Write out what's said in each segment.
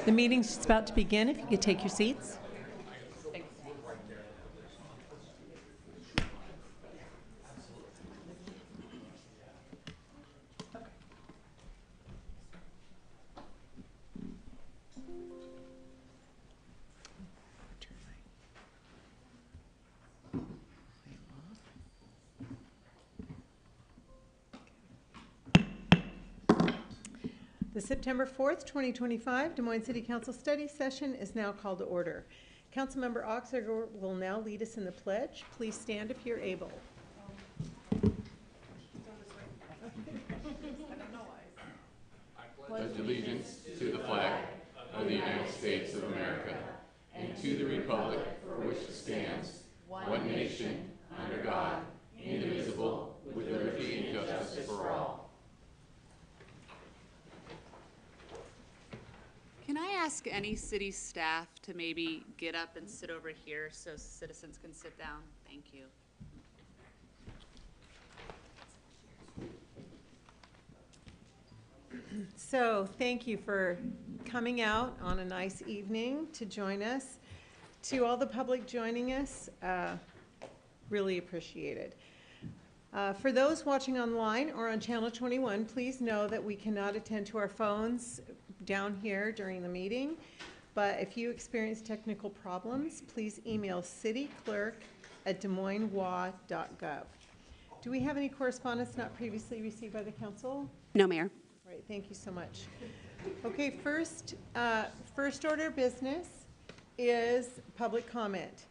The meeting's just about to begin. If you could take your seats. The September 4th, 2025 Des Moines City Council study session is now called to order. Councilmember Oxeger will now lead us in the pledge. Please stand if you're able. I pledge allegiance to the flag of the United States of America and to the republic for which it stands, one nation, under God, indivisible, with liberty and justice for all. Can I ask any city staff to maybe get up and sit over here so citizens can sit down? Thank you. So thank you for coming out on a nice evening to join us. To all the public joining us, really appreciated. For those watching online or on Channel 21, please know that we cannot attend to our phones down here during the meeting, but if you experience technical problems, please email cityclerk@desmoineswa.gov. Do we have any correspondence not previously received by the council? No, Mayor. All right, thank you so much. Okay, first order of business is public comment.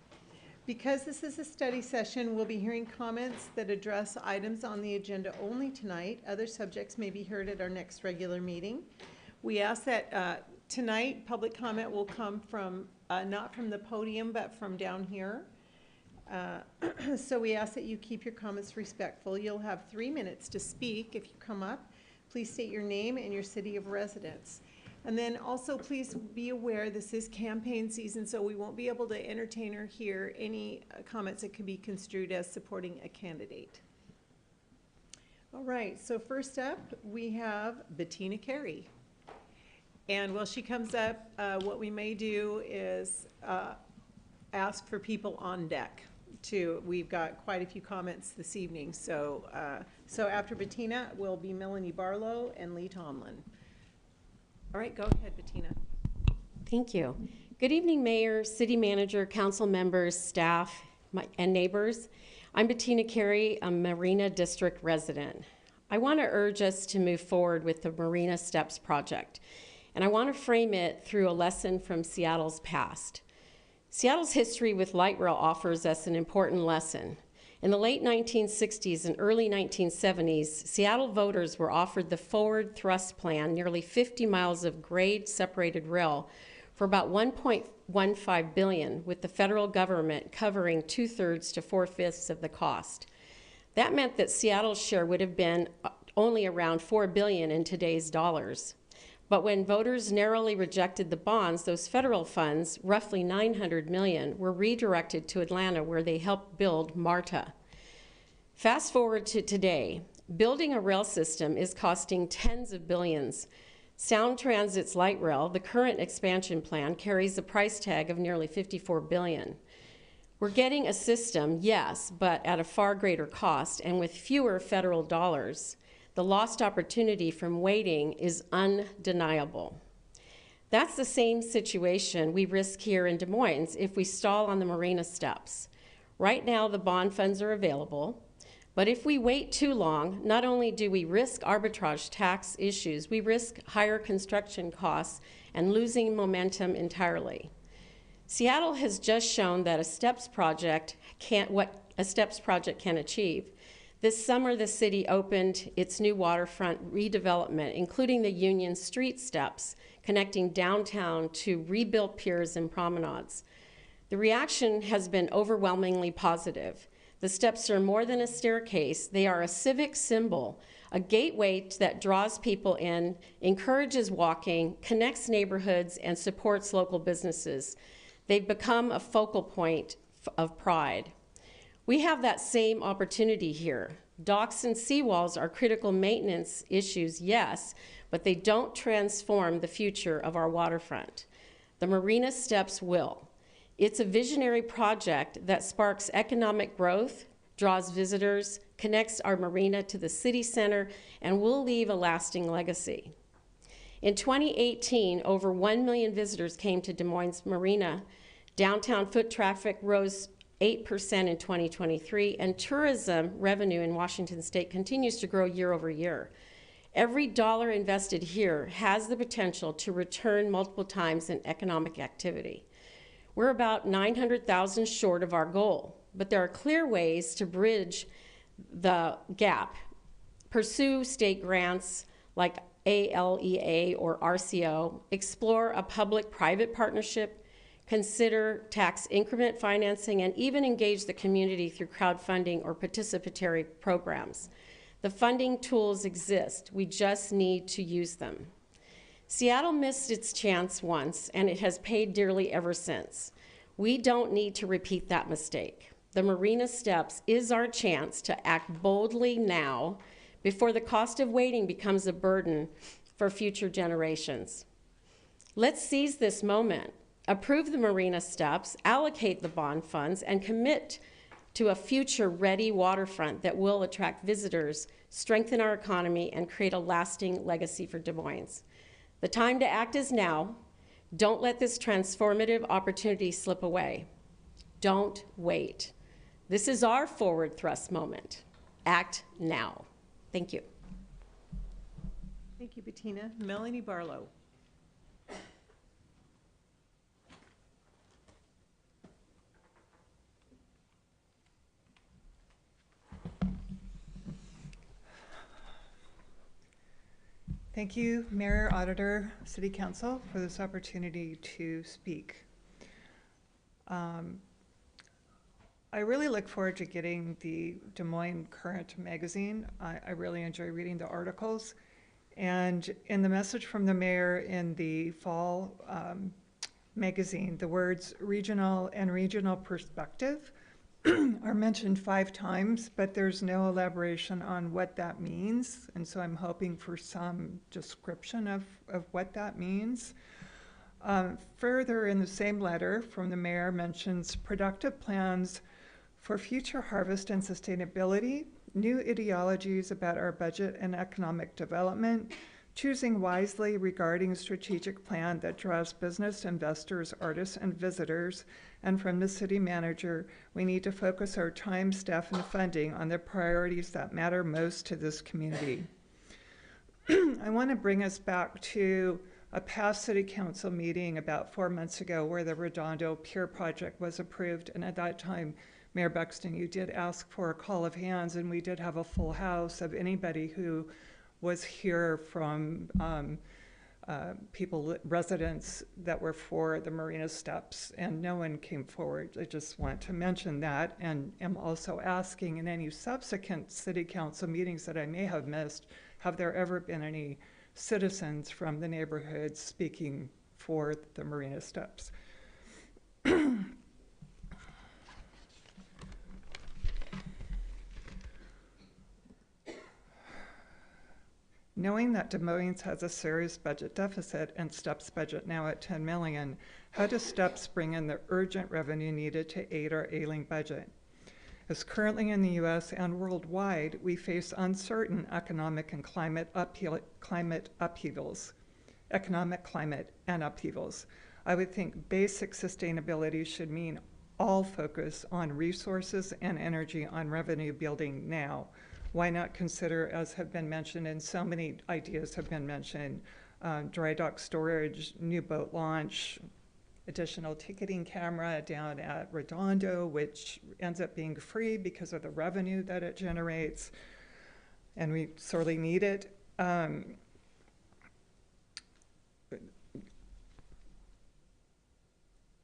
Because this is a study session, we'll be hearing comments that address items on the agenda only tonight. Other subjects may be heard at our next regular meeting. We ask that tonight public comment will come from, not from the podium, but from down here. So we ask that you keep your comments respectful. You'll have 3 minutes to speak if you come up. Please state your name and your city of residence. And then also please be aware this is campaign season, so we won't be able to entertain or hear any comments that could be construed as supporting a candidate. All right, so first up we have Bettina Carey. And while she comes up, what we may do is ask for people on deck too. We've got quite a few comments this evening. So after Bettina will be Melanie Barlow and Lee Tomlin. All right, go ahead, Bettina. Thank you. Good evening, Mayor, City Manager, Council members, staff, and neighbors. I'm Bettina Carey, a Marina District resident. I want to urge us to move forward with the Marina Steps project, and I want to frame it through a lesson from Seattle's past. Seattle's history with light rail offers us an important lesson. In the late 1960s and early 1970s, Seattle voters were offered the forward thrust plan, nearly 50 miles of grade-separated rail for about $1.15 billion, with the federal government covering 2/3 to 4/5 of the cost. That meant that Seattle's share would have been only around $4 billion in today's dollars. But when voters narrowly rejected the bonds, those federal funds, roughly $900 million, were redirected to Atlanta, where they helped build MARTA. Fast forward to today, building a rail system is costing tens of billions. Sound Transit's light rail, the current expansion plan, carries a price tag of nearly $54 billion. We're getting a system, yes, but at a far greater cost and with fewer federal dollars. The lost opportunity from waiting is undeniable. That's the same situation we risk here in Des Moines if we stall on the Marina Steps. Right now, the bond funds are available, but if we wait too long, not only do we risk arbitrage tax issues, we risk higher construction costs and losing momentum entirely. Seattle has just shown that what a STEPS project can achieve. This summer, the city opened its new waterfront redevelopment, including the Union Street steps, connecting downtown to rebuilt piers and promenades. The reaction has been overwhelmingly positive. The steps are more than a staircase. They are a civic symbol, a gateway that draws people in, encourages walking, connects neighborhoods, and supports local businesses. They've become a focal point of pride. We have that same opportunity here. Docks and seawalls are critical maintenance issues, yes, but they don't transform the future of our waterfront. The Marina Steps will. It's a visionary project that sparks economic growth, draws visitors, connects our marina to the city center, and will leave a lasting legacy. In 2018, over 1 million visitors came to Des Moines Marina. Downtown foot traffic rose 8% in 2023, and tourism revenue in Washington State continues to grow year over year. Every dollar invested here has the potential to return multiple times in economic activity. We're about $900,000 short of our goal, but there are clear ways to bridge the gap. Pursue state grants like ALEA or RCO, explore a public-private partnership, consider tax increment financing, and even engage the community through crowdfunding or participatory programs. The funding tools exist. We just need to use them. Seattle missed its chance once, and it has paid dearly ever since. We don't need to repeat that mistake. The Marina Steps is our chance to act boldly now before the cost of waiting becomes a burden for future generations. Let's seize this moment, approve the Marina Steps, allocate the bond funds, and commit to a future-ready waterfront that will attract visitors, strengthen our economy, and create a lasting legacy for Des Moines. The time to act is now. Don't let this transformative opportunity slip away. Don't wait. This is our forward thrust moment. Act now. Thank you. Thank you, Bettina. Melanie Barlow. Thank you, Mayor, Auditor, City Council, for this opportunity to speak. I really look forward to getting the Des Moines Current magazine. I really enjoy reading the articles. And in the message from the mayor in the fall magazine, the words regional and regional perspective are mentioned 5 times, but there's no elaboration on what that means. And so I'm hoping for some description of what that means. Further in the same letter from the mayor mentions productive plans for future harvest and sustainability, new ideologies about our budget and economic development, choosing wisely regarding a strategic plan that draws business, investors, artists, and visitors. And from the city manager, we need to focus our time, staff, and funding on the priorities that matter most to this community. I want to bring us back to a past city council meeting about 4 months ago where the Redondo Pier project was approved. And at that time, Mayor Buxton, you did ask for a call of hands, and we did have a full house of anybody who was here from residents that were for the Marina Steps, and no one came forward. I just want to mention that, and am also asking in any subsequent city council meetings that I may have missed, have there ever been any citizens from the neighborhood speaking for the Marina Steps? Knowing that Des Moines has a serious budget deficit and STEP's budget now at $10 million, how does STEP's bring in the urgent revenue needed to aid our ailing budget? As currently in the US and worldwide, we face uncertain economic and climate upheavals. I would think basic sustainability should mean all focus on resources and energy on revenue building now. Why not consider, as have been mentioned, and so many ideas have been mentioned, dry dock storage, new boat launch, additional ticketing camera down at Redondo, which ends up being free because of the revenue that it generates, and we sorely need it. And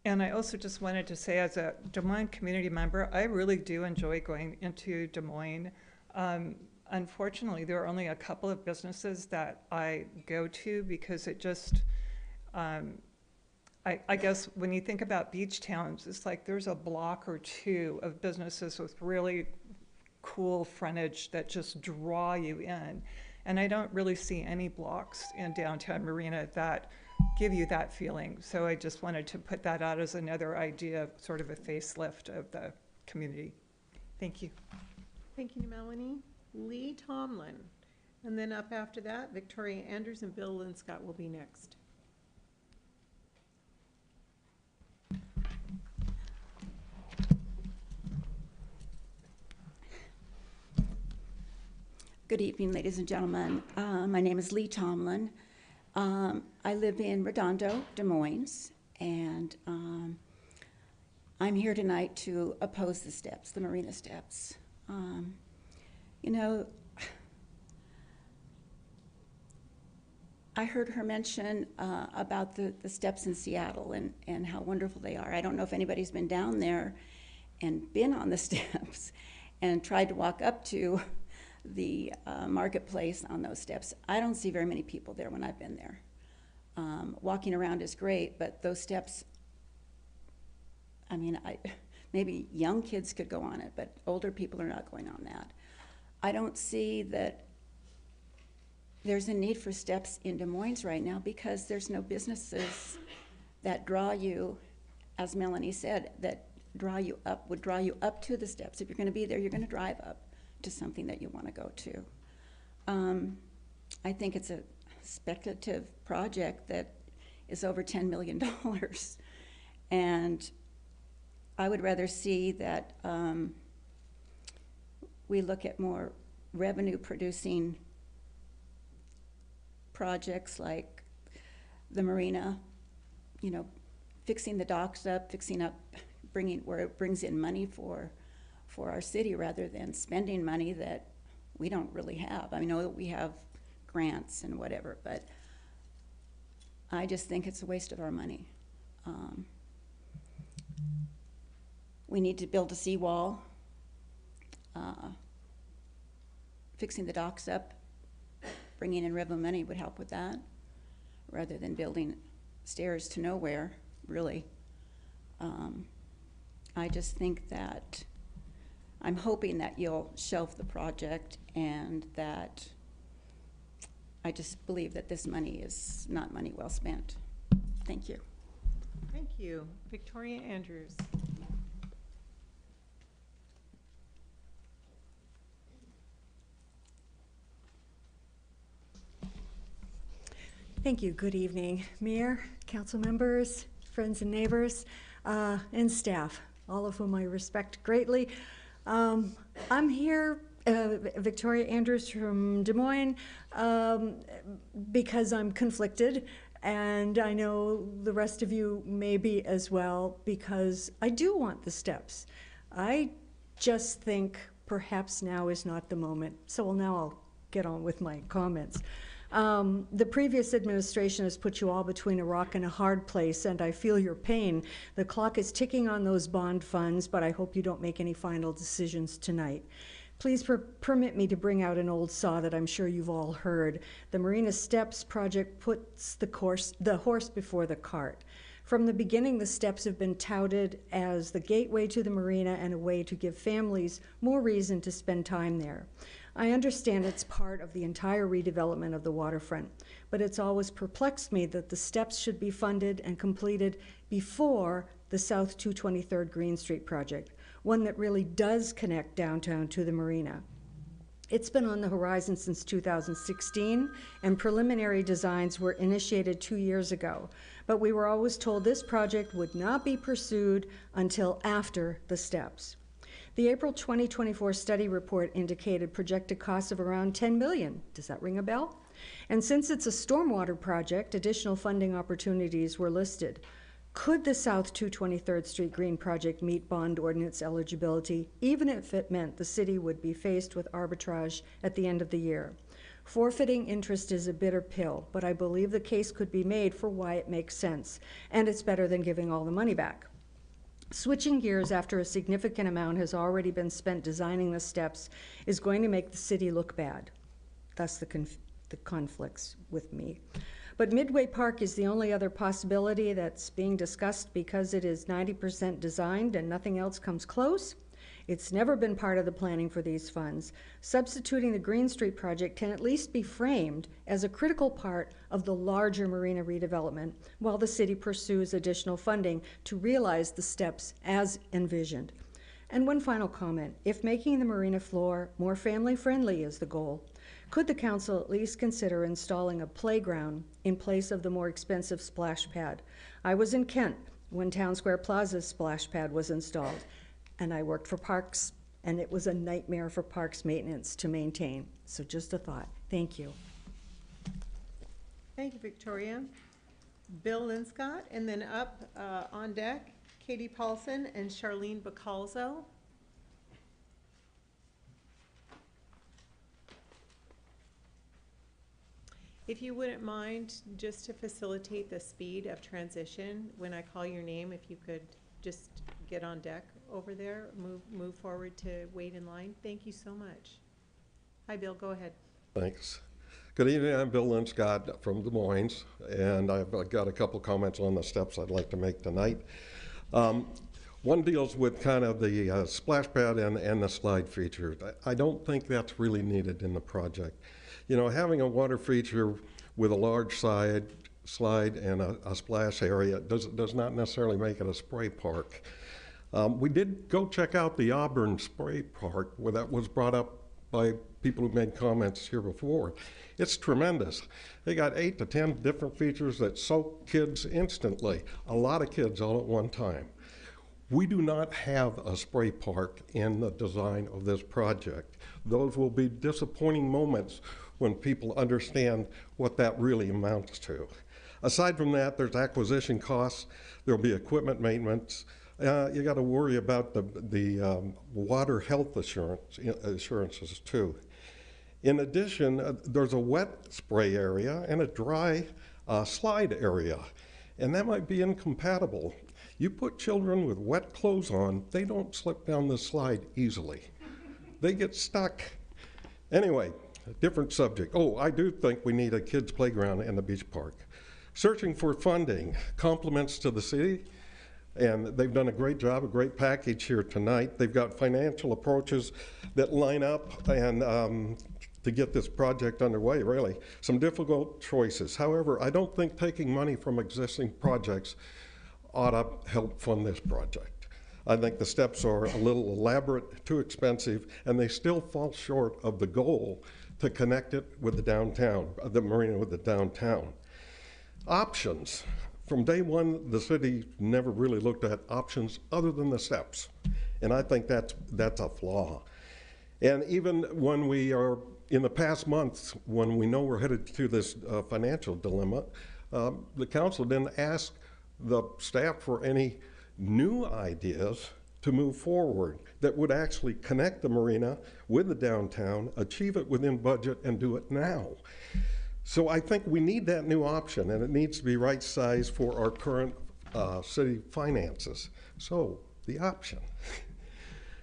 I also just wanted to say, as a Des Moines community member, I really do enjoy going into Des Moines. Unfortunately, there are only a couple of businesses that I go to because it just, I guess when you think about beach towns, it's like there's a block or two of businesses with really cool frontage that just draw you in. And I don't really see any blocks in downtown Marina that give you that feeling. So I just wanted to put that out as another idea, sort of a facelift of the community. Thank you. Thank you, Melanie. Lee Tomlin. And then up after that, Victoria Andrews and Bill Linscott will be next. Good evening, ladies and gentlemen. My name is Lee Tomlin. I live in Redondo, Des Moines, and I'm here tonight to oppose the steps, the marina steps. You know, I heard her mention about the steps in Seattle and how wonderful they are. I don't know if anybody's been down there and been on the steps and tried to walk up to the marketplace on those steps. I don't see very many people there when I've been there. Walking around is great, but those steps, I mean, maybe young kids could go on it, but older people are not going on that. I don't see that there's a need for steps in Des Moines right now because there's no businesses that draw you, as Melanie said, that would draw you up to the steps. If you're going to be there, you're going to drive up to something that you want to go to. I think it's a speculative project that is over $10 million. And I would rather see that we look at more revenue producing projects like the marina, you know, fixing the docks up, bringing where it brings in money for our city rather than spending money that we don't really have. I know that we have grants and whatever, but I just think it's a waste of our money. We need to build a seawall. Fixing the docks up, bringing in revenue money would help with that, rather than building stairs to nowhere, really. I just think that I'm hoping that you'll shelve the project and that I just believe that this money is not money well spent. Thank you. Thank you. Victoria Andrews. Thank you. Good evening, Mayor, council members, friends and neighbors, and staff, all of whom I respect greatly. I'm here, Victoria Andrews from Des Moines, because I'm conflicted, and I know the rest of you may be as well, because I do want the steps. I just think perhaps now is not the moment. So now I'll get on with my comments. The previous administration has put you all between a rock and a hard place, and I feel your pain. The clock is ticking on those bond funds, but I hope you don't make any final decisions tonight. Please permit me to bring out an old saw that I'm sure you've all heard. The Marina Steps project puts the horse before the cart. From the beginning, the steps have been touted as the gateway to the marina and a way to give families more reason to spend time there. I understand it's part of the entire redevelopment of the waterfront, but it's always perplexed me that the steps should be funded and completed before the South 223rd Green Street project, one that really does connect downtown to the marina. It's been on the horizon since 2016, and preliminary designs were initiated 2 years ago, but we were always told this project would not be pursued until after the steps. The April 2024 study report indicated projected costs of around $10 million. Does that ring a bell? And since it's a stormwater project, additional funding opportunities were listed. Could the South 223rd Street Green project meet bond ordinance eligibility, even if it meant the city would be faced with arbitrage at the end of the year? Forfeiting interest is a bitter pill, but I believe the case could be made for why it makes sense, and it's better than giving all the money back. Switching gears after a significant amount has already been spent designing the steps is going to make the city look bad. Thus the conflicts with me. But Midway Park is the only other possibility that's being discussed because it is 90% designed and nothing else comes close. It's never been part of the planning for these funds. Substituting the Green Street project can at least be framed as a critical part of the larger marina redevelopment while the city pursues additional funding to realize the steps as envisioned. And one final comment, if making the marina floor more family-friendly is the goal, could the council at least consider installing a playground in place of the more expensive splash pad? I was in Kent when Town Square Plaza's splash pad was installed, and I worked for Parks, and it was a nightmare for Parks maintenance to maintain. So just a thought. Thank you. Thank you, Victoria. Bill Linscott, and then up on deck, Katie Paulson and Charlene Bacalzo. If you wouldn't mind, just to facilitate the speed of transition, when I call your name, if you could just get on deck over there, move forward to wait in line. Thank you so much. Hi, Bill, go ahead. Thanks. Good evening, I'm Bill Linscott from Des Moines, and I've got a couple comments on the steps I'd like to make tonight. One deals with kind of the splash pad and the slide feature. I don't think that's really needed in the project. You know, having a water feature with a large slide and a splash area does not necessarily make it a spray park. We did go check out the Auburn Spray Park, where that was brought up by people who made comments here before. It's tremendous. They got 8 to 10 different features that soak kids instantly, a lot of kids all at one time. We do not have a spray park in the design of this project. Those will be disappointing moments when people understand what that really amounts to. Aside from that, there's acquisition costs, there'll be equipment maintenance. You got to worry about the water health assurances too. In addition, there's a wet spray area and a dry slide area, and that might be incompatible. You put children with wet clothes on, they don't slip down the slide easily. They get stuck. Anyway, a different subject. Oh, I do think we need a kids' playground in the beach park. Searching for funding, compliments to the city, and they've done a great job, a great package here tonight. They've got financial approaches that line up and to get this project underway, really. Some difficult choices. However, I don't think taking money from existing projects ought to help fund this project. I think the steps are a little elaborate, too expensive, and they still fall short of the goal to connect it with the downtown, the marina with the downtown. Options. From day one, the city never really looked at options other than the steps, and I think that's a flaw. And even when we are, in the past months, when we know we're headed to this financial dilemma, the council didn't ask the staff for any new ideas to move forward that would actually connect the marina with the downtown, achieve it within budget, and do it now. So I think we need that new option, and it needs to be right sized for our current city finances. So the option.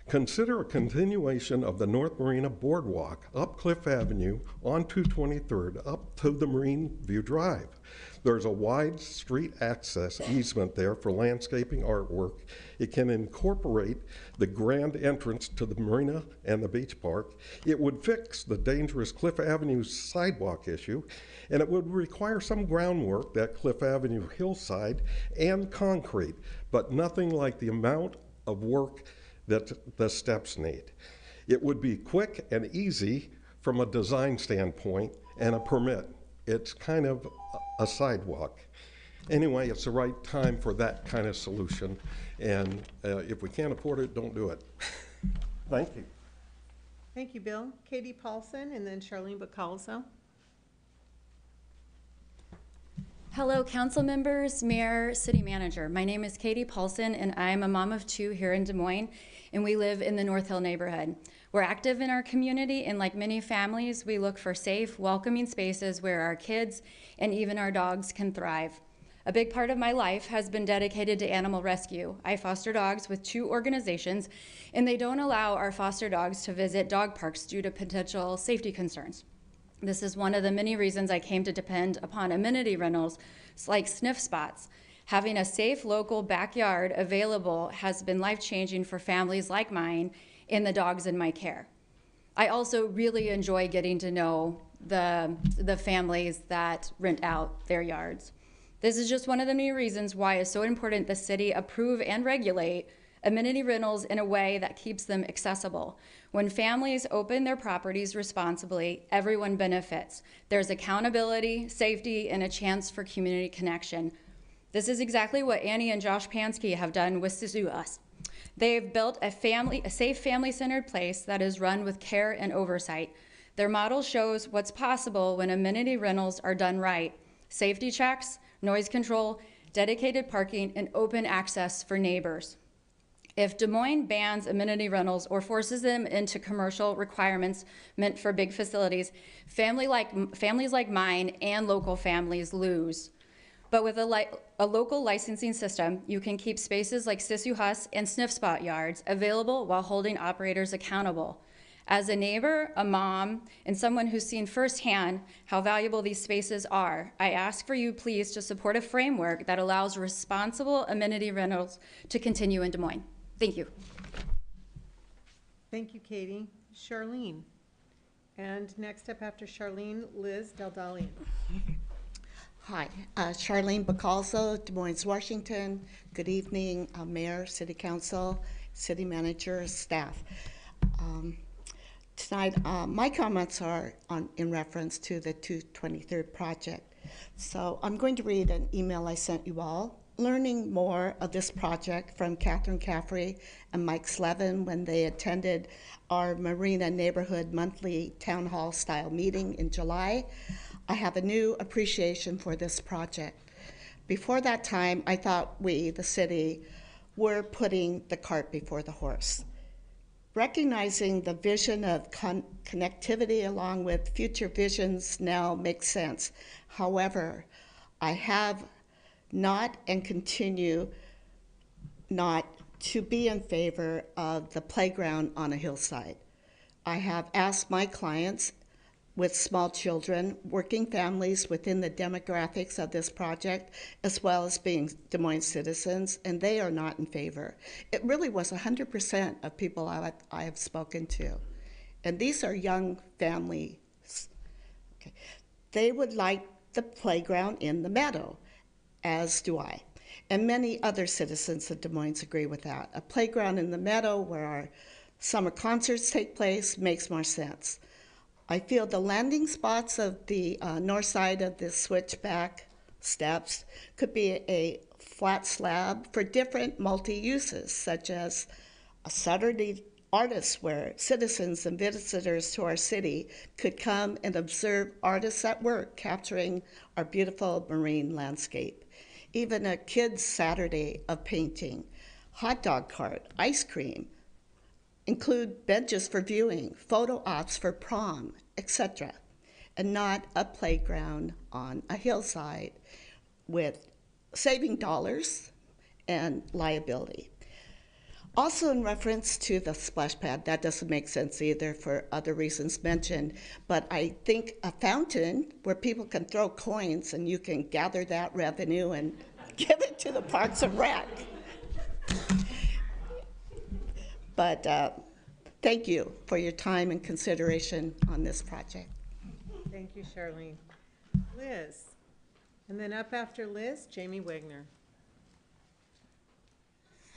Consider a continuation of the North Marina Boardwalk up Cliff Avenue on 223rd up to the Marine View Drive. There's a wide street access easement there for landscaping artwork. It can incorporate the grand entrance to the marina and the beach park. It would fix the dangerous Cliff Avenue sidewalk issue, and it would require some groundwork, that Cliff Avenue hillside, and concrete, but nothing like the amount of work that the steps need. It would be quick and easy from a design standpoint and a permit. It's kind of a sidewalk. Anyway, it's the right time for that kind of solution, and if we can't afford it, don't do it. Thank you. Thank you, Bill. Katie Paulson and then Charlene Bacalzo. Hello, council members, mayor, city manager. My name is Katie Paulson, and I'm a mom of 2 here in Des Moines, and we live in the North Hill neighborhood. We're active in our community, and like many families, we look for safe, welcoming spaces where our kids and even our dogs can thrive. A big part of my life has been dedicated to animal rescue. I foster dogs with 2 organizations, and they don't allow our foster dogs to visit dog parks due to potential safety concerns. This is one of the many reasons I came to depend upon amenity rentals like sniff spots. Having a safe local backyard available has been life-changing for families like mine, and the dogs in my care. I also really enjoy getting to know the families that rent out their yards. This is just one of the many reasons why it's so important the city approve and regulate amenity rentals in a way that keeps them accessible. When families open their properties responsibly, everyone benefits. There's accountability, safety, and a chance for community connection. This is exactly what Annie and Josh Pansky have done with Sisu Us. They've built a safe family-centered place that is run with care and oversight. Their model shows what's possible when amenity rentals are done right. Safety checks, noise control, dedicated parking, and open access for neighbors. If Des Moines bans amenity rentals or forces them into commercial requirements meant for big facilities, families like mine and local families lose. But with a local licensing system, you can keep spaces like Sisu Hus and Sniff Spot yards available while holding operators accountable. As a neighbor, a mom, and someone who's seen firsthand how valuable these spaces are, I ask for you please to support a framework that allows responsible amenity rentals to continue in Des Moines. Thank you. Thank you, Katie. Charlene. And next up after Charlene, Liz Daldalian. Hi, Charlene Bacalzo, Des Moines, Washington. Good evening, Mayor, City Council, City Manager, staff. Tonight, my comments are in reference to the 223rd project. So I'm going to read an email I sent you all, learning more of this project from Catherine Caffrey and Mike Slevin when they attended our Marina Neighborhood monthly town hall style meeting in July. I have a new appreciation for this project. Before that time, I thought we, the city, were putting the cart before the horse. Recognizing the vision of connectivity along with future visions now makes sense. However, I have not and continue not to be in favor of the playground on a hillside. I have asked my clients with small children, working families within the demographics of this project, as well as being Des Moines citizens, and they are not in favor. It really was 100% of people I have spoken to. And these are young families. Okay. They would like the playground in the meadow, as do I. And many other citizens of Des Moines agree with that. A playground in the meadow where our summer concerts take place makes more sense. I feel the landing spots of the north side of the switchback steps could be a flat slab for different multi-uses, such as a Saturday artists where citizens and visitors to our city could come and observe artists at work capturing our beautiful marine landscape. Even a kids' Saturday of painting, hot dog cart, ice cream, include benches for viewing, photo ops for prom, etc., and not a playground on a hillside with saving dollars and liability. Also in reference to the splash pad, that doesn't make sense either for other reasons mentioned, but I think a fountain where people can throw coins and you can gather that revenue and give it to the Parks and Rec. But thank you for your time and consideration on this project. Thank you, Charlene. Liz. And then up after Liz, Jamie Wagner.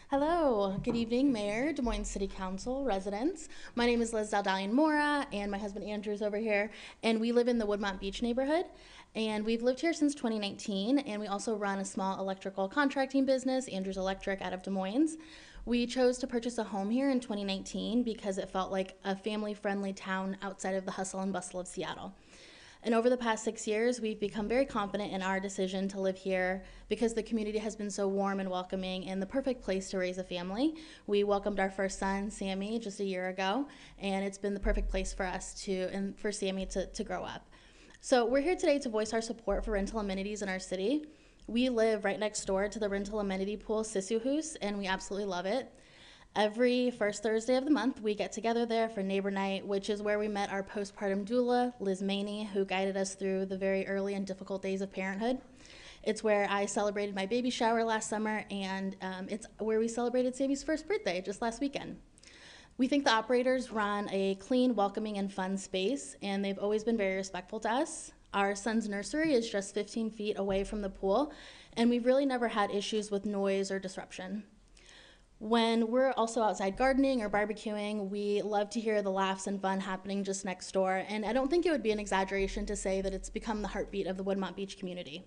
Hello, good evening, Mayor, Des Moines City Council, residents. My name is Liz Daldalian Mora, and my husband Andrew's over here, and we live in the Woodmont Beach neighborhood, and we've lived here since 2019, and we also run a small electrical contracting business, Andrew's Electric, out of Des Moines. We chose to purchase a home here in 2019 because it felt like a family-friendly town outside of the hustle and bustle of Seattle. And over the past 6 years, we've become very confident in our decision to live here because the community has been so warm and welcoming and the perfect place to raise a family. We welcomed our first son, Sammy, just a year ago, and it's been the perfect place for us and for Sammy to grow up. So we're here today to voice our support for rental amenities in our city. We live right next door to the rental amenity pool, Sisu Hus, and we absolutely love it. Every first Thursday of the month, we get together there for neighbor night, which is where we met our postpartum doula, Liz Maney, who guided us through the very early and difficult days of parenthood. It's where I celebrated my baby shower last summer, and it's where we celebrated Sammy's first birthday just last weekend. We think the operators run a clean, welcoming, and fun space, and they've always been very respectful to us. Our son's nursery is just 15 feet away from the pool, and we've really never had issues with noise or disruption. When we're also outside gardening or barbecuing, we love to hear the laughs and fun happening just next door, and I don't think it would be an exaggeration to say that it's become the heartbeat of the Woodmont Beach community.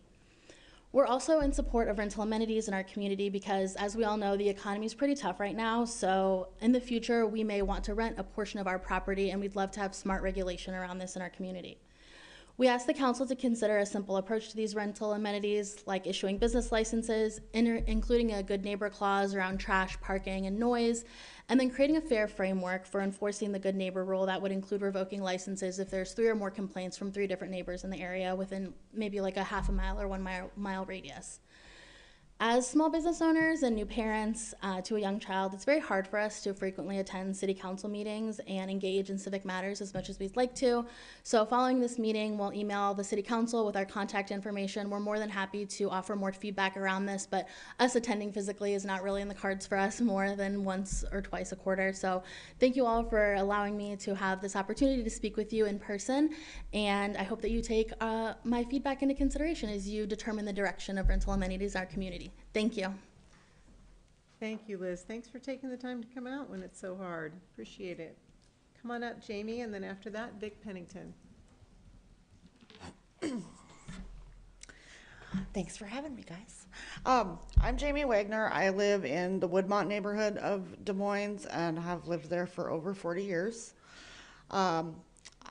We're also in support of rental amenities in our community because, as we all know, the economy is pretty tough right now, so in the future, we may want to rent a portion of our property, and we'd love to have smart regulation around this in our community. We ask the council to consider a simple approach to these rental amenities, like issuing business licenses, including a good neighbor clause around trash, parking, and noise, and then creating a fair framework for enforcing the good neighbor rule that would include revoking licenses if there's 3 or more complaints from 3 different neighbors in the area within maybe like a half a mile or 1 mile radius. As small business owners and new parents to a young child, it's very hard for us to frequently attend city council meetings and engage in civic matters as much as we'd like to. So following this meeting, we'll email the city council with our contact information. We're more than happy to offer more feedback around this, but us attending physically is not really in the cards for us more than once or twice a quarter. So thank you all for allowing me to have this opportunity to speak with you in person, and I hope that you take my feedback into consideration as you determine the direction of rental amenities in our community. Thank you. Thank you, Liz. Thanks for taking the time to come out when it's so hard. Appreciate it. Come on up, Jamie, and then after that, Vic Pennington. Thanks for having me, guys. I'm Jamie Wagner. I live in the Woodmont neighborhood of Des Moines and have lived there for over 40 years. I'm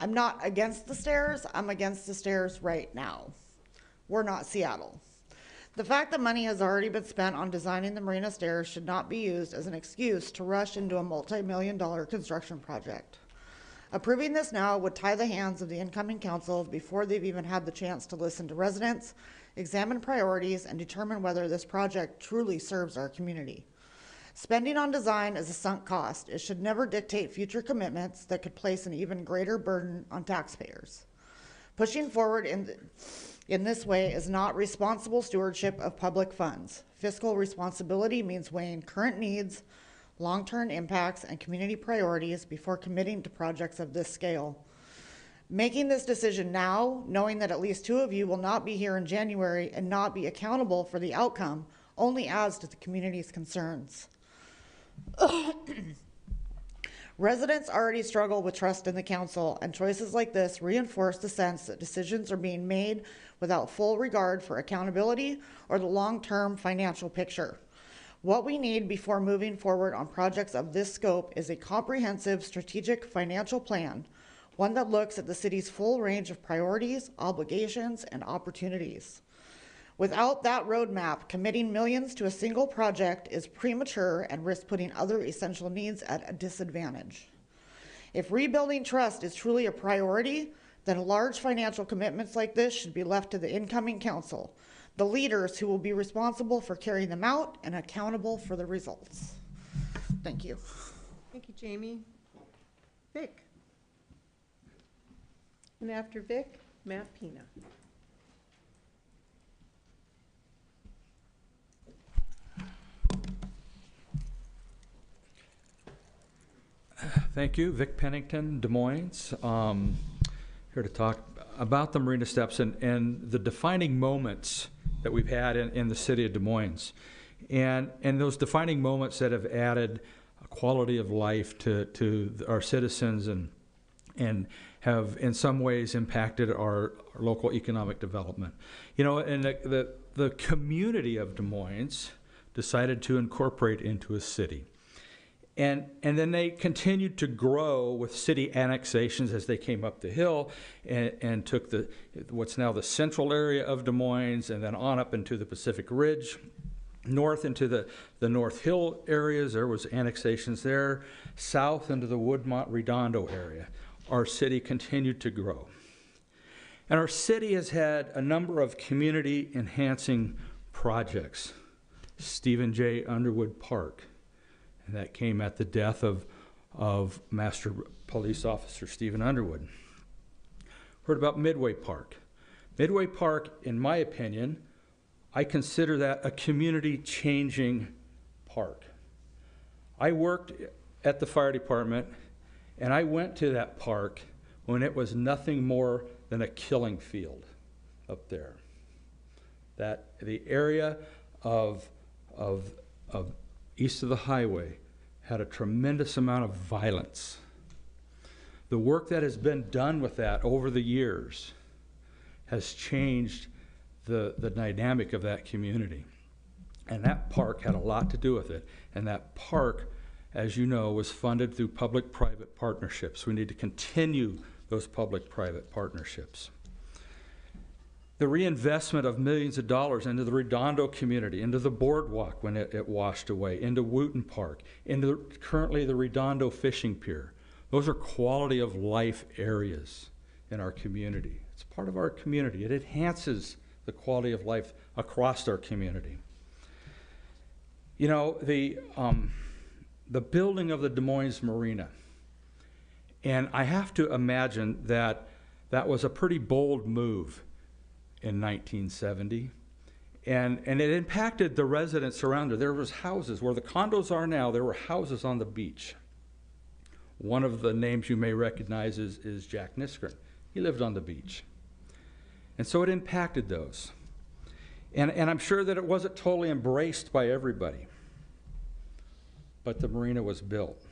not against the stairs. I'm against the stairs right now. We're not Seattle. The fact that money has already been spent on designing the Marina Stairs should not be used as an excuse to rush into a multi-million-dollar construction project. Approving this now would tie the hands of the incoming council before they've even had the chance to listen to residents, examine priorities, and determine whether this project truly serves our community. Spending on design is a sunk cost. It should never dictate future commitments that could place an even greater burden on taxpayers. Pushing forward in this way is not responsible stewardship of public funds. Fiscal responsibility means weighing current needs, long-term impacts, and community priorities before committing to projects of this scale. Making this decision now, knowing that at least 2 of you will not be here in January and not be accountable for the outcome, only adds to the community's concerns. Residents already struggle with trust in the council, and choices like this reinforce the sense that decisions are being made without full regard for accountability or the long-term financial picture. What we need before moving forward on projects of this scope is a comprehensive strategic financial plan, one that looks at the city's full range of priorities, obligations, and opportunities. Without that roadmap, committing millions to a single project is premature and risks putting other essential needs at a disadvantage. If rebuilding trust is truly a priority, then large financial commitments like this should be left to the incoming council, the leaders who will be responsible for carrying them out and accountable for the results. Thank you. Thank you, Jamie. Vic. And after Vic, Matt Pina. Thank you, Vic Pennington, Des Moines. Here to talk about the Marina Steps and the defining moments that we've had in the city of Des Moines. And those defining moments that have added a quality of life to our citizens and have in some ways impacted our local economic development. You know, and the community of Des Moines decided to incorporate into a city. And then they continued to grow with city annexations as they came up the hill and took what's now the central area of Des Moines and then on up into the Pacific Ridge, north into the North Hill areas. There was annexations there, south into the Woodmont Redondo area. Our city continued to grow. And our city has had a number of community enhancing projects. Stephen J. Underwood Park. And that came at the death of Master Police Officer Stephen Underwood. Heard about Midway Park. Midway Park, in my opinion, I consider that a community-changing park. I worked at the fire department, and I went to that park when it was nothing more than a killing field up there. That the area of east of the highway had a tremendous amount of violence. The work that has been done with that over the years has changed the dynamic of that community. And that park had a lot to do with it. And that park, as you know, was funded through public-private partnerships. We need to continue those public-private partnerships. The reinvestment of millions of dollars into the Redondo community, into the boardwalk when it washed away, into Wooten Park, into currently the Redondo Fishing Pier. Those are quality of life areas in our community. It's part of our community. It enhances the quality of life across our community. You know, the building of the Des Moines Marina, and I have to imagine that that was a pretty bold move in 1970, and it impacted the residents around there. There was houses where the condos are now. There were houses on the beach. One of the names you may recognize is Jack Niskren. He lived on the beach. And so it impacted those. And I'm sure that it wasn't totally embraced by everybody. But the marina was built.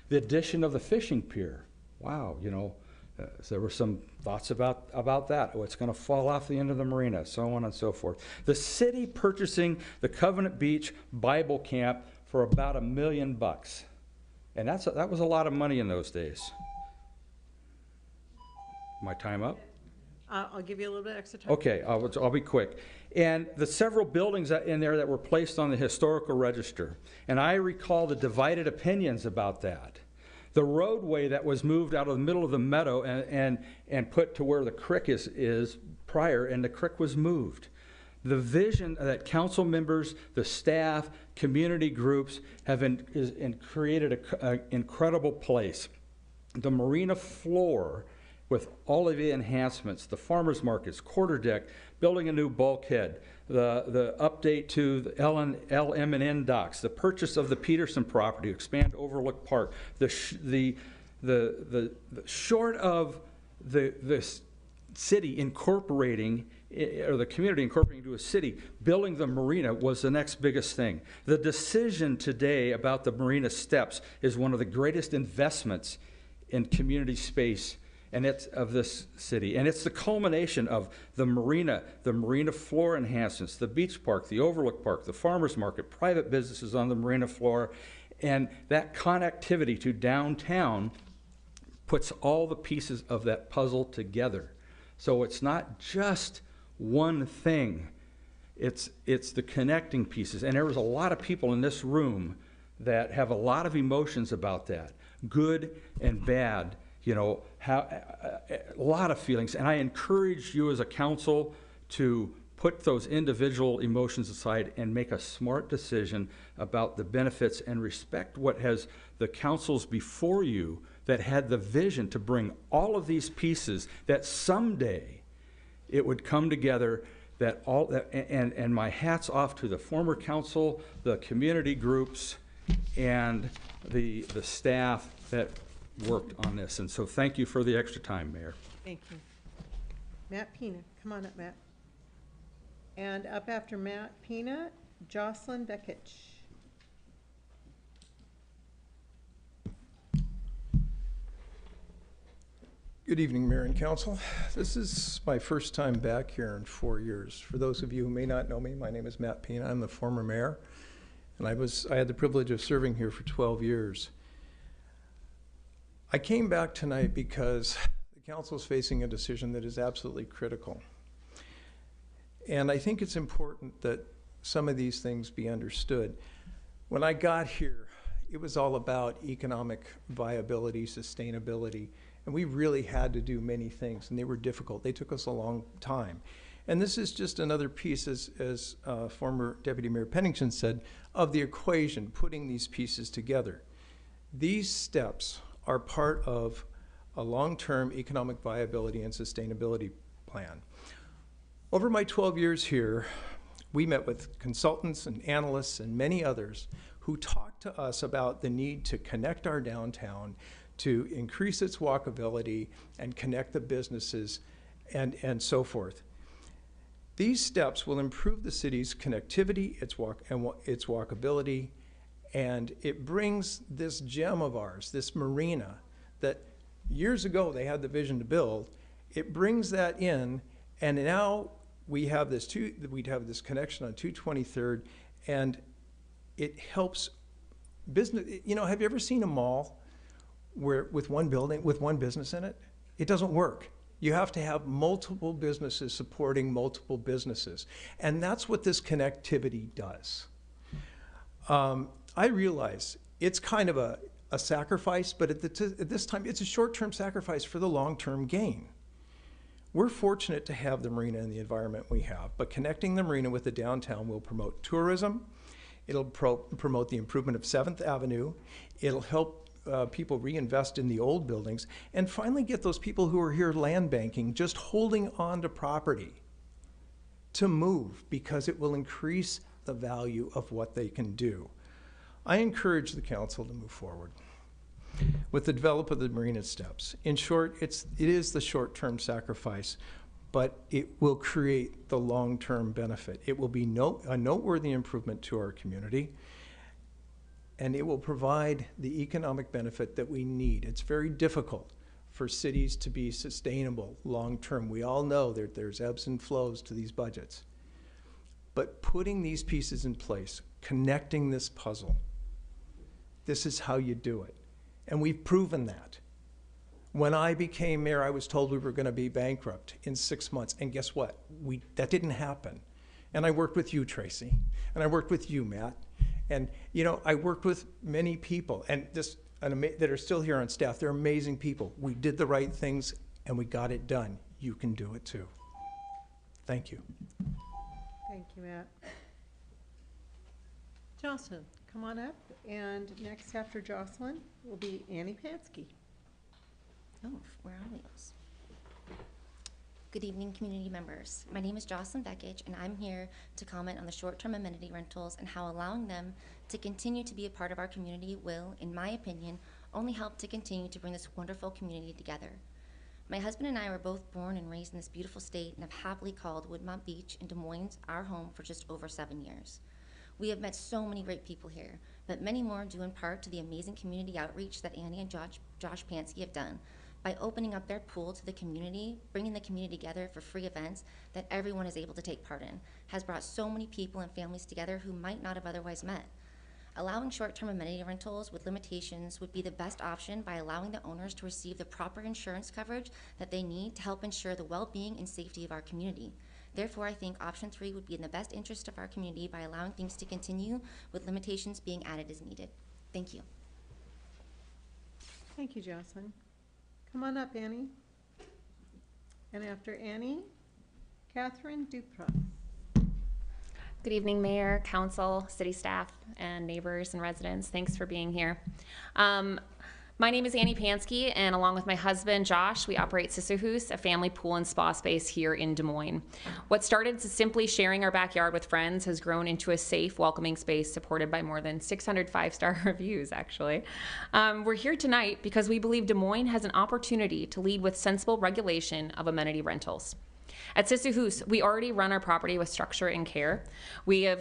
The addition of the fishing pier, wow, you know, there were some thoughts about that. Oh, it's going to fall off the end of the marina, so on and so forth. The city purchasing the Covenant Beach Bible Camp for about $1 million. And that was a lot of money in those days. My time up? I'll give you a little bit extra time. Okay, I'll be quick. And the several buildings in there that were placed on the historical register, and I recall the divided opinions about that. The roadway that was moved out of the middle of the meadow and put to where the creek is prior, and the creek was moved. The vision that council members, the staff, community groups have created an incredible place. The marina floor with all of the enhancements, the farmers markets, quarter deck, building a new bulkhead, the update to the LM&N docks, the purchase of the Peterson property, expand Overlook Park, the short of the city incorporating, or the community incorporating into a city, building the marina was the next biggest thing. The decision today about the marina steps is one of the greatest investments in community space and it's of this city. And it's the culmination of the marina floor enhancements, the beach park, the Overlook Park, the farmers market, private businesses on the marina floor, and that connectivity to downtown puts all the pieces of that puzzle together. So it's not just one thing, it's the connecting pieces. And there was a lot of people in this room that have a lot of emotions about that, good and bad. You know, a lot of feelings. And I encourage you as a council to put those individual emotions aside and make a smart decision about the benefits and respect what has the councils before you that had the vision to bring all of these pieces that someday it would come together, and my hat's off to the former council, the community groups, and the staff that worked on this. And so thank you for the extra time, Mayor. Thank you. Matt Pina, come on up, Matt. And up after Matt Pina, Jocelyn Bekich. Good evening, Mayor and Council. This is my first time back here in 4 years. For those of you who may not know me, my name is Matt Pina. I'm the former mayor, and I had the privilege of serving here for 12 years. I came back tonight because the council is facing a decision that is absolutely critical. And I think it's important that some of these things be understood. When I got here, it was all about economic viability, sustainability, and we really had to do many things, and they were difficult. They took us a long time. And this is just another piece, as former Deputy Mayor Pennington said, of the equation, putting these pieces together. These steps are part of a long-term economic viability and sustainability plan. Over my 12 years here, we met with consultants and analysts and many others who talked to us about the need to connect our downtown, to increase its walkability and connect the businesses and so forth. These steps will improve the city's connectivity, its walkability, and it brings this gem of ours, this marina, that years ago they had the vision to build. It brings that in, and now we'd have this connection on 223rd, and it helps business. You know, have you ever seen a mall with one building, with one business in it? It doesn't work. You have to have multiple businesses supporting multiple businesses. And that's what this connectivity does. I realize it's kind of a sacrifice, but at this time, it's a short-term sacrifice for the long-term gain. We're fortunate to have the marina in the environment we have, but connecting the marina with the downtown will promote tourism. It'll promote the improvement of 7th Avenue. It'll help people reinvest in the old buildings, and finally get those people who are here land banking, just holding on to property, to move, because it will increase the value of what they can do. I encourage the council to move forward with the development of the marina steps. In short, it is the short-term sacrifice, but it will create the long-term benefit. It will be a noteworthy improvement to our community, and it will provide the economic benefit that we need. It's very difficult for cities to be sustainable long-term. We all know that there's ebbs and flows to these budgets. But putting these pieces in place, connecting this puzzle, this is how you do it. And we've proven that. When I became mayor, I was told we were going to be bankrupt in 6 months. And guess what? That didn't happen. And I worked with you, Tracy. And I worked with you, Matt. And, you know, I worked with many people that are still here on staff. They're amazing people. We did the right things, and we got it done. You can do it, too. Thank you. Thank you, Matt. Jocelyn, come on up. And next after Jocelyn will be Annie Pansky. Oh, where are these? Good evening, community members. My name is Jocelyn Beckage, and I'm here to comment on the short-term amenity rentals and how allowing them to continue to be a part of our community will, in my opinion, only help to continue to bring this wonderful community together. My husband and I were both born and raised in this beautiful state and have happily called Woodmont Beach in Des Moines our home for just over 7 years. We have met so many great people here, but many more due in part to the amazing community outreach that Annie and Josh Pansky have done by opening up their pool to the community, bringing the community together for free events that everyone is able to take part in, has brought so many people and families together who might not have otherwise met. Allowing short-term amenity rentals with limitations would be the best option by allowing the owners to receive the proper insurance coverage that they need to help ensure the well-being and safety of our community. Therefore, I think option 3 would be in the best interest of our community by allowing things to continue with limitations being added as needed. Thank you. Thank you, Jocelyn. Come on up, Annie. And after Annie, Catherine Dupras. Good evening, Mayor, Council, City staff, and neighbors and residents. Thanks for being here. My name is Annie Pansky, and along with my husband, Josh, we operate Sisterhoose, a family pool and spa space here in Des Moines. What started as simply sharing our backyard with friends has grown into a safe, welcoming space supported by more than 600 5-star reviews, actually. We're here tonight because we believe Des Moines has an opportunity to lead with sensible regulation of amenity rentals. At Sisterhoose, we already run our property with structure and care. We have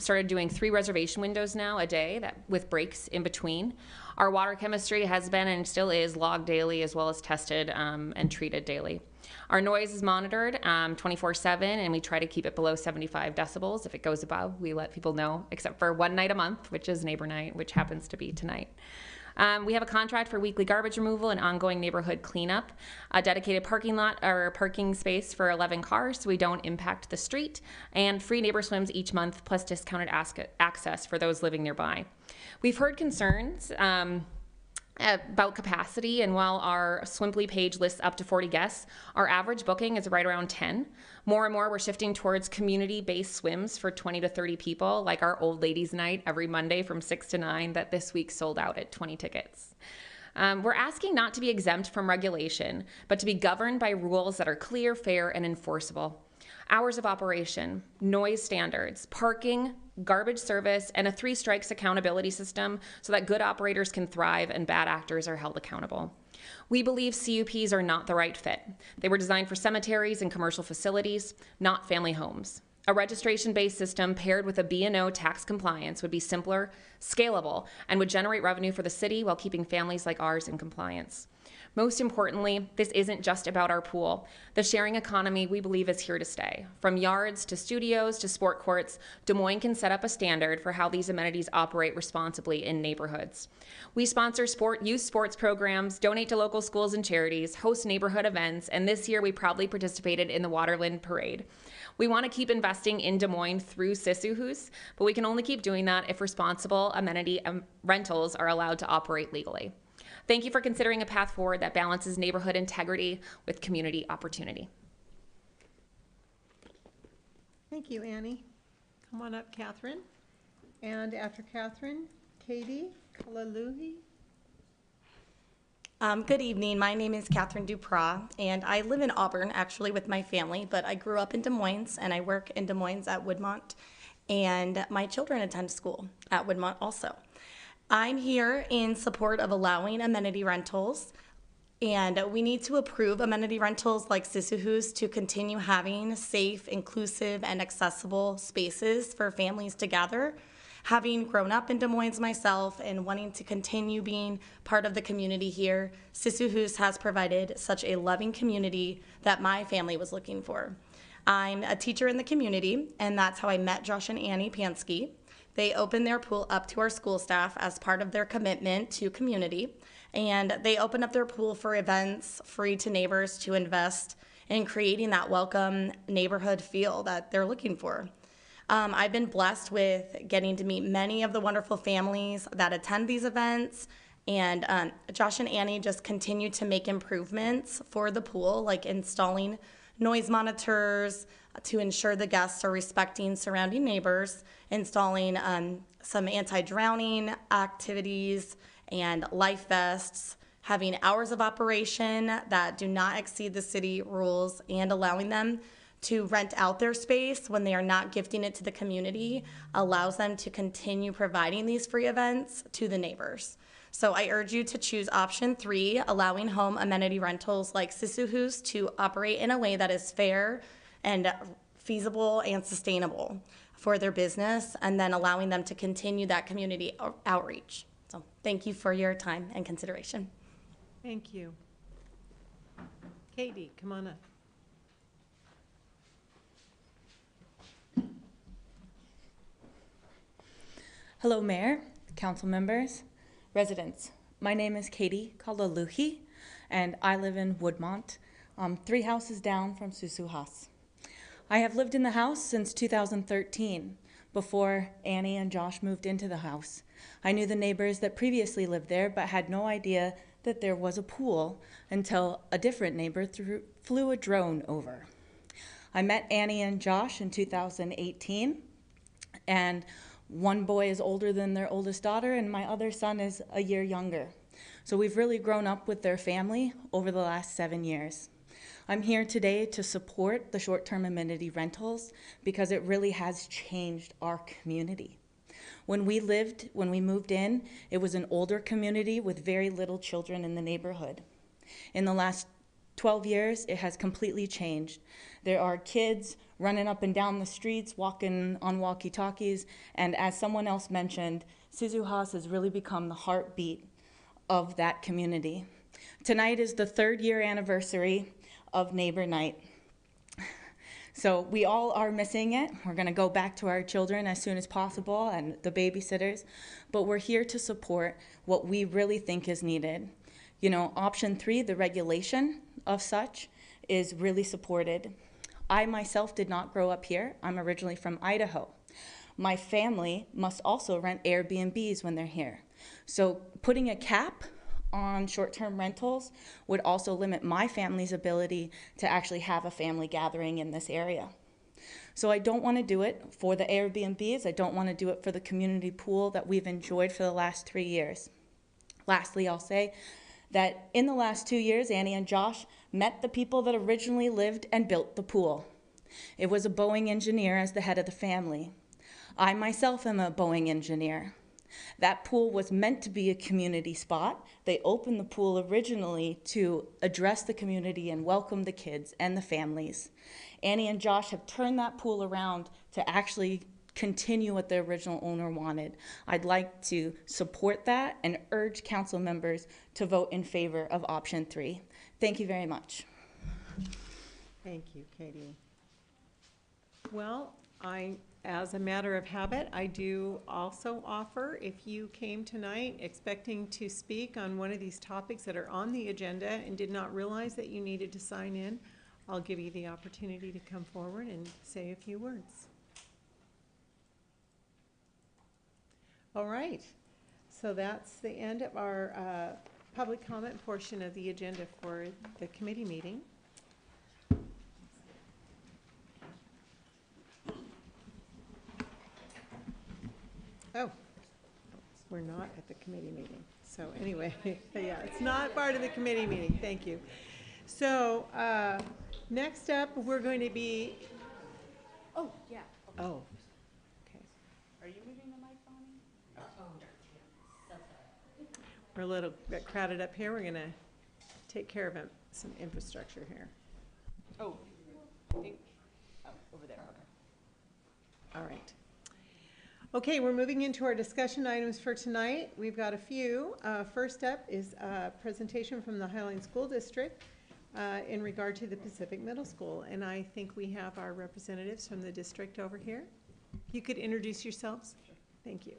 started doing 3 reservation windows now a day with breaks in between. Our water chemistry has been and still is logged daily as well as tested and treated daily. Our noise is monitored 24/7, and we try to keep it below 75 decibels. If it goes above, we let people know, except for one night a month, which is neighbor night, which happens to be tonight. We have a contract for weekly garbage removal and ongoing neighborhood cleanup, a dedicated parking lot or parking space for 11 cars so we don't impact the street, and free neighbor swims each month plus discounted access for those living nearby. We've heard concerns about capacity, and while our Swimply page lists up to 40 guests, our average booking is right around 10. More and more, we're shifting towards community-based swims for 20 to 30 people, like our Old Ladies Night every Monday from 6 to 9 that this week sold out at 20 tickets. We're asking not to be exempt from regulation, but to be governed by rules that are clear, fair, and enforceable. Hours of operation, noise standards, parking, garbage service, and a 3 strikes accountability system so that good operators can thrive and bad actors are held accountable. We believe CUPs are not the right fit. They were designed for cemeteries and commercial facilities, not family homes. A registration-based system paired with a B&O tax compliance would be simpler, scalable, and would generate revenue for the city while keeping families like ours in compliance. Most importantly, this isn't just about our pool. The sharing economy, we believe, is here to stay. From yards to studios to sport courts, Des Moines can set up a standard for how these amenities operate responsibly in neighborhoods. We sponsor youth sports programs, donate to local schools and charities, host neighborhood events, and this year we proudly participated in the Waterland Parade. We want to keep investing in Des Moines through Sissuhus, but we can only keep doing that if responsible amenity rentals are allowed to operate legally. Thank you for considering a path forward that balances neighborhood integrity with community opportunity. Thank you, Annie. Come on up, Catherine. And after Catherine, Katie Kalaluhi. Good evening. My name is Catherine Dupras, and I live in Auburn, actually, with my family, but I grew up in Des Moines, and I work in Des Moines at Woodmont, and my children attend school at Woodmont also. I'm here in support of allowing amenity rentals, and we need to approve amenity rentals like Sissuhus to continue having safe, inclusive, and accessible spaces for families to gather. Having grown up in Des Moines myself and wanting to continue being part of the community here, Sissuhus has provided such a loving community that my family was looking for. I'm a teacher in the community, and that's how I met Josh and Annie Pansky. They opened their pool up to our school staff as part of their commitment to community, and they opened up their pool for events, free to neighbors to invest in creating that welcome neighborhood feel that they're looking for. I've been blessed with getting to meet many of the wonderful families that attend these events, and Josh and Annie just continue to make improvements for the pool, like installing noise monitors to ensure the guests are respecting surrounding neighbors, installing some anti-drowning activities and life vests, having hours of operation that do not exceed the city rules, and allowing them to rent out their space when they are not gifting it to the community allows them to continue providing these free events to the neighbors. So I urge you to choose option 3, allowing home amenity rentals like Sissuhus to operate in a way that is fair and feasible and sustainable for their business, and then allowing them to continue that community outreach. So thank you for your time and consideration. Thank you. Katie, come on up. Hello, Mayor, council members, residents. My name is Katie Kalaluhi, and I live in Woodmont, 3 houses down from Sissuhus. I have lived in the house since 2013, before Annie and Josh moved into the house. I knew the neighbors that previously lived there, but had no idea that there was a pool until a different neighbor flew a drone over. I met Annie and Josh in 2018, and one boy is older than their oldest daughter, and my other son is a year younger. So we've really grown up with their family over the last 7 years. I'm here today to support the short-term amenity rentals because it really has changed our community. When we moved in, it was an older community with very little children in the neighborhood. In the last 12 years, it has completely changed. There are kids running up and down the streets, walking on walkie-talkies, and as someone else mentioned, Sissuhus has really become the heartbeat of that community. Tonight is the 3rd year anniversary of Neighbor Night. So we all are missing it. We're gonna go back to our children as soon as possible and the babysitters, but we're here to support what we really think is needed. You know, option 3, the regulation of such, is really supported. I myself did not grow up here. I'm originally from Idaho. My family must also rent Airbnbs when they're here. So putting a cap on short-term rentals would also limit my family's ability to actually have a family gathering in this area. So I don't want to do it for the Airbnbs. I don't want to do it for the community pool that we've enjoyed for the last 3 years. Lastly, I'll say that in the last 2 years, Annie and Josh met the people that originally lived and built the pool. It was a Boeing engineer as the head of the family. I myself am a Boeing engineer. That pool was meant to be a community spot. They opened the pool originally to address the community and welcome the kids and the families. Annie and Josh have turned that pool around to actually continue what the original owner wanted. I'd like to support that and urge council members to vote in favor of option 3. Thank you very much. Thank you, Katie. Well, as a matter of habit, I do also offer, if you came tonight expecting to speak on one of these topics that are on the agenda and did not realize that you needed to sign in, I'll give you the opportunity to come forward and say a few words. All right, so that's the end of our public comment portion of the agenda for the committee meeting. Oh, we're not at the committee meeting. So anyway, yeah, it's not part of the committee meeting. Thank you. So next up, we're going to be. Oh, yeah. Oh, okay. Are you moving the mic on? We're a little bit crowded up here. We're going to take care of some infrastructure here. Oh, I think, over there, okay. All right. Okay, we're moving into our discussion items for tonight. We've got a few. First up is a presentation from the Highline School District in regard to the Pacific Middle School. And I think we have our representatives from the district over here. You could introduce yourselves. Thank you.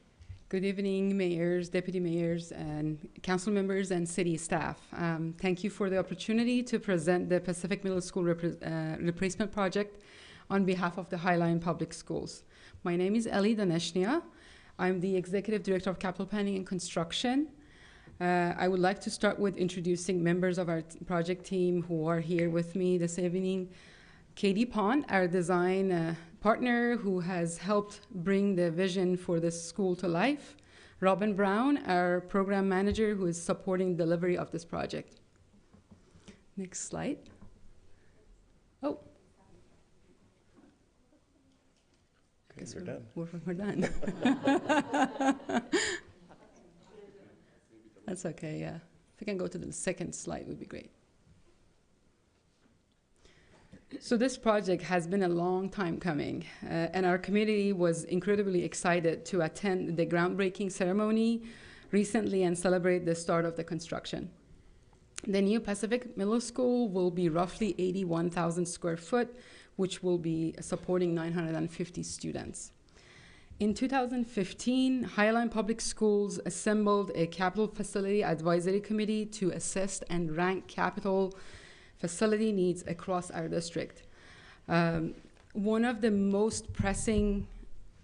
Good evening, mayors, deputy mayors, and council members and city staff. Thank you for the opportunity to present the Pacific Middle School replacement project on behalf of the Highline Public Schools. My name is Ellie Daneshnia. I'm the Executive Director of Capital Planning and Construction. I would like to start with introducing members of our project team who are here with me this evening. Katie Pond, our design partner who has helped bring the vision for this school to life. Robin Brown, our program manager who is supporting delivery of this project. Next slide. Oh. I guess we're done. That's okay, yeah. If we can go to the second slide, it would be great. So this project has been a long time coming, and our community was incredibly excited to attend the groundbreaking ceremony recently and celebrate the start of the construction. The new Pacific Middle School will be roughly 81,000 square foot, which will be supporting 950 students. In 2015, Highline Public Schools assembled a capital facility advisory committee to assess and rank capital facility needs across our district. One of the most pressing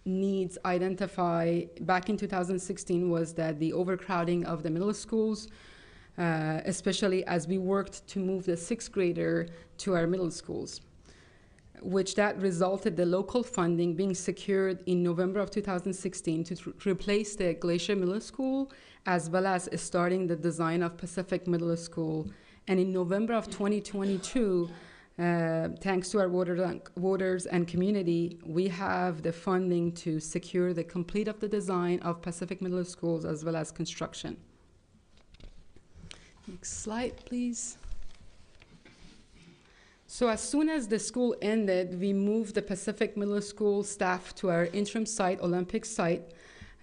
needs identified back in 2016 was that the overcrowding of the middle schools, especially as we worked to move the sixth grader to our middle schools, which that resulted the local funding being secured in November of 2016 to replace the Glacier Middle School, as well as starting the design of Pacific Middle School. And in November of 2022, thanks to our voters and community, we have the funding to secure the complete of the design of Pacific Middle Schools as well as construction. Next slide, please. So as soon as the school ended, we moved the Pacific Middle School staff to our interim site, Olympic site,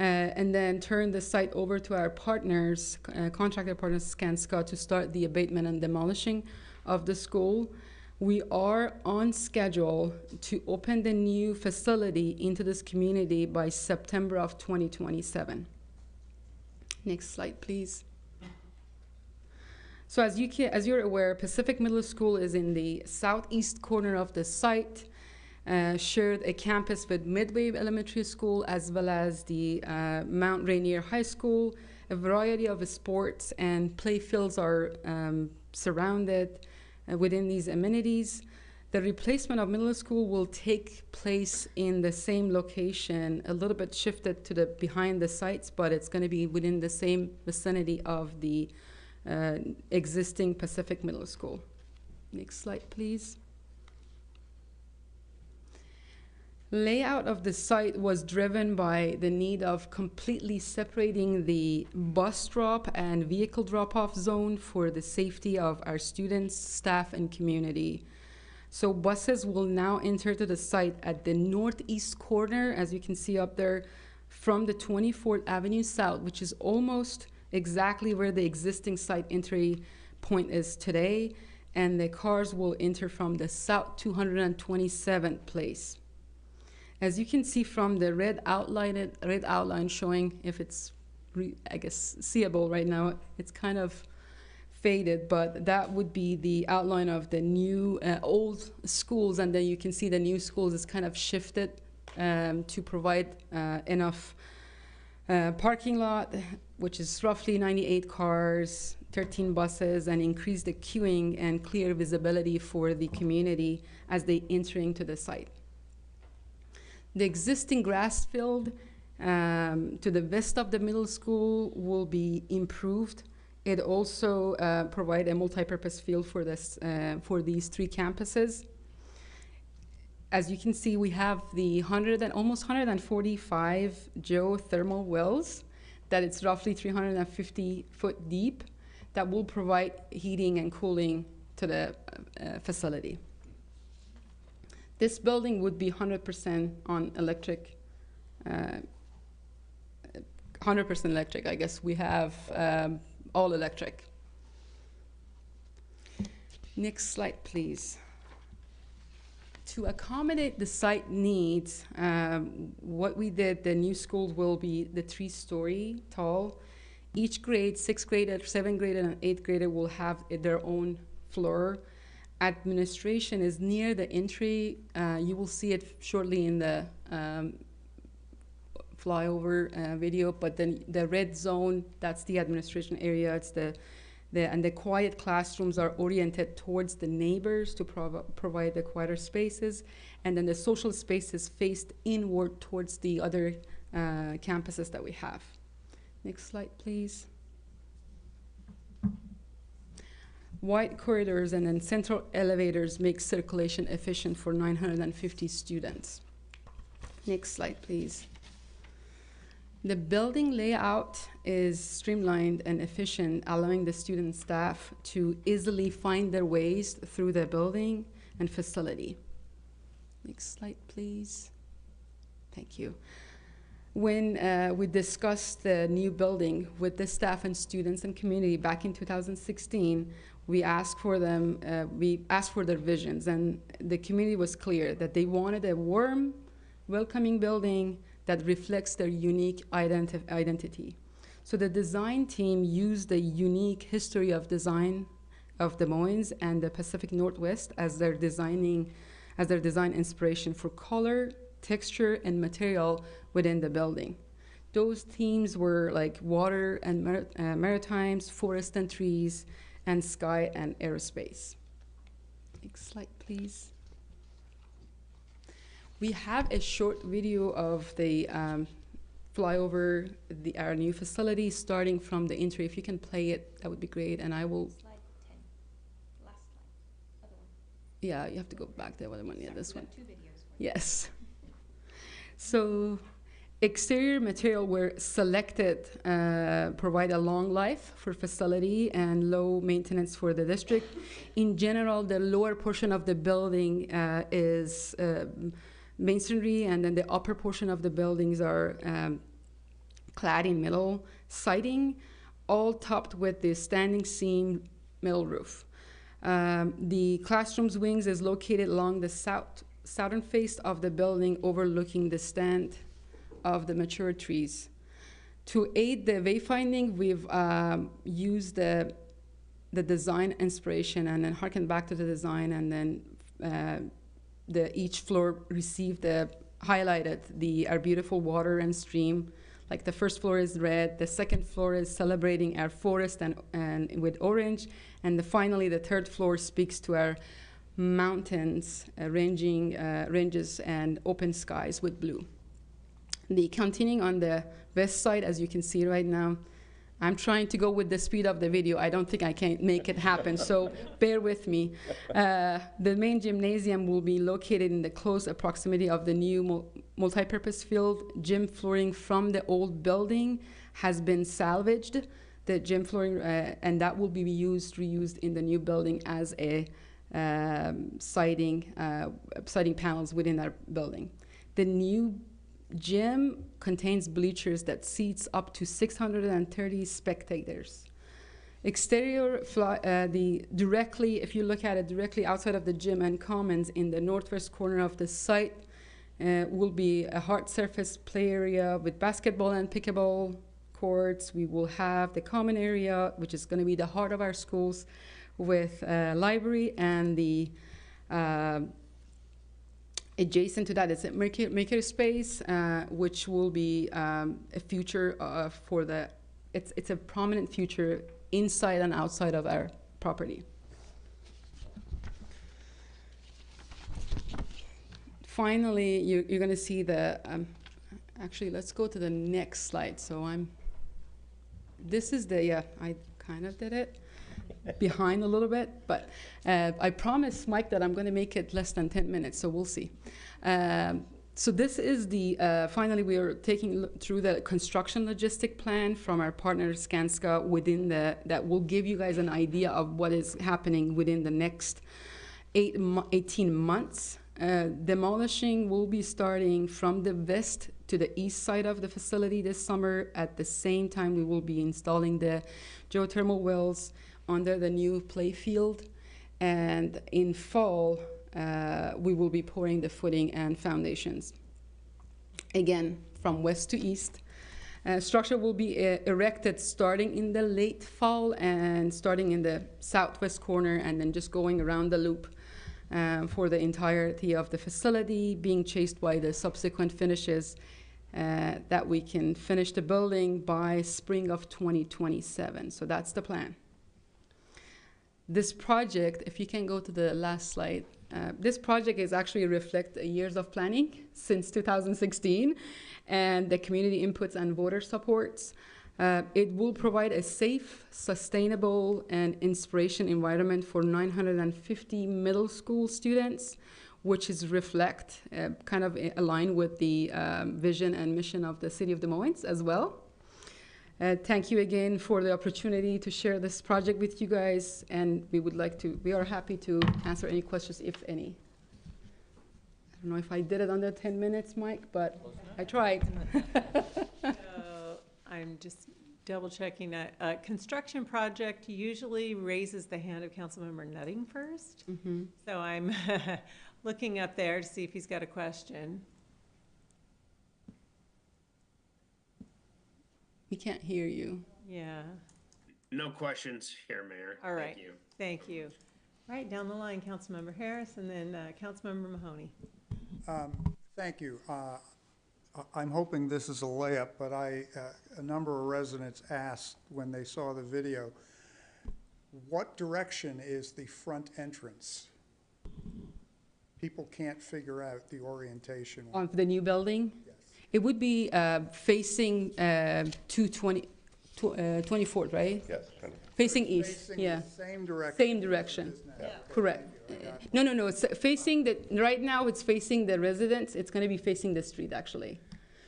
and then turned the site over to our partners, contractor partners, Skanska, to start the abatement and demolishing of the school. We are on schedule to open the new facility into this community by September of 2027. Next slide, please. So as you're aware, Pacific Middle School is in the southeast corner of the site, shared a campus with Midway Elementary School as well as the Mount Rainier High School. A variety of sports and play fields are surrounded within these amenities. The replacement of middle school will take place in the same location, a little bit shifted to the behind the sites, but it's going to be within the same vicinity of the existing Pacific Middle School. Next slide, please. Layout of the site was driven by the need of completely separating the bus drop and vehicle drop-off zone for the safety of our students, staff, and community. So buses will now enter to the site at the northeast corner, as you can see up there, from the 24th Avenue South, which is almost exactly where the existing site entry point is today, and the cars will enter from the South 227th place. As you can see from the red outline showing, if it's, I guess, seeable right now, it's kind of faded, but that would be the outline of the new, old schools, and then you can see the new schools is kind of shifted to provide enough parking lot, which is roughly 98 cars, 13 buses, and increase the queuing and clear visibility for the community as they enter into the site. The existing grass field to the west of the middle school will be improved. It also provides a multi-purpose field for this for these 3 campuses. As you can see, we have the almost 145 geothermal wells that it's roughly 350 foot deep that will provide heating and cooling to the facility. This building would be 100% on electric, 100% electric. I guess we have all electric. Next slide, please. To accommodate the site needs, what we did, the new school will be the 3-story tall. Each grade, 6th grader, 7th grader, and 8th grader will have their own floor. Administration is near the entry. You will see it shortly in the flyover video, but then the red zone, that's the administration area. It's and the quiet classrooms are oriented towards the neighbors to provide the quieter spaces, and then the social spaces faced inward towards the other campuses that we have. Next slide, please. Wide corridors and then central elevators make circulation efficient for 950 students. Next slide, please. The building layout is streamlined and efficient, allowing the student and staff to easily find their ways through the building and facility. Next slide, please. Thank you. When we discussed the new building with the staff and students and community back in 2016, we asked for their visions, and the community was clear that they wanted a warm, welcoming building that reflects their unique identity. So the design team used the unique history of design of Des Moines and the Pacific Northwest as their design inspiration for color, texture, and material within the building. Those themes were like water and maritimes, forest and trees, and sky and aerospace. Next slide, please. We have a short video of the flyover, our new facility, starting from the entry. If you can play it, that would be great, and I will. Slide 10, last slide, other one. Yeah, you have to go back there. Other one, yeah, this one. 2 videos. Yes. So, exterior material were selected, provide a long life for facility and low maintenance for the district. In general, the lower portion of the building is masonry, and then the upper portion of the buildings are clad in metal siding, all topped with the standing seam metal roof. The classroom's wings is located along the southern face of the building, overlooking the stand of the mature trees. To aid the wayfinding, we've used the design inspiration and then harken back to the design, and then each floor received highlighted our beautiful water and stream. Like the first floor is red, the second floor is celebrating our forest and with orange, and finally the third floor speaks to our mountains, ranges and open skies with blue. Continuing on the west side, as you can see right now, I'm trying to go with the speed of the video. I don't think I can make it happen, so bear with me. The main gymnasium will be located in the close proximity of the new multi-purpose field. Gym flooring from the old building has been salvaged. The gym flooring, and that will be reused in the new building as a siding panels within our building. The new gym contains bleachers that seats up to 630 spectators. Exterior, if you look at it directly outside of the gym and commons in the northwest corner of the site, will be a hard surface play area with basketball and pickleball courts. We will have the common area, which is going to be the heart of our schools, with a library, and the adjacent to that is a maker space, which will be a future for the. It's a prominent future inside and outside of our property. Finally, you're going to see the. Actually, let's go to the next slide. So this is the. Yeah, I kind of did it. Behind a little bit, but I promised Mike that I'm going to make it less than 10 minutes, so we'll see. So this is the, finally we are taking through the construction logistic plan from our partner Skanska that will give you guys an idea of what is happening within the next 18 months. Demolishing will be starting from the west to the east side of the facility this summer. At the same time, we will be installing the geothermal wells under the new play field, and in fall we will be pouring the footing and foundations. Again, from west to east. Structure will be erected starting in the late fall and starting in the southwest corner, and then just going around the loop for the entirety of the facility, being chased by the subsequent finishes that we can finish the building by spring of 2027. So that's the plan. This project, if you can go to the last slide, this project is actually reflect years of planning since 2016 and the community inputs and voter supports. It will provide a safe, sustainable, and inspiration environment for 950 middle school students, which is reflect, kind of align with the vision and mission of the City of Des Moines as well. Thank you again for the opportunity to share this project with you guys, and we are happy to answer any questions, if any. I don't know if I did it under 10 minutes, Mike, but I tried. I'm just double checking that. A construction project usually raises the hand of Councilmember Nutting first. Mm-hmm. So I'm looking up there to see if he's got a question. We can't hear you. Yeah. No questions here, Mayor. All right. Thank you. Thank you. Right down the line, Councilmember Harris, and then Councilmember Mahoney. Thank you. I'm hoping this is a layup, but a number of residents asked when they saw the video, what direction is the front entrance? People can't figure out the orientation. On the new building? Yes. It would be facing 24th, right? Yes. Facing east, Facing yeah. the same direction. Same direction. Yeah. Correct. No, it's facing right now it's facing the residents. It's going to be facing the street, actually.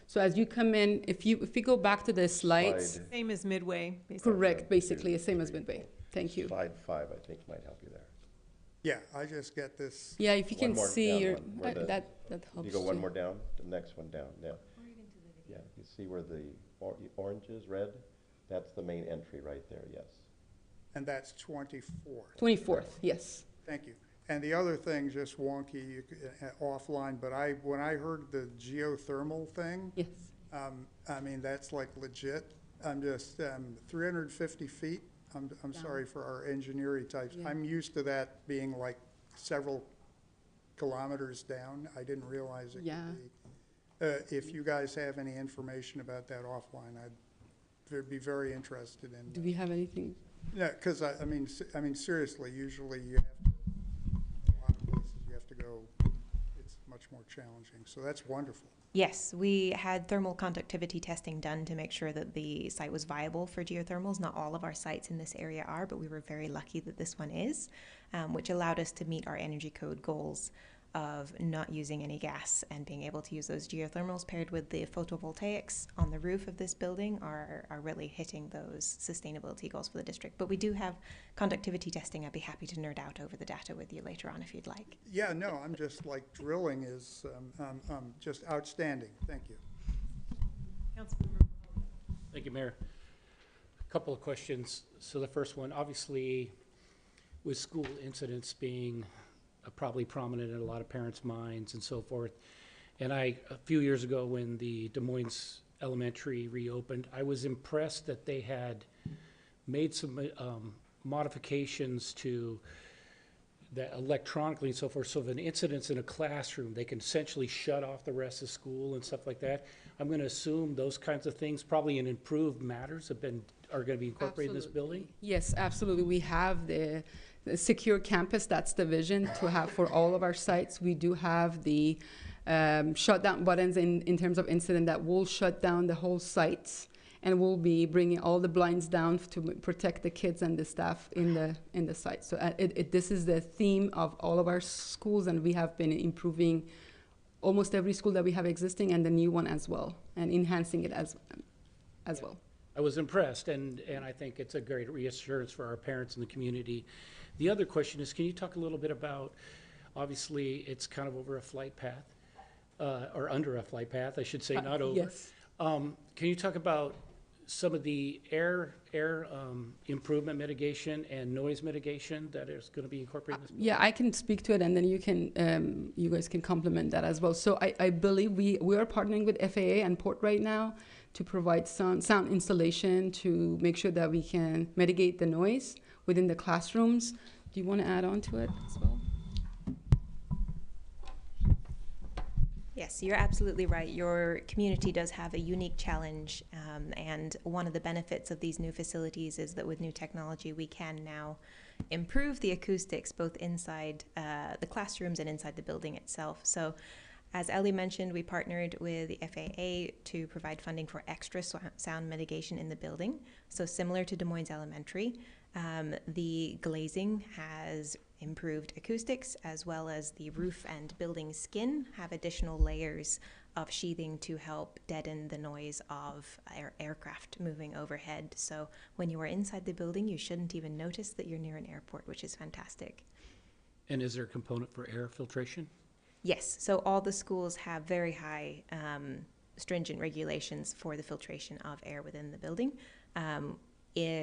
So as you come in, if you go back to the slides. Same as Midway, basically. Correct, basically, same as Midway. Thank you. Slide 5, I think, might help you there. Yeah, I just get this. Yeah, if you can see your, where that helps. You go one too. more down, the next one down, yeah. Yeah, you see where the orange is, red? That's the main entry right there, yes. And that's 24th. 24th, yes. Thank you. And the other thing, just wonky, offline, but when I heard the geothermal thing, yes. I mean, that's like legit. I'm just 350 feet. I'm sorry for our engineering types. Yeah. I'm used to that being like several kilometers down. I didn't realize it could be. If you guys have any information about that offline, I'd be very interested in. Do we have anything? Yeah, because I mean, seriously, usually you have to, a lot of places you have to go, it's much more challenging. So that's wonderful. Yes, we had thermal conductivity testing done to make sure that the site was viable for geothermals. Not all of our sites in this area are, but we were very lucky that this one is, which allowed us to meet our energy code goals of not using any gas and being able to use those geothermals paired with the photovoltaics on the roof of this building are really hitting those sustainability goals for the district. But we do have conductivity testing. I'd be happy to nerd out over the data with you later on if you'd like. Yeah, no, I'm just like drilling is just outstanding. Thank you. Councilmember. Thank you, Mayor. A couple of questions. So the first one, obviously, with school incidents being probably prominent in a lot of parents' minds and so forth. And a few years ago when the Des Moines Elementary reopened, I was impressed that they had made some modifications to that electronically and so forth. So if an incident's in a classroom, they can essentially shut off the rest of school and stuff like that. I'm going to assume those kinds of things, probably in improved matters, are going to be incorporated in this building? Yes, absolutely. We have the secure campus. That's the vision to have for all of our sites. We do have the shutdown buttons in terms of incident that will shut down the whole site, and we'll be bringing all the blinds down to protect the kids and the staff in the site. So this is the theme of all of our schools, and we have been improving almost every school that we have existing and the new one as well, and enhancing it as well. I was impressed, and I think it's a great reassurance for our parents and the community. The other question is, can you talk a little bit about, obviously, it's kind of over a flight path, or under a flight path, I should say, not over. Yes. Can you talk about some of the air improvement mitigation and noise mitigation that is going to be incorporated in this building? Yeah, I can speak to it, and then you guys can complement that as well. So I believe we are partnering with FAA and Port right now to provide sound installation to make sure that we can mitigate the noise within the classrooms. Do you want to add on to it as well? Yes, you're absolutely right. Your community does have a unique challenge, and one of the benefits of these new facilities is that with new technology, we can now improve the acoustics both inside the classrooms and inside the building itself. So, as Ellie mentioned, we partnered with the FAA to provide funding for extra sound mitigation in the building. So similar to Des Moines Elementary, the glazing has improved acoustics, as well as the roof and building skin have additional layers of sheathing to help deaden the noise of aircraft moving overhead. So when you are inside the building, you shouldn't even notice that you're near an airport, which is fantastic. And is there a component for air filtration? Yes, so all the schools have very high stringent regulations for the filtration of air within the building.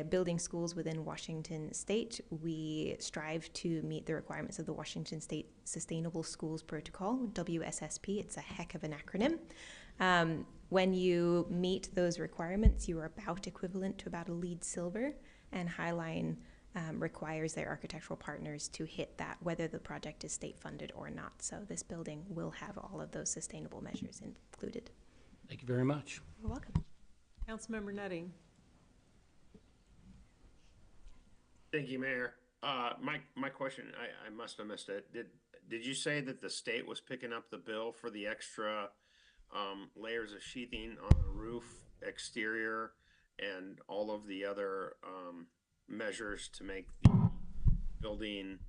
Building schools within Washington State, we strive to meet the requirements of the Washington State Sustainable Schools Protocol, WSSP. It's a heck of an acronym. When you meet those requirements, you are about equivalent to about a LEED Silver, and Highline requires their architectural partners to hit that, whether the project is state funded or not. So this building will have all of those sustainable measures included. Thank you very much. You're welcome. Councilmember Nutting. Thank you, Mayor. My question, I must have missed it. Did you say that the state was picking up the bill for the extra layers of sheathing on the roof, exterior, and all of the other measures to make the building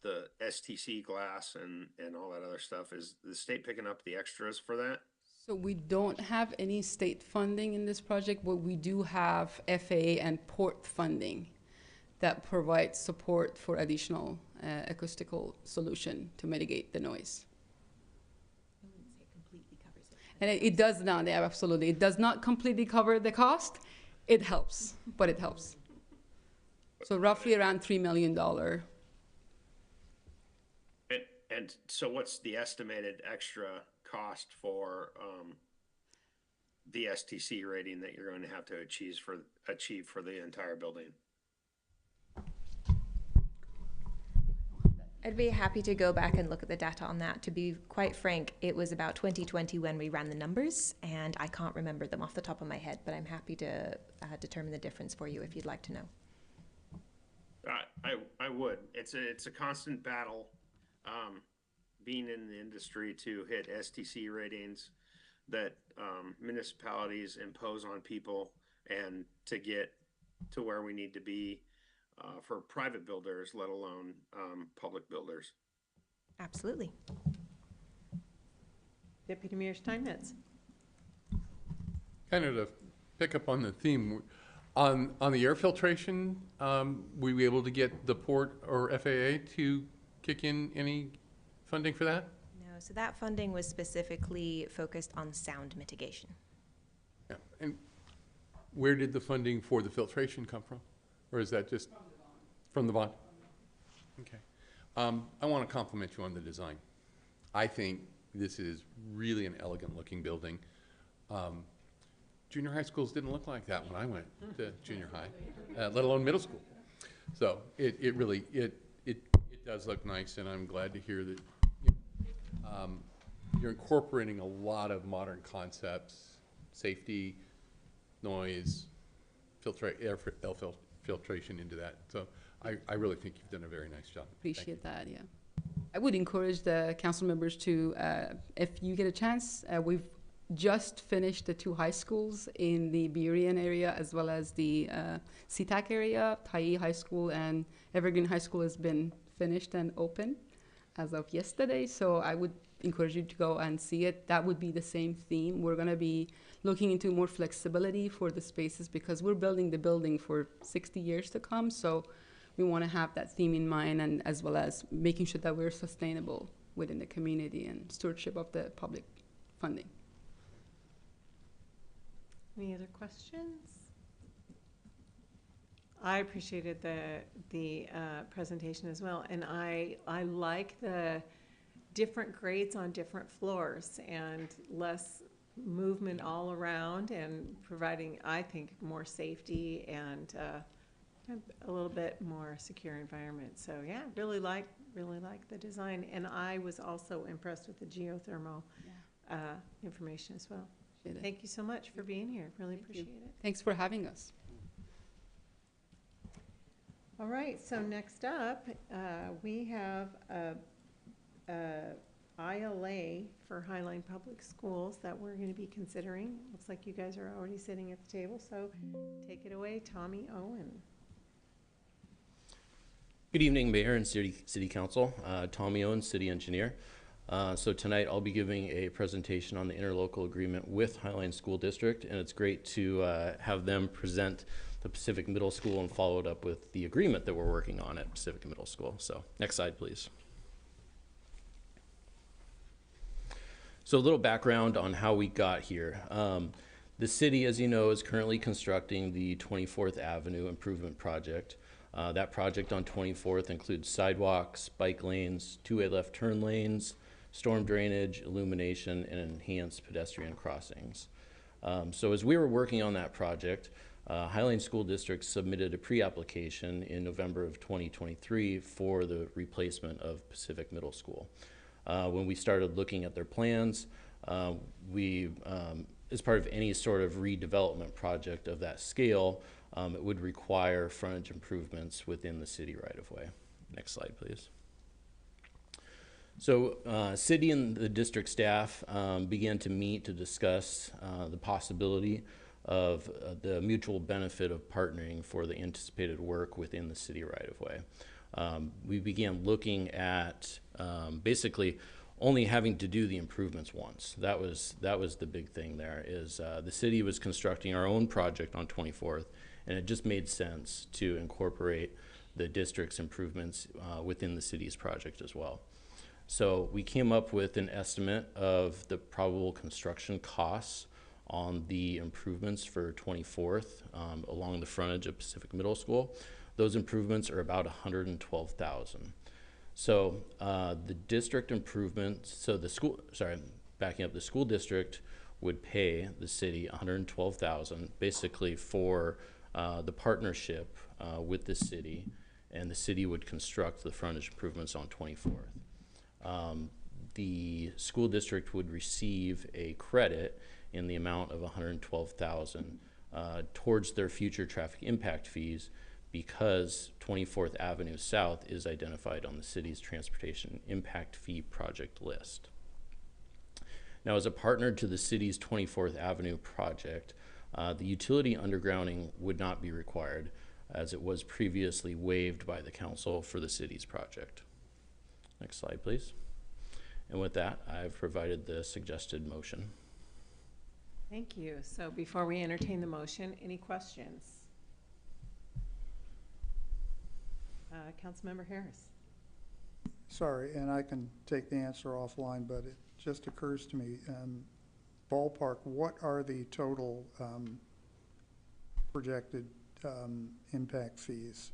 the STC glass and all that other stuff? Is the state picking up the extras for that? So we don't have any state funding in this project, but we do have FAA and Port funding that provides support for additional acoustical solution to mitigate the noise. And it does not, yeah, absolutely. It does not completely cover the cost. It helps, but it helps. So roughly around $3 million. And so what's the estimated extra cost for the STC rating that you're going to have to achieve for the entire building? I'd be happy to go back and look at the data on that. To be quite frank, it was about 2020 when we ran the numbers, and I can't remember them off the top of my head, but I'm happy to determine the difference for you if you'd like to know. I would. It's a constant battle being in the industry to hit STC ratings that municipalities impose on people and to get to where we need to be for private builders, let alone public builders. Absolutely. Deputy Mayor Steinmetz. Kind of to pick up on the theme, on the air filtration, were we able to get the Port or FAA to kick in any funding for that? No, so that funding was specifically focused on sound mitigation. Yeah. And where did the funding for the filtration come from? Or is that just from the bond? Okay. I want to compliment you on the design. I think this is really an elegant looking building. Junior high schools didn't look like that when I went to junior high, let alone middle school. So it really does look nice, and I'm glad to hear that you're incorporating a lot of modern concepts, safety, noise, air filtration into that. So I really think you've done a very nice job. Appreciate that, yeah. I would encourage the council members to, if you get a chance, we've just finished the 2 high schools in the Burien area as well as the SeaTac area. Tyee High School and Evergreen High School has been finished and open as of yesterday, so I would encourage you to go and see it. That would be the same theme. We're going to be looking into more flexibility for the spaces because we're building the building for 60 years to come, so we want to have that theme in mind, and as well as making sure that we're sustainable within the community and stewardship of the public funding. Any other questions? I appreciated the presentation as well, and I like the different grades on different floors and less movement all around and providing, I think, more safety and a little bit more secure environment. So yeah, really like the design, and I was also impressed with the geothermal information as well. Thank you so much for being here. Really appreciate it. Thanks for having us. All right, so next up, we have a ILA for Highline Public Schools that we're going to be considering. Looks like you guys are already sitting at the table, so take it away, Tommy Owen. Good evening, Mayor and City Council. Tommy Owen, City Engineer. So tonight I'll be giving a presentation on the interlocal agreement with Highline School District, and it's great to have them present the Pacific Middle School and follow it up with the agreement that we're working on at Pacific Middle School. So next slide, please. So a little background on how we got here. The city, as you know, is currently constructing the 24th Avenue Improvement Project. That project on 24th includes sidewalks, bike lanes, 2-way left turn lanes, storm drainage, illumination, and enhanced pedestrian crossings. So as we were working on that project, Highline School District submitted a pre-application in November of 2023 for the replacement of Pacific Middle School. When we started looking at their plans, as part of any sort of redevelopment project of that scale, it would require frontage improvements within the city right-of-way. Next slide, please. So city and the district staff began to meet to discuss the possibility of the mutual benefit of partnering for the anticipated work within the city right-of-way. We began looking at basically only having to do the improvements once. That was the big thing there, is the city was constructing our own project on 24th, and it just made sense to incorporate the district's improvements within the city's project as well. So we came up with an estimate of the probable construction costs on the improvements for 24th along the frontage of Pacific Middle School. Those improvements are about $112,000. So the district improvements, so the school, backing up, the school district would pay the city $112,000 basically for the partnership with the city, and the city would construct the frontage improvements on 24th. The school district would receive a credit in the amount of $112,000 towards their future traffic impact fees because 24th Avenue South is identified on the city's transportation impact fee project list. Now, as a partner to the city's 24th Avenue project, the utility undergrounding would not be required, as it was previously waived by the council for the city's project. Next slide, please. And with that, I've provided the suggested motion. Thank you. So before we entertain the motion, any questions? Councilmember Harris. Sorry, and I can take the answer offline, but it just occurs to me, ballpark, what are the total projected impact fees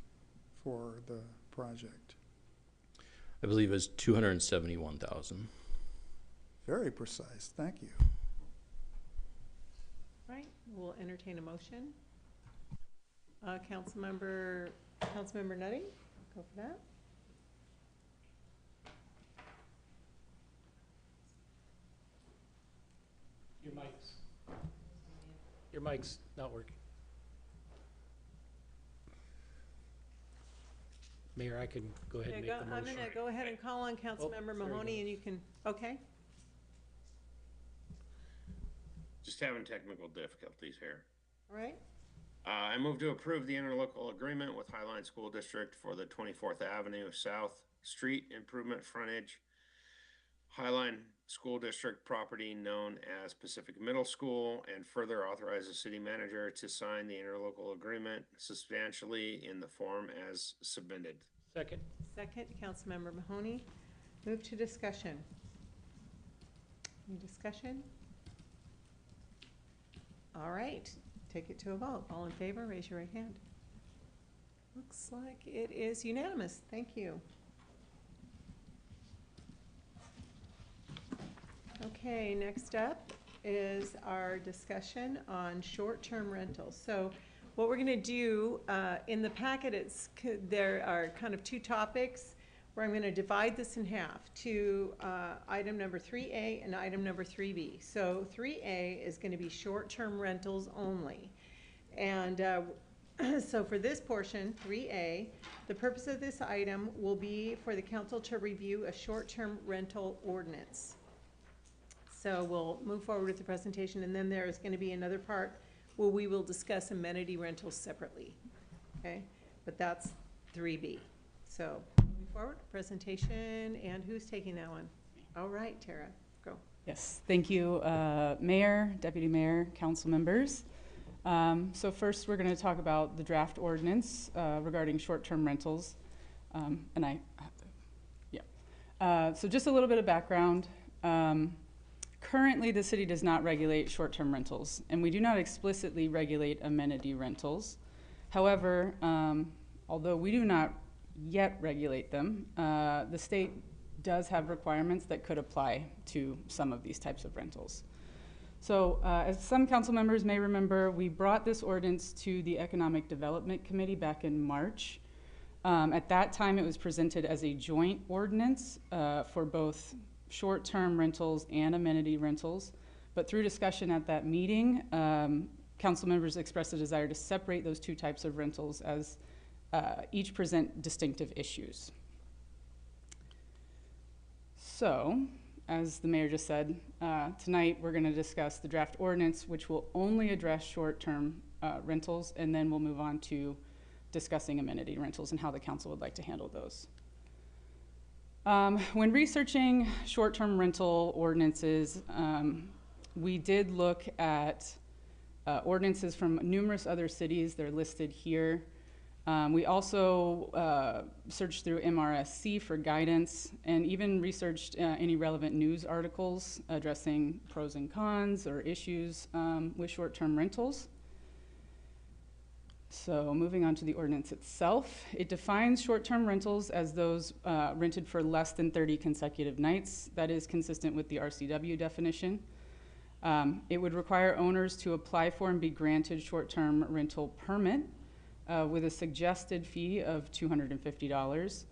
for the project? I believe it's $271,000. Very precise, thank you. Right, we'll entertain a motion. Councilmember Nutting, go for that. Your mic's not working. Mayor, I can go ahead and make the motion. I'm gonna go ahead and call on Councilmember Mahoney, and you can, okay? Just having technical difficulties here. All right. I move to approve the interlocal agreement with Highline School District for the 24th Avenue South Street Improvement Frontage, Highline School District property known as Pacific Middle School, and further authorize the city manager to sign the interlocal agreement substantially in the form as submitted. Second. Second, Councilmember Mahoney. Move to discussion. Any discussion? All right, take it to a vote. All in favor, raise your right hand. Looks like it is unanimous. Thank you. Okay, next up is our discussion on short-term rentals. So what we're gonna do, in the packet, there are kind of two topics where I'm gonna divide this in half to item number 3A and item number 3B. So 3A is gonna be short-term rentals only. And so for this portion, 3A, the purpose of this item will be for the council to review a short-term rental ordinance. So we'll move forward with the presentation, and then there is going to be another part where we will discuss amenity rentals separately, okay? But that's 3B. So moving forward, presentation, and who's taking that one? All right, Tara, go. Yes, thank you, Mayor, Deputy Mayor, council members. So first, we're going to talk about the draft ordinance regarding short-term rentals, so just a little bit of background. Currently, the city does not regulate short-term rentals, and we do not explicitly regulate amenity rentals. However, although we do not yet regulate them, the state does have requirements that could apply to some of these types of rentals. So as some council members may remember, we brought this ordinance to the Economic Development Committee back in March. At that time, it was presented as a joint ordinance for both short-term rentals and amenity rentals. But through discussion at that meeting, council members expressed a desire to separate those two types of rentals as each present distinctive issues. So, as the mayor just said, tonight we're going to discuss the draft ordinance, which will only address short-term rentals, and then we'll move on to discussing amenity rentals and how the council would like to handle those. When researching short-term rental ordinances, we did look at ordinances from numerous other cities. They're listed here. We also searched through MRSC for guidance and even researched any relevant news articles addressing pros and cons or issues with short-term rentals. So moving on to the ordinance itself, it defines short-term rentals as those rented for less than 30 consecutive nights. That is consistent with the RCW definition. It would require owners to apply for and be granted short-term rental permit with a suggested fee of $250.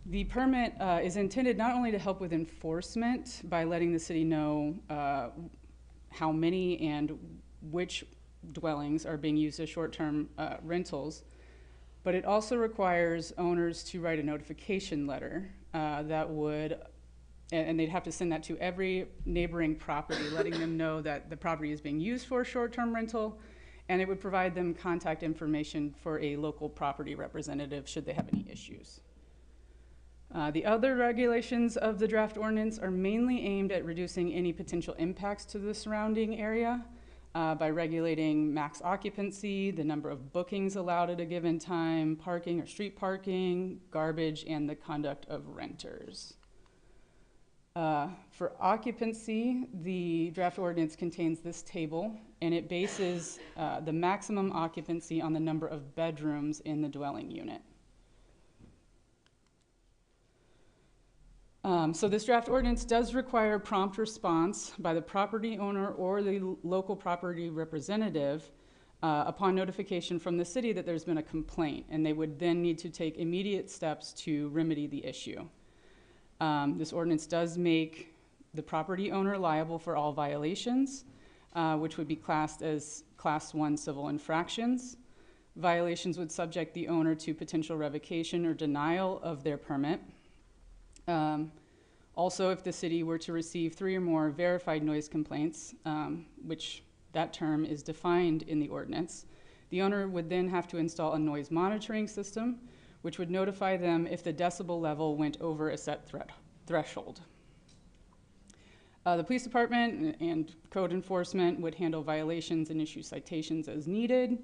The permit is intended not only to help with enforcement by letting the city know how many and which dwellings are being used as short-term rentals, But it also requires owners to write a notification letter that would, and they'd have to send that to every neighboring property, letting them know that the property is being used for short-term rental, and it would provide them contact information for a local property representative should they have any issues. The other regulations of the draft ordinance are mainly aimed at reducing any potential impacts to the surrounding area by regulating max occupancy, the number of bookings allowed at a given time, parking or street parking, garbage, and the conduct of renters. For occupancy, the draft ordinance contains this table, and it bases the maximum occupancy on the number of bedrooms in the dwelling unit. So this draft ordinance does require prompt response by the property owner or the local property representative upon notification from the city that there's been a complaint, and they would then need to take immediate steps to remedy the issue. This ordinance does make the property owner liable for all violations, which would be classed as Class 1 civil infractions. Violations would subject the owner to potential revocation or denial of their permit. Also, if the city were to receive 3 or more verified noise complaints, which that term is defined in the ordinance, the owner would then have to install a noise monitoring system, which would notify them if the decibel level went over a set threshold. The police department and code enforcement would handle violations and issue citations as needed.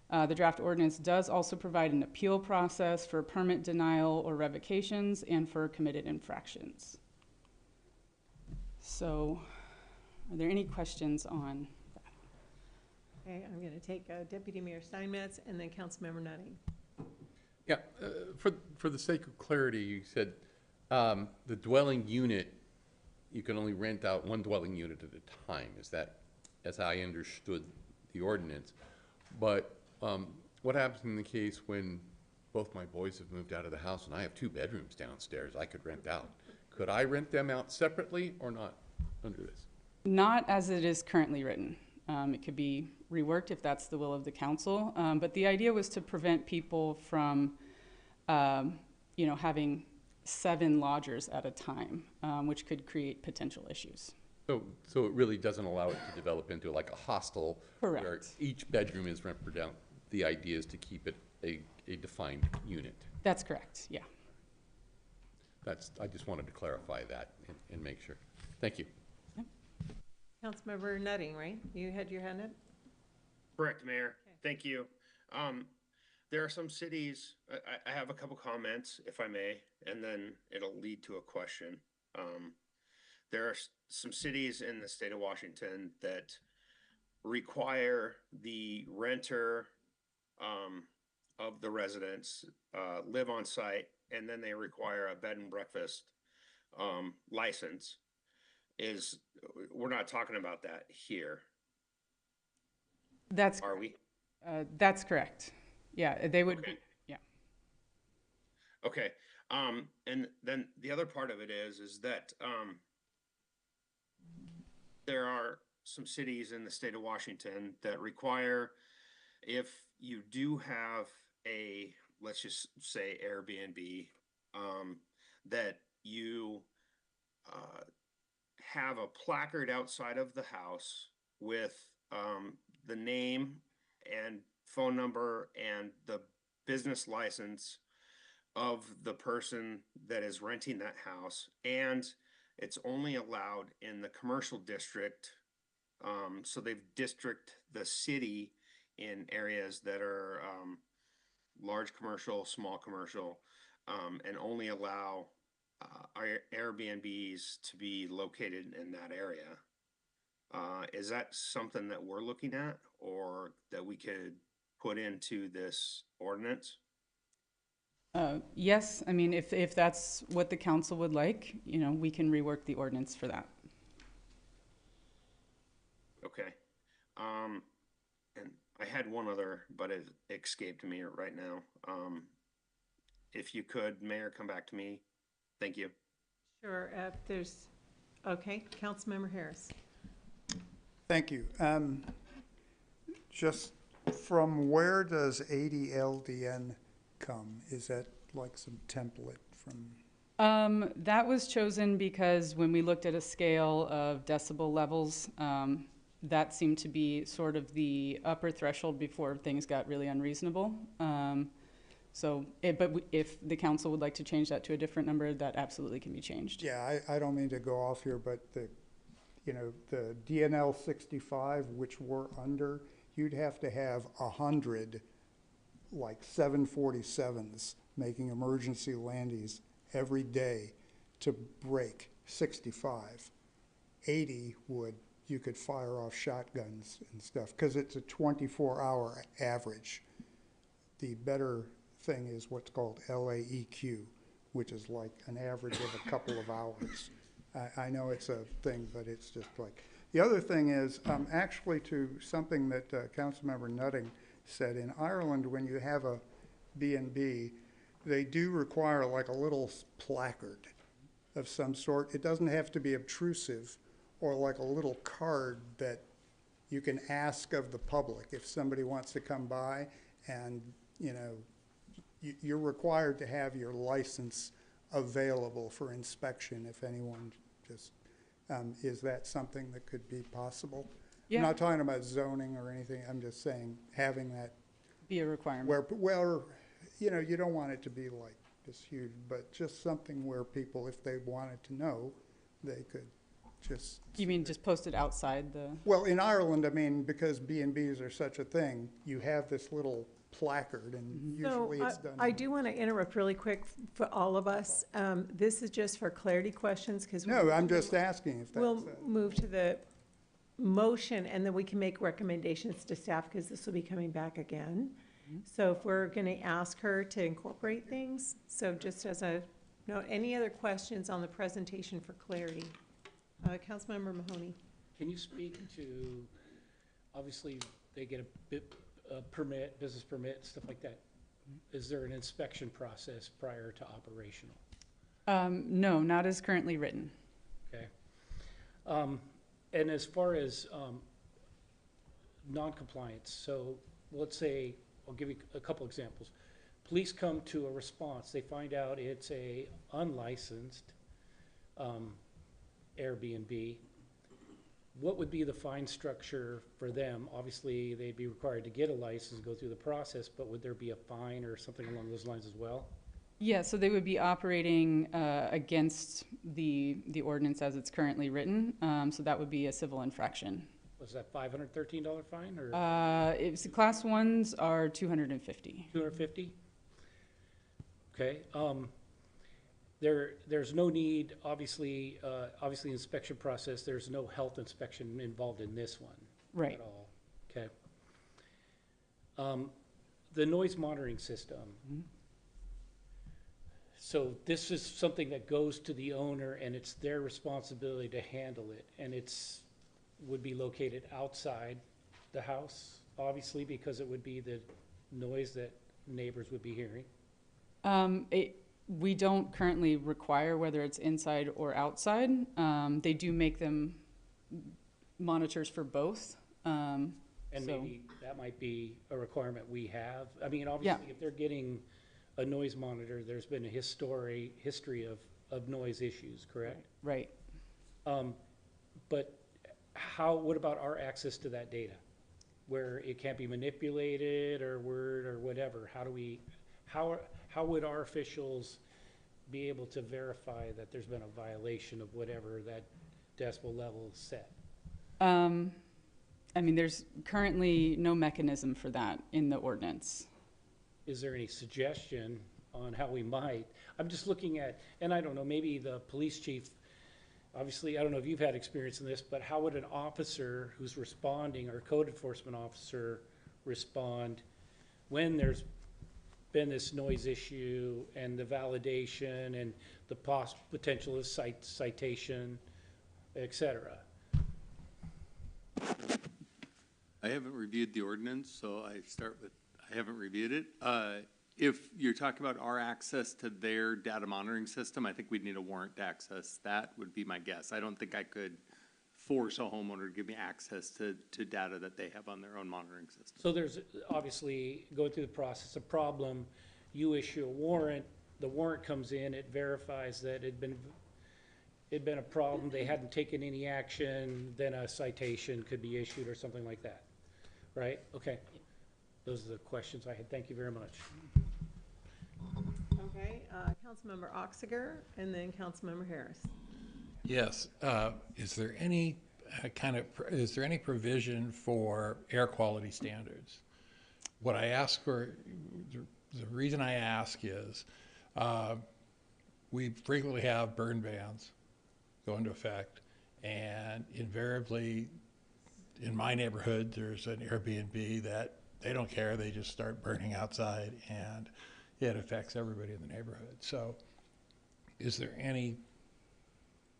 The draft ordinance does also provide an appeal process for permit denial or revocations and for committed infractions. So, are there any questions on that? Okay, I'm going to take Deputy Mayor Steinmetz and then Councilmember Nutting. Yeah, for the sake of clarity, you said the dwelling unit, you can only rent out one dwelling unit at a time. Is that, as I understood the ordinance? But what happens in the case when both my boys have moved out of the house and I have 2 bedrooms downstairs I could rent out? Could I rent them out separately or not under this? Not as it is currently written. It could be reworked if that's the will of the council. But the idea was to prevent people from, having 7 lodgers at a time, which could create potential issues. So it really doesn't allow it to develop into like a hostel. Correct. Where each bedroom is rented out. The idea is to keep it a defined unit. That's correct, yeah. I just wanted to clarify that and make sure. Thank you. Yep. Councilmember Nutting, right? You had your hand up? Correct, Mayor. Thank you. There are some cities, I have a couple comments, if I may, and then it'll lead to a question. There are some cities in the state of Washington that require the renter of the residents live on site, and then they require a bed and breakfast license. We're not talking about that here. Are we? That's correct. Yeah, they would. Okay. Yeah. Okay. And then the other part of it is that there are some cities in the state of Washington that require, if you do have a, let's just say Airbnb, that you have a placard outside of the house with the name and phone number and the business license of the person that is renting that house, and it's only allowed in the commercial district. So they've district the city in areas that are large commercial, small commercial, and only allow Airbnbs to be located in that area. Is that something that we're looking at or that we could put into this ordinance? Yes, I mean, if that's what the council would like, we can rework the ordinance for that. Okay. And I had one other, but it escaped me right now. If you could, Mayor, come back to me. Thank you. Sure, if there's, okay, Councilmember Harris. Thank you. Just from where does ADLDN come? Is that like some template from? That was chosen because when we looked at a scale of decibel levels, that seemed to be sort of the upper threshold before things got really unreasonable. If the council would like to change that to a different number, that absolutely can be changed. Yeah, I don't mean to go off here, but the DNL 65, which we're under, you'd have to have 100, like 747s making emergency landies every day to break 65. 80 you could fire off shotguns and stuff, because it's a 24-hour average. The better thing is what's called LAEQ, which is like an average of a couple of hours. I know it's a thing, but it's just like. The other thing is, actually to something that Councilmember Nutting said, in Ireland, when you have a B&B, they do require like a little placard of some sort. It doesn't have to be obtrusive, or like a little card that you can ask of the public if somebody wants to come by, and you're required to have your license available for inspection if anyone just, is that something that could be possible? Yeah. I'm not talking about zoning or anything, I'm just saying having that. Be a requirement. Where you don't want it to be like this huge, but just something where people, if they wanted to know, they could just. You mean just post it outside the? Well, in Ireland, I mean, because B&Bs are such a thing, you have this little placard, and usually it's done. I do want to interrupt really quick for all of us. This is just for clarity questions, because. No, I'm just asking if that's. We'll move to the motion, and then we can make recommendations to staff, because this will be coming back again. So if we're going to ask her to incorporate things, so just as a note, any other questions on the presentation for clarity? Councilmember Mahoney. Can you speak to, obviously, they get a permit, business permit, stuff like that. Is there an inspection process prior to operational? No, not as currently written. Okay. And as far as non-compliance, so let's say, I'll give you a couple examples. Police come to a response, they find out it's a unlicensed Airbnb. What would be the fine structure for them? Obviously, they'd be required to get a license, go through the process, but would there be a fine or something along those lines as well? Yeah, so they would be operating against the ordinance as it's currently written. So that would be a civil infraction. Was that $513 fine or? It's class ones are $250. $250? Okay. There's no need, obviously, inspection process, there's no health inspection involved in this one. Right. At all, okay. The noise monitoring system. So this is something that goes to the owner, and it's their responsibility to handle it, and would be located outside the house, obviously, because it would be the noise that neighbors would be hearing. We don't currently require whether it's inside or outside. They do make them monitors for both. And maybe that might be a requirement we have. I mean, obviously, if they're getting a noise monitor, there's been a history of noise issues, correct? Right. But what about our access to that data? Where it can't be manipulated or word or whatever, how would our officials be able to verify that there's been a violation of whatever that decibel level is set? I mean, there's currently no mechanism for that in the ordinance. Is there any suggestion on how we might? I'm just looking at, and I don't know, maybe the police chief, obviously, I don't know if you've had experience in this, but how would an officer who's responding or code enforcement officer respond when there's been this noise issue and the validation and the potential of citation, et cetera? I haven't reviewed the ordinance, so I haven't reviewed it. If you're talking about our access to their data monitoring system, I think we'd need a warrant to access that, would be my guess. I don't think I could force a homeowner to give me access to data that they have on their own monitoring system. So there's obviously, going through the process, a problem. you issue a warrant, the warrant comes in, it verifies that it'd been a problem, they hadn't taken any action, then a citation could be issued or something like that, right? Okay, those are the questions I had, thank you very much. Okay, Councilmember Oxiger, and then Councilmember Harris. Yes, is there any is there any provision for air quality standards? What I ask for, the reason I ask is, we frequently have burn bans go into effect, and invariably, in my neighborhood, there's an Airbnb that they don't care, they just start burning outside, and it affects everybody in the neighborhood. So, is there any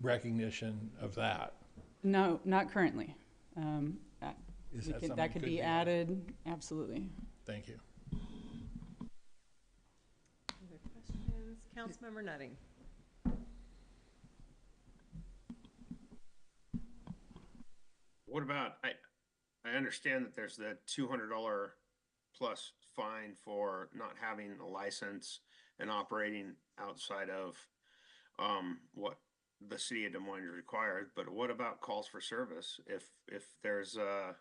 recognition of that? No, not currently. Is that something that could be added, absolutely. Thank you. Other questions? Councilmember Nutting. What about, I understand that there's the $200 plus fine for not having a license and operating outside of what the city of Des Moines required, but what about calls for service? If there's a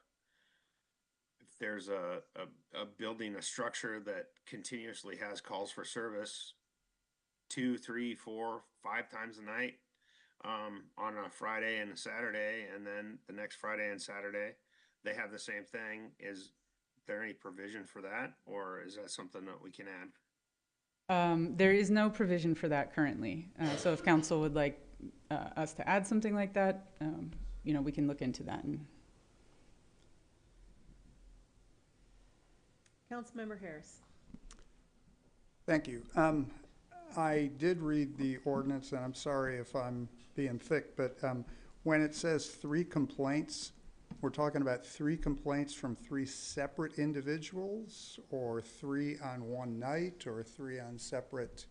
building, a structure that continuously has calls for service 2, 3, 4, 5 times a night, on a Friday and a Saturday, and then the next Friday and Saturday, they have the same thing. Is there any provision for that, or is that something that we can add? There is no provision for that currently. So if council would like us to add something like that, we can look into that. Councilmember Harris. Thank you. I did read the ordinance, and I'm sorry if I'm being thick, but when it says 3 complaints, we're talking about 3 complaints from 3 separate individuals, or 3 on one night, or 3 on separate?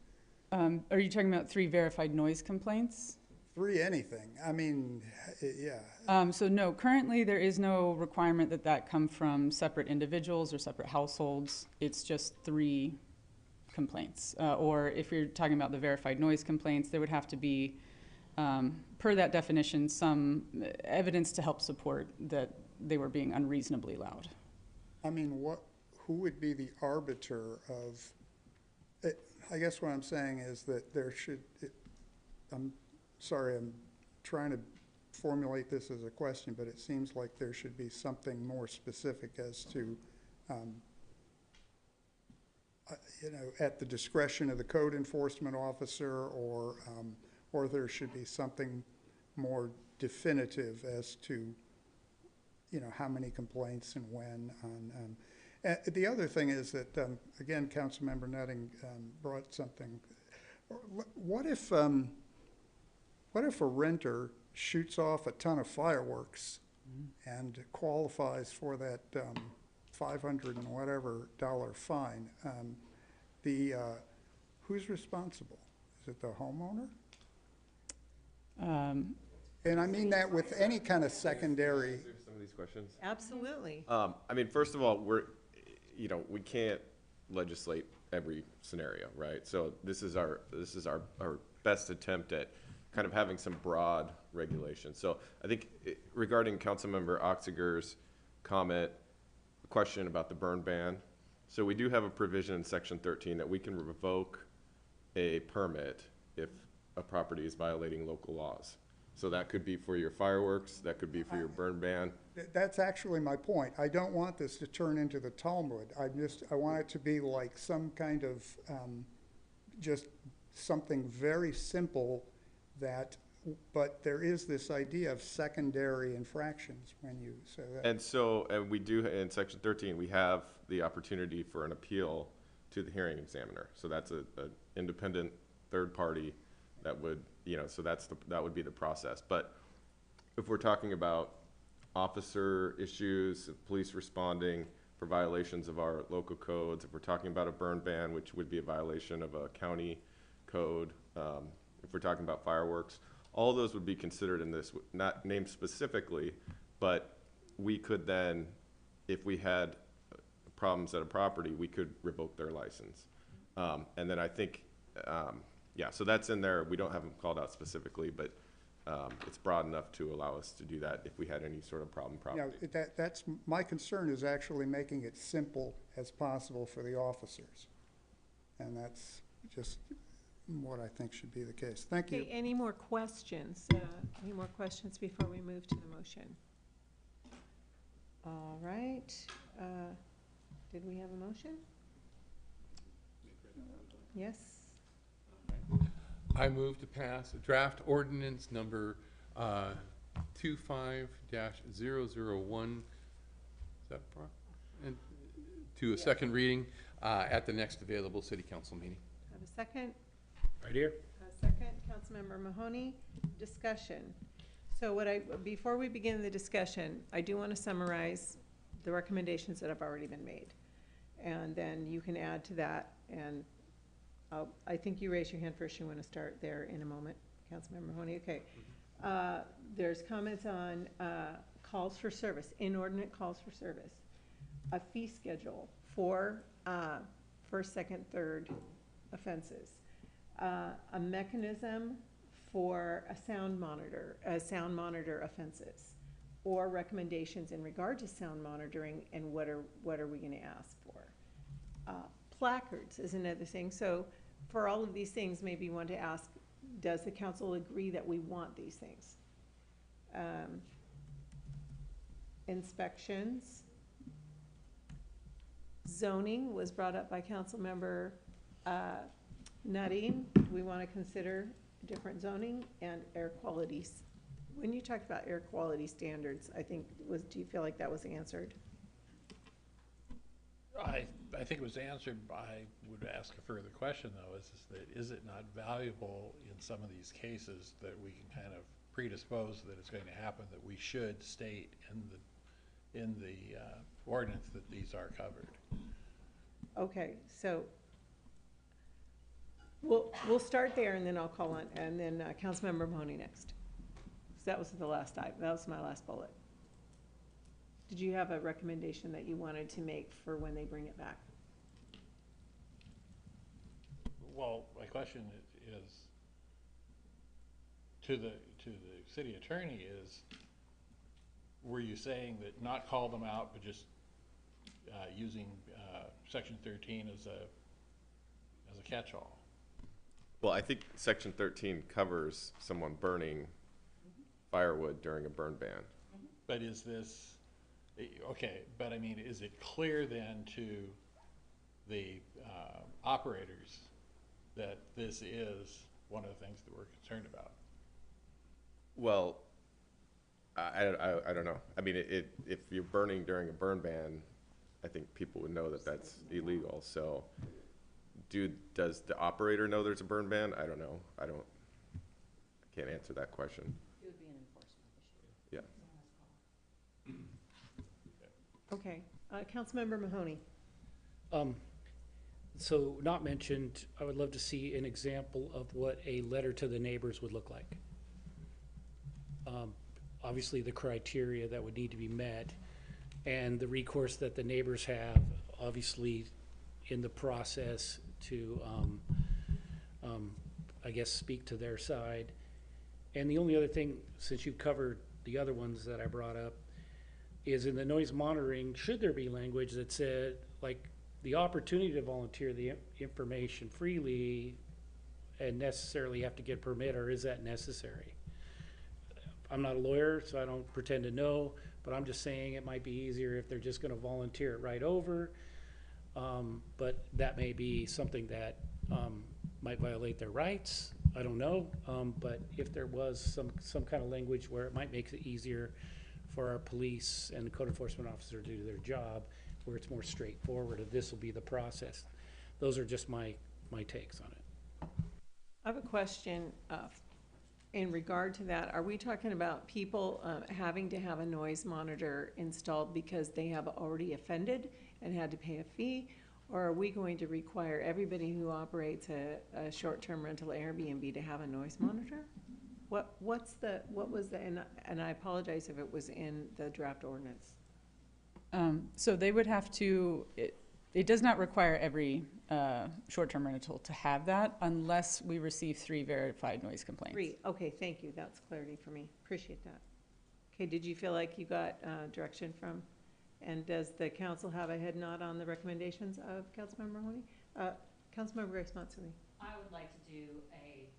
Are you talking about 3 verified noise complaints? 3 anything. I mean, yeah. So no, currently there is no requirement that come from separate individuals or separate households. It's just 3 complaints. Or if you're talking about the verified noise complaints, there would have to be, per that definition, some evidence to help support that they were being unreasonably loud. I mean, who would be the arbiter of it? I guess what I'm saying is that there should, I'm sorry, I'm trying to formulate this as a question, but it seems like there should be something more specific as to, at the discretion of the code enforcement officer, or there should be something more definitive as to, how many complaints and when. The other thing is that, again, Councilmember Nutting brought something. What if a renter shoots off a ton of fireworks and qualifies for that $500 and whatever fine? Who's responsible? Is it the homeowner? And I mean that with any kind of secondary. Some of these questions. Absolutely. I mean, first of all, we can't legislate every scenario, right? So this is our best attempt at kind of having some broad regulation. So I think regarding Councilmember Oxiger's question about the burn ban, so we do have a provision in Section 13 that we can revoke a permit if a property is violating local laws. So that could be for your fireworks, that could be for your burn ban. That's actually my point. I don't want this to turn into the Talmud. I want it to be like some kind of just something very simple but there is this idea of secondary infractions when you say that. And we do, in Section 13, we have the opportunity for an appeal to the hearing examiner. So that's an independent third party that would, so that would be the process. But if we're talking about officer issues, police responding for violations of our local codes, if we're talking about a burn ban, which would be a violation of a county code, if we're talking about fireworks, all those would be considered in this, not named specifically, but we could then, if we had problems at a property, we could revoke their license. And then I think, yeah, so that's in there. We don't have them called out specifically, but it's broad enough to allow us to do that if we had any sort of problem You know, property. that's, my concern is actually making it simple as possible for the officers. And that's just what I think should be the case. Thank you. Okay, any more questions? Any more questions before we move to the motion? All right. Did we have a motion? Yes? I move to pass draft ordinance number 25-001, is that proper? And to a second reading at the next available city council meeting. Have a second? Right here. A second, Councilmember Mahoney. Discussion. So before we begin the discussion, I do want to summarize the recommendations that have already been made. And then you can add to that, and I think you raised your hand first. You want to start there in a moment, Councilmember Mahoney. Okay. There's comments on calls for service, inordinate calls for service, a fee schedule for first, second, third offenses, a mechanism for a sound monitor offenses, or recommendations in regard to sound monitoring, and what are we going to ask for? Placards is another thing. So for all of these things, maybe you want to ask, does the council agree that we want these things? Inspections. Zoning was brought up by Councilmember Nutting. We want to consider different zoning and air qualities. When you talked about air quality standards, I think do you feel like that was answered? I think it was answered. I would ask a further question, though, is it not valuable in some of these cases that we can kind of predispose that it's going to happen, that we should state in the ordinance that these are covered? Okay, so we'll start there, and then I'll call on, and then Councilmember Mahoney next. So that was that was my last bullet. Did you have a recommendation that you wanted to make for when they bring it back? Well, my question is to the city attorney is, were you saying that not call them out, but just using Section 13 as a catch-all? Well, I think Section 13 covers someone burning firewood during a burn ban. But is this, okay, but I mean, is it clear then to the operators that this is one of the things that we're concerned about? Well, I don't know. I mean, if you're burning during a burn ban, I think people would know that that's illegal. So does the operator know there's a burn ban? I don't know. I can't answer that question. It would be an enforcement issue. Yeah. Okay, Councilmember Mahoney. So not mentioned, I would love to see an example of what a letter to the neighbors would look like. Obviously, the criteria that would need to be met and the recourse that the neighbors have, obviously, in the process to, I guess, speak to their side. And the only other thing, since you've covered the other ones that I brought up, is in the noise monitoring, should there be language that said, like, the opportunity to volunteer the information freely and necessarily have to get permit, or is that necessary? I'm not a lawyer, so I don't pretend to know, but I'm just saying it might be easier if they're just gonna volunteer it right over. But that may be something that might violate their rights, I don't know. But if there was some kind of language where it might make it easier for our police and the code enforcement officer to do their job, where it's more straightforward, if this will be the process. Those are just my takes on it. I have a question in regard to that. Are we talking about people having to have a noise monitor installed because they have already offended and had to pay a fee? Or are we going to require everybody who operates a short-term rental Airbnb to have a noise monitor? What was the, and I apologize if it was in the draft ordinance. So they would have to, It does not require every short-term rental to have that unless we receive 3 verified noise complaints. 3, okay, thank you, that's clarity for me, appreciate that. Okay, did you feel like you got direction from, and does the council have a head nod on the recommendations of Councilmember Mahoney? Councilmember Grace Matsui? I would like to do a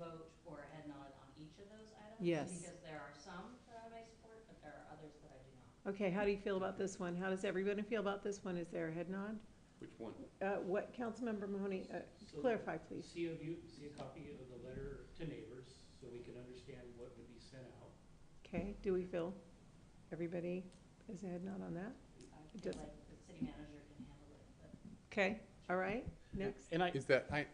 vote or a head nod on each of those items. Yes. Because there are some that I may support, but there are others that I do not. Okay, how do you feel about this one? How does everybody feel about this one? Is there a head nod? Which one? What, Councilmember Mahoney, So clarify, please. See a copy of the letter to neighbors, so we can understand what would be sent out. Okay, do we feel everybody is a head nod on that? I feel like the city manager can handle it, but. Okay, all right, next. And Is that, I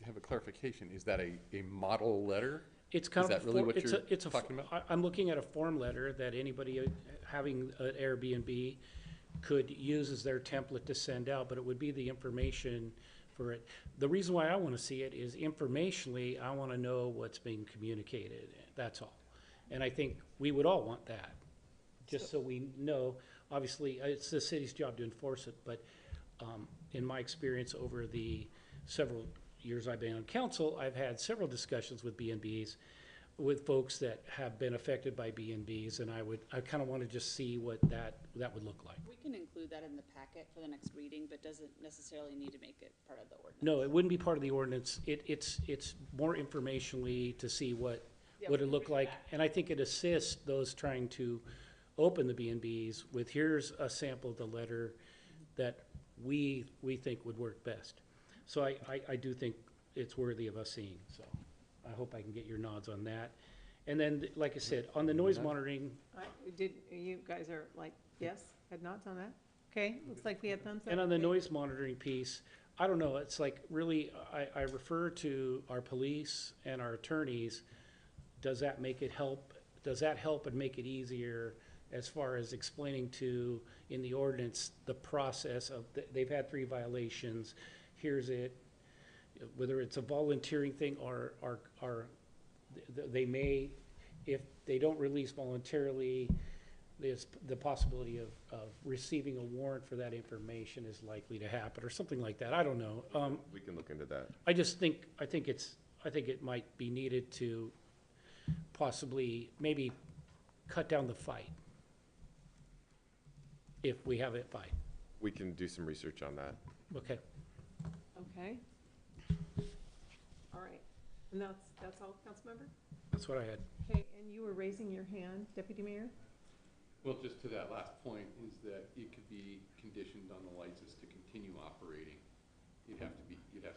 have a clarification, is that a model letter? It's kind Is of that really what you're it's a talking about? I'm looking at a form letter that anybody having an Airbnb could use as their template to send out, but it would be the information for it. The reason why I want to see it is informationally, I want to know what's being communicated. That's all. And I think we would all want that, just so we know. Obviously, it's the city's job to enforce it, but in my experience over the several years I've been on council, I've had several discussions with B&Bs, with folks that have been affected by B&Bs, and I kind of want to just see what that would look like. We can include that in the packet for the next reading, but doesn't necessarily need to make it part of the ordinance. No, it wouldn't be part of the ordinance. It's more informationally to see what it look like. And I think it assists those trying to open the B&Bs with, here's a sample of the letter that we think would work best. So I do think it's worthy of us seeing, so I hope I can get your nods on that. And then, like I said, on the noise monitoring, You guys are like, yes, head nods on that? Okay, looks like we had thumbs up. and on the Great. noise monitoring piece, I don't know, it's like really, I refer to our police and our attorneys. Does that make it help? Does that help and make it easier as far as explaining to, in the ordinance, the process of, they've had 3 violations, here's it, whether it's a volunteering thing or they may, if they don't release voluntarily, there's the possibility of receiving a warrant for that information is likely to happen, or something like that, I don't know. We can look into that. I think it might be needed to possibly maybe cut down the fight, if we have a fight. We can do some research on that. Okay. Okay. All right, and that's all, Councilmember? That's what I had. Okay, and you were raising your hand, Deputy Mayor? Well, just to that last point, is that it could be conditioned on the license to continue operating. You'd have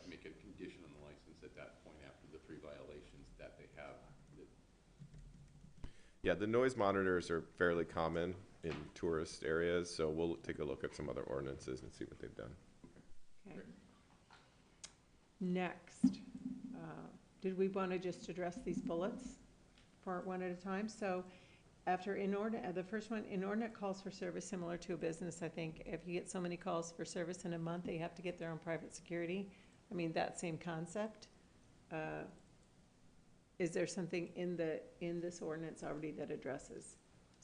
to make a condition on the license at that point after the 3 violations that they have. Yeah, the noise monitors are fairly common in tourist areas, so we'll take a look at some other ordinances and see what they've done. Okay. Next, did we want to just address these bullets for one at a time? So after inordinate, the first one, inordinate calls for service similar to a business, I think if you get so many calls for service in a month, they have to get their own private security. I mean, that same concept. Is there something in this ordinance already that addresses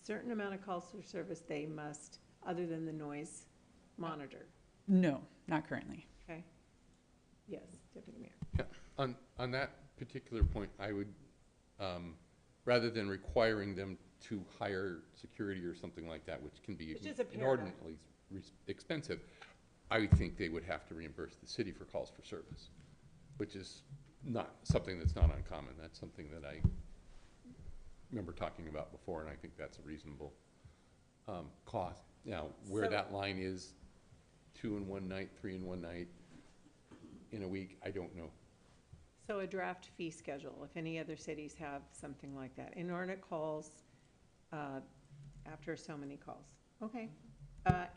certain amount of calls for service they must, other than the noise, monitor? No, not currently. Okay. Yes, Deputy Mayor. Yeah, on that particular point, I would, rather than requiring them to hire security or something like that, which can be Which is a paradox. inordinately expensive, I would think they would have to reimburse the city for calls for service, which is not something that's not uncommon. That's something that I remember talking about before, and I think that's a reasonable cost. Now, where So- that line is, 2 in one night, 3 in one night, in a week, I don't know. So a draft fee schedule, if any other cities have something like that. Inordinate calls after so many calls. Okay.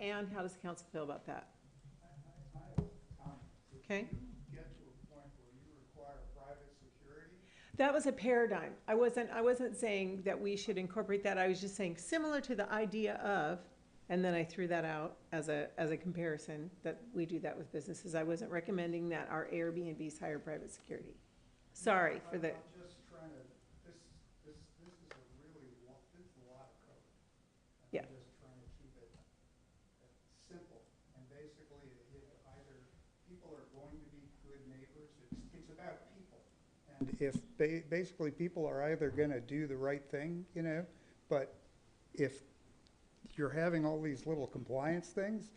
And how does the council feel about that? Okay. Get to a point where you require private security? That was a paradigm. I wasn't saying that we should incorporate that. I was just saying similar to the idea of, and then I threw that out as a comparison, that we do that with businesses. I wasn't recommending that our Airbnbs hire private security. Sorry for the. I'm just trying to, this is a really, this is a lot of code. Yeah. I'm just trying to keep it simple. And basically, if basically people are either gonna do the right thing, you know, but if you're having all these little compliance things,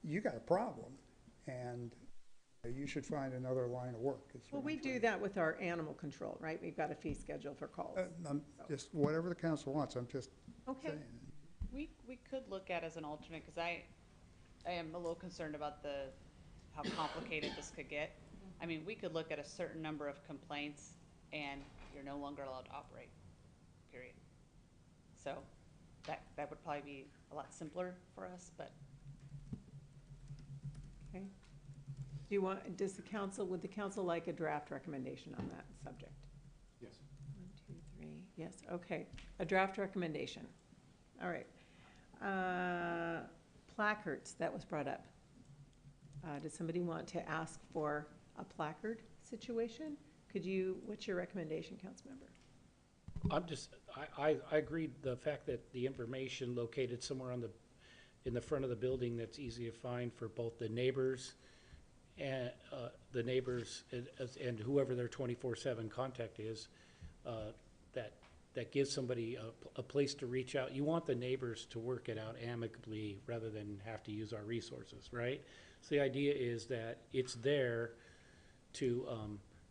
you got a problem. And you should find another line of work. is Well, what we I'm do that with our animal control, right? We've got a fee schedule for calls. I'm just, whatever the council wants, I'm just Okay. saying. We could look at as an alternate, because I am a little concerned about how complicated this could get. I mean, we could look at a certain number of complaints and you're no longer allowed to operate, period. So that would probably be a lot simpler for us, but. Okay. Would the council like a draft recommendation on that subject? Yes. 1, 2, 3, yes, okay. A draft recommendation. All right. Placards, that was brought up. Does somebody want to ask for a placard situation? What's your recommendation, Councilmember? I agree, the fact that the information located somewhere in the front of the building that's easy to find for both the neighbors and and whoever their 24/7 contact is, that gives somebody a place to reach out. You want the neighbors to work it out amicably rather than have to use our resources, right? So the idea is that it's there to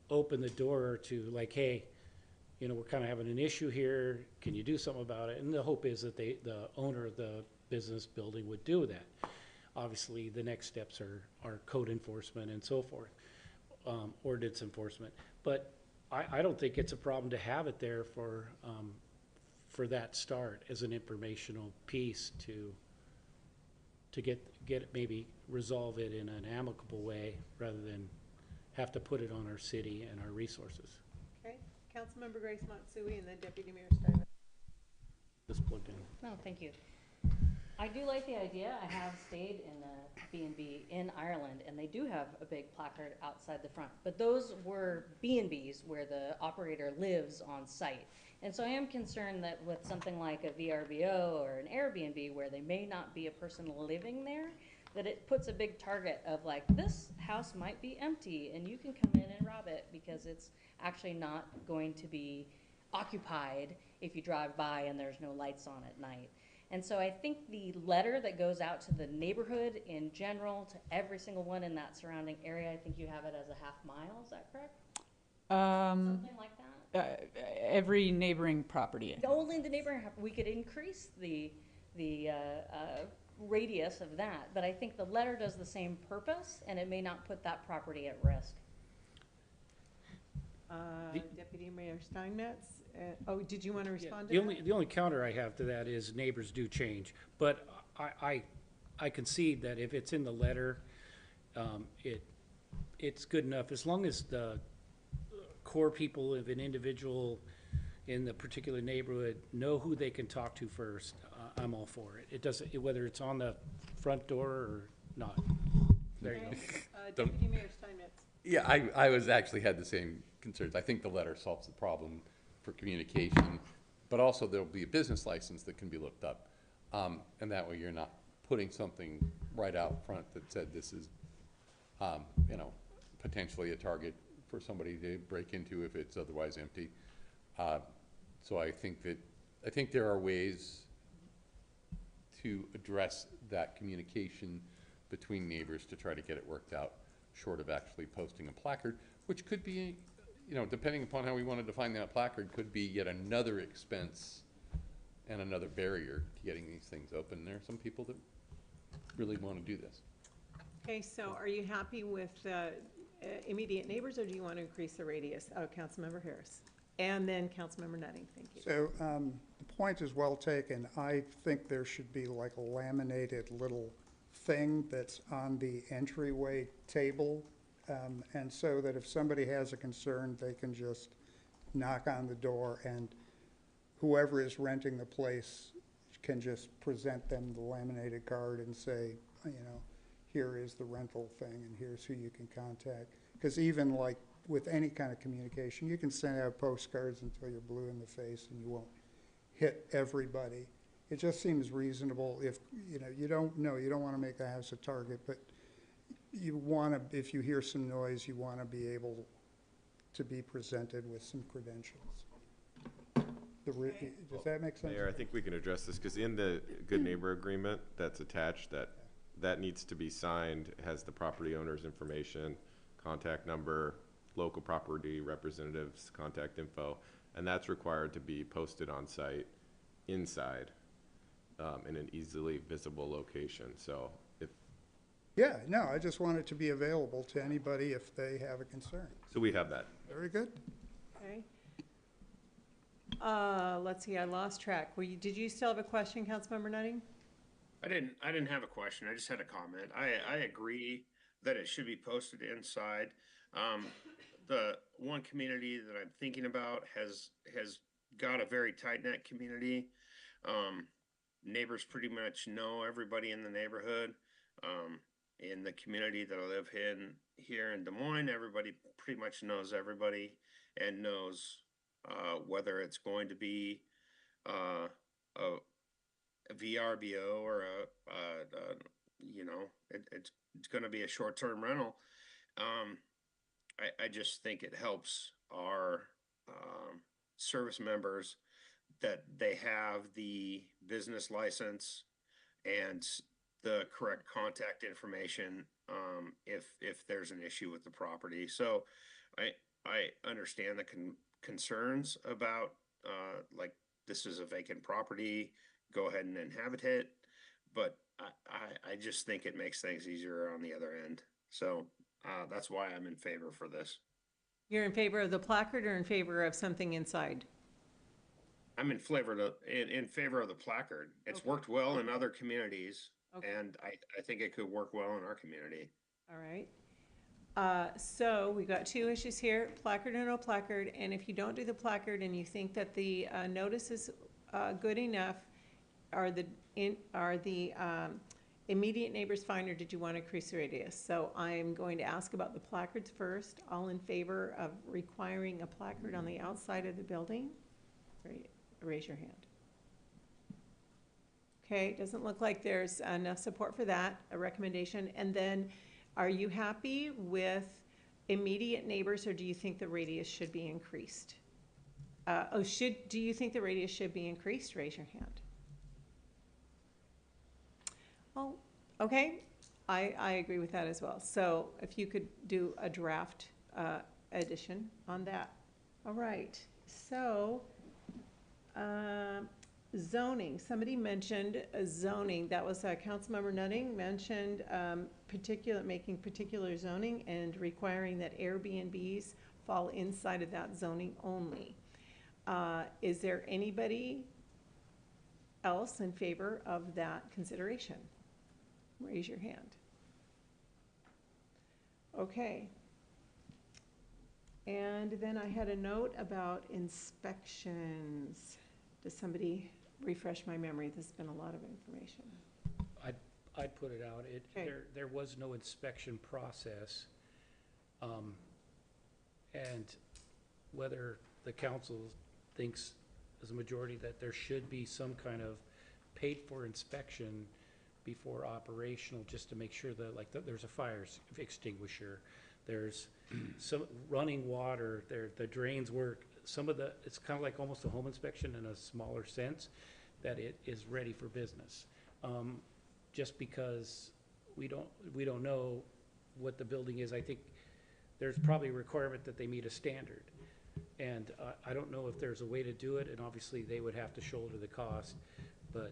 open the door to, like, hey, you know, we're kind of having an issue here, can you do something about it? And the hope is that the owner of the business building would do that. Obviously, the next steps are code enforcement and so forth, ordinance enforcement. But I don't think it's a problem to have it there for that start as an informational piece to get maybe resolve it in an amicable way rather than have to put it on our city and our resources. Okay, Councilmember Grace Matsui and then Deputy Mayor Steinmetz. Just plugged in. No, thank you. I do like the idea. I have stayed in a B&B in Ireland, and they do have a big placard outside the front. But those were B&Bs where the operator lives on site. And so I am concerned that with something like a VRBO or an Airbnb where they may not be a person living there, that it puts a big target of like, this house might be empty and you can come in and rob it because it's actually not going to be occupied if you drive by and there's no lights on at night. And so I think the letter that goes out to the neighborhood in general, to every single one in that surrounding area, I think you have it as a half mile, is that correct? Something like that? Every neighboring property. Only the neighboring, we could increase the radius of that, but I think the letter does the same purpose, and it may not put that property at risk. Deputy Mayor Steinmetz, did you want to respond to The that? only counter I have to that is neighbors do change, but I concede that if it's in the letter, it's good enough, as long as the core people of an individual in the particular neighborhood know who they can talk to first. I'm all for it. It doesn't, whether it's on the front door or not. There you go. Deputy Mayor Steinmetz. Yeah, I was actually had the same concerns. I think the letter solves the problem for communication, but also there'll be a business license that can be looked up. And that way you're not putting something right out front that said this is, you know, potentially a target for somebody to break into if it's otherwise empty. So I think there are ways to address that communication between neighbors to try to get it worked out, short of actually posting a placard, which could be, you know, depending upon how we want to define that placard, could be yet another expense and another barrier to getting these things open. There are some people that really want to do this. Okay, so are you happy with immediate neighbors, or do you want to increase the radius? Councilmember Harris. And then Councilmember Nutting, thank you. So the point is well taken. I think there should be like a laminated little thing that's on the entryway table. And so that if somebody has a concern, they can just knock on the door and whoever is renting the place can just present them the laminated card and say, you know, here is the rental thing and here's who you can contact. Because even like with any kind of communication, you can send out postcards until you're blue in the face and you won't hit everybody. It just seems reasonable if, you know, you don't want to make the house a target, but you want to, if you hear some noise, you want to be able to be presented with some credentials. Does that make sense? Mayor, I think we can address this, because in the good neighbor agreement that's attached, that needs to be signed, has the property owner's information, contact number, local property representatives, contact info, and that's required to be posted on site inside, in an easily visible location. So if, Yeah, no, I just want it to be available to anybody if they have a concern. so we have that. Very good. Okay. Let's see, I lost track. Did you still have a question, Councilmember Nutting? I didn't have a question. I just had a comment. I agree that it should be posted inside. The one community that I'm thinking about has got a very tight-knit community. Neighbors pretty much know everybody in the neighborhood. In the community that I live in here in Des Moines, everybody pretty much knows everybody and knows whether it's going to be a VRBO or it's going to be a short-term rental. I just think it helps our service members that they have the business license and the correct contact information if there's an issue with the property. So I understand the concerns about like this is a vacant property, go ahead and inhabit it, but I just think it makes things easier on the other end. So that's why I'm in favor for this. You're in favor of the placard or in favor of something inside? I'm in favor of the placard. It's worked well in other communities, and I think it could work well in our community. All right. So we've got two issues here, placard or no placard, and if you don't do the placard and you think that the notice is good enough, are the immediate neighbors fine, or did you want to increase the radius? So I'm going to ask about the placards first. All in favor of requiring a placard on the outside of the building? Raise your hand. Okay, doesn't look like there's enough support for that, a recommendation. And then, are you happy with immediate neighbors, or do you think the radius should be increased? Do you think the radius should be increased? Raise your hand. Oh, okay, I agree with that as well. So if you could do a draft addition on that. All right, so zoning, somebody mentioned zoning. That was Councilmember Nutting mentioned making particular zoning and requiring that Airbnbs fall inside of that zoning only. Is there anybody else in favor of that consideration? Raise your hand. Okay. And then I had a note about inspections. Does somebody refresh my memory? There's been a lot of information. I'd put it out. There was no inspection process. And whether the council thinks as a majority that there should be some kind of paid for inspection before operational, just to make sure that there's a fire extinguisher, there's some running water, the drains work, it's kind of like almost a home inspection in a smaller sense, that it is ready for business. Just because we don't know what the building is, I think there's probably a requirement that they meet a standard. And I don't know if there's a way to do it, and obviously they would have to shoulder the cost, but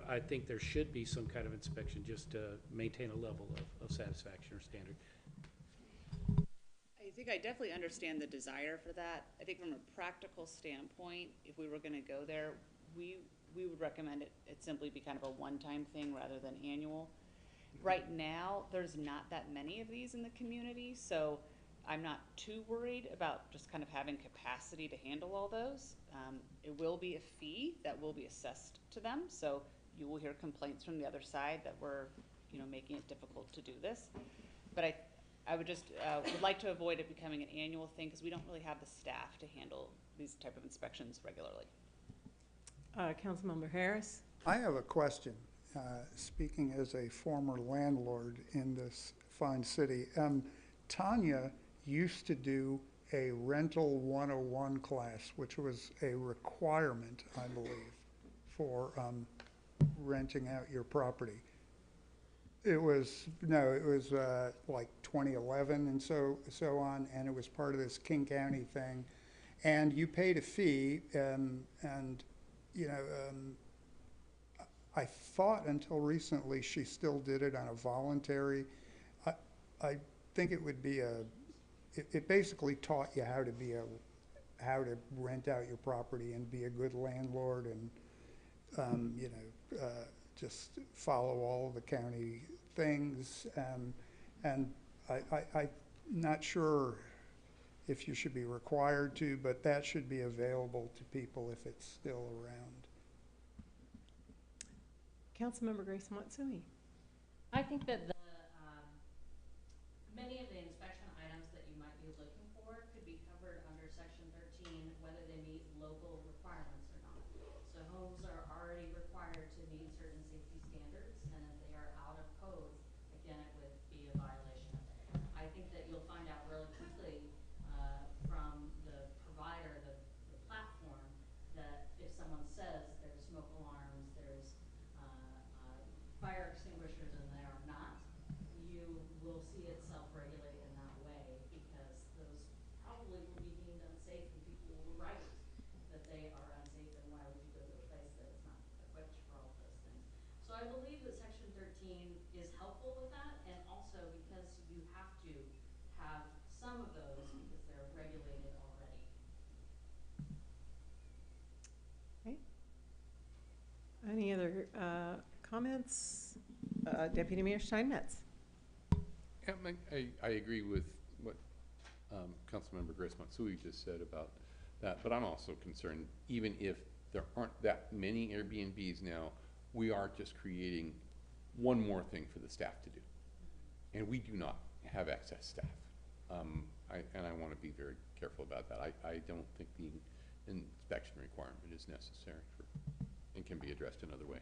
I think there should be some kind of inspection just to maintain a level of satisfaction or standard. I think I definitely understand the desire for that. I think from a practical standpoint, if we were going to go there, we would recommend it simply be kind of a one-time thing rather than annual. Right now, there's not that many of these in the community, so I'm not too worried about just kind of having capacity to handle all those. It will be a fee that will be assessed to them, so you will hear complaints from the other side that we're, making it difficult to do this. But I would just would like to avoid it becoming an annual thing, because we don't really have the staff to handle these type of inspections regularly. Councilmember Harris? I have a question, speaking as a former landlord in this fine city. Tanya used to do a rental 101 class, which was a requirement, I believe, for renting out your property. It was, no, it was like 2011 and so on, and it was part of this King County thing. And you paid a fee, and you know, I thought until recently she still did it on a voluntary. I think it would be it basically taught you how to rent out your property and be a good landlord, and you know, just follow all of the county things. And I'm not sure if you should be required to, but that should be available to people if it's still around. Councilmember Grace Matsui. I think that many of the inspection items that you might be looking for could be covered under Section 13, whether they meet local requirements or not. So homes are already required to meet certain safety standards, and if they are out of code, again, it would be a violation. I think that you'll find out really quickly from the provider, the platform, that if someone says there's smoke alarms, there's fire extinguishers, and they are not, you will see it self-regulate in that way, because those probably will be deemed unsafe, and people will write that they are unsafe, and why would you go to a place that is not equipped for all of those things. So I believe that Section 13 is helpful with that, and also because you have to have some of those because they're regulated already. Okay. Any other comments? Deputy Mayor Steinmetz. Yeah, I agree with what Councilmember Grace Matsui just said about that, but I'm also concerned, even if there aren't that many Airbnbs now, we are just creating one more thing for the staff to do. And we do not have excess staff. And I want to be very careful about that. I don't think the inspection requirement is necessary and can be addressed in other ways.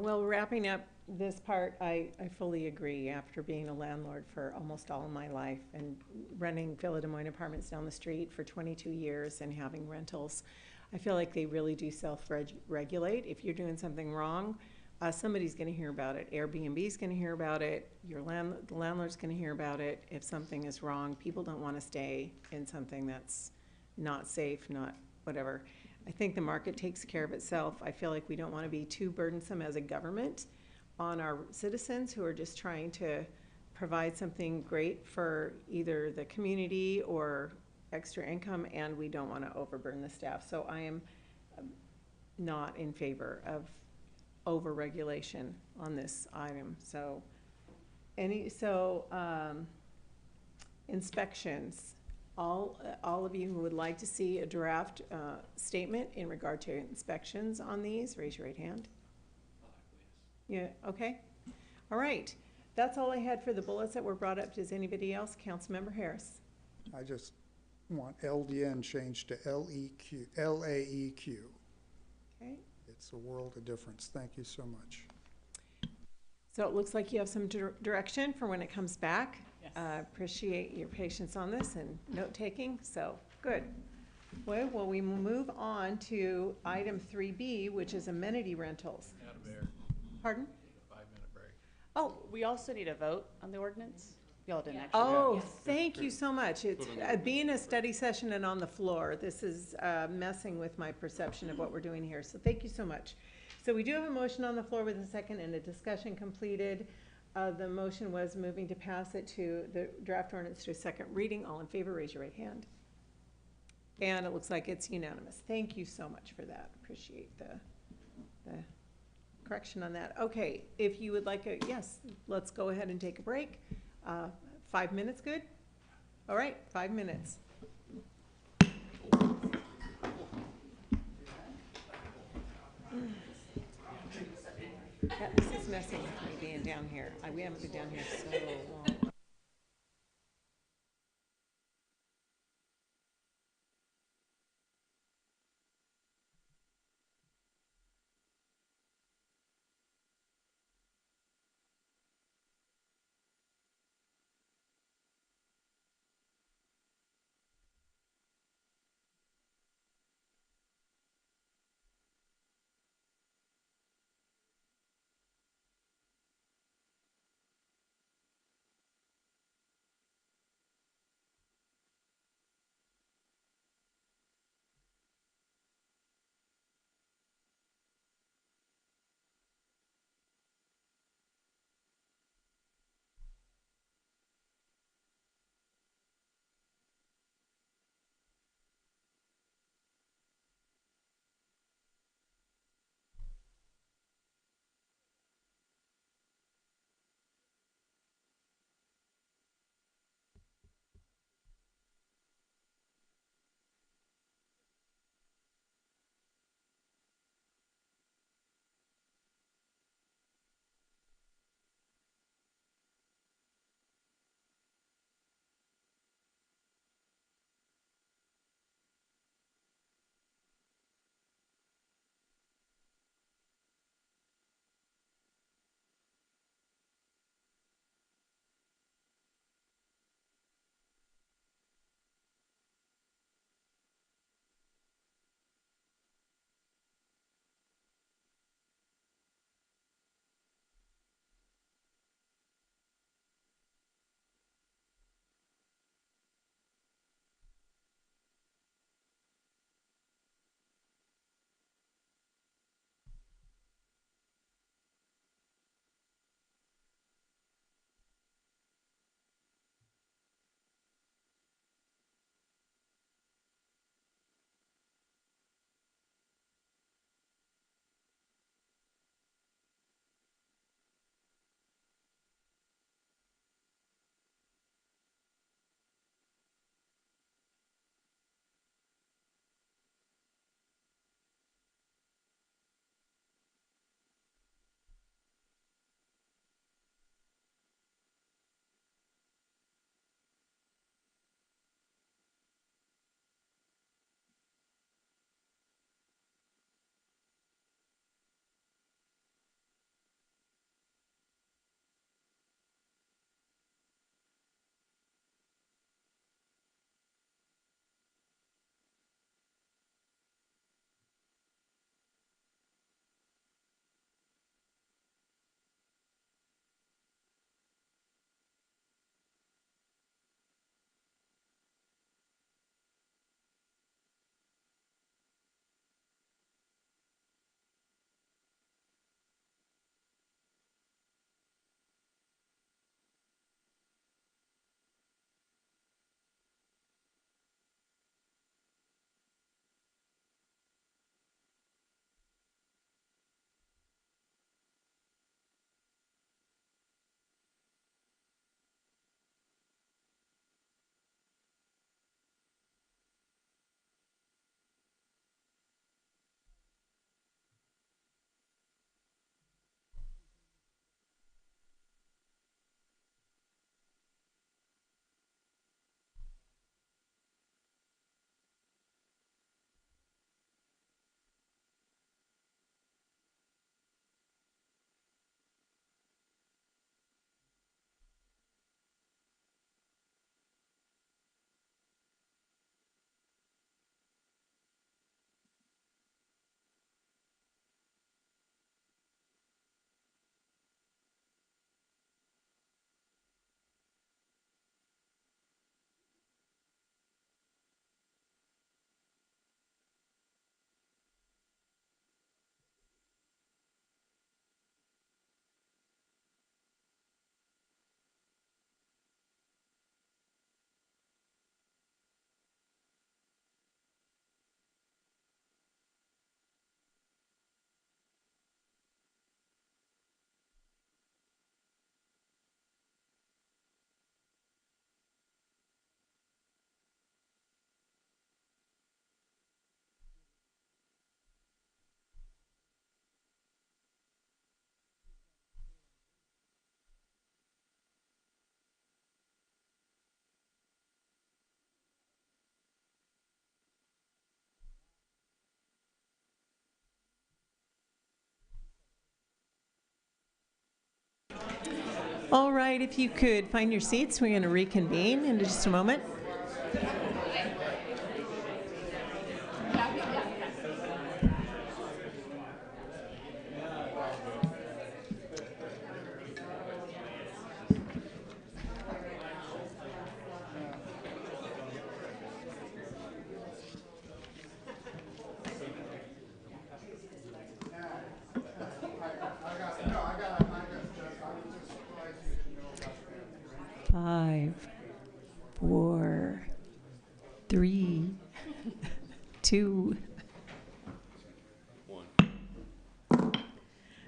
Well, wrapping up this part, I fully agree. After being a landlord for almost all of my life and renting Villa Des Moines apartments down the street for 22 years and having rentals, I feel like they really do self-regulate. If you're doing something wrong, somebody's going to hear about it. Airbnb's going to hear about it. The landlord's going to hear about it. If something is wrong, people don't want to stay in something that's not safe, not whatever. I think the market takes care of itself. I feel like we don't want to be too burdensome as a government on our citizens who are just trying to provide something great for either the community or extra income, and we don't want to overburden the staff. So I am not in favor of over-regulation on this item. So inspections. All of you who would like to see a draft statement in regard to inspections on these, raise your right hand. Yeah, okay. All right. That's all I had for the bullets that were brought up. Does anybody else? Councilmember Harris. I just want LDN changed to LAEQ. Okay. It's a world of difference. Thank you so much. So it looks like you have some direction for when it comes back. Yes. Appreciate your patience on this and note-taking, so good. Well, we move on to item 3B, which is amenity rentals. Pardon? 5-minute break. Oh, We also need a vote on the ordinance. Y'all didn't actually. oh, vote. thank you so much. It's being a study session and on the floor. This is messing with my perception of what we're doing here, so thank you so much. So we do have a motion on the floor with a second and a discussion completed. The motion was moving to pass it to the draft ordinance to a second reading. All in favor, raise your right hand. And it looks like it's unanimous. Thank you so much for that. Appreciate the correction on that. Okay, if you would like yes, let's go ahead and take a break. 5 minutes, good? All right, 5 minutes. This is messing with me being down here. We haven't been down here so long. All right, if you could find your seats, we're going to reconvene in just a moment. Five, 4, 3, 2.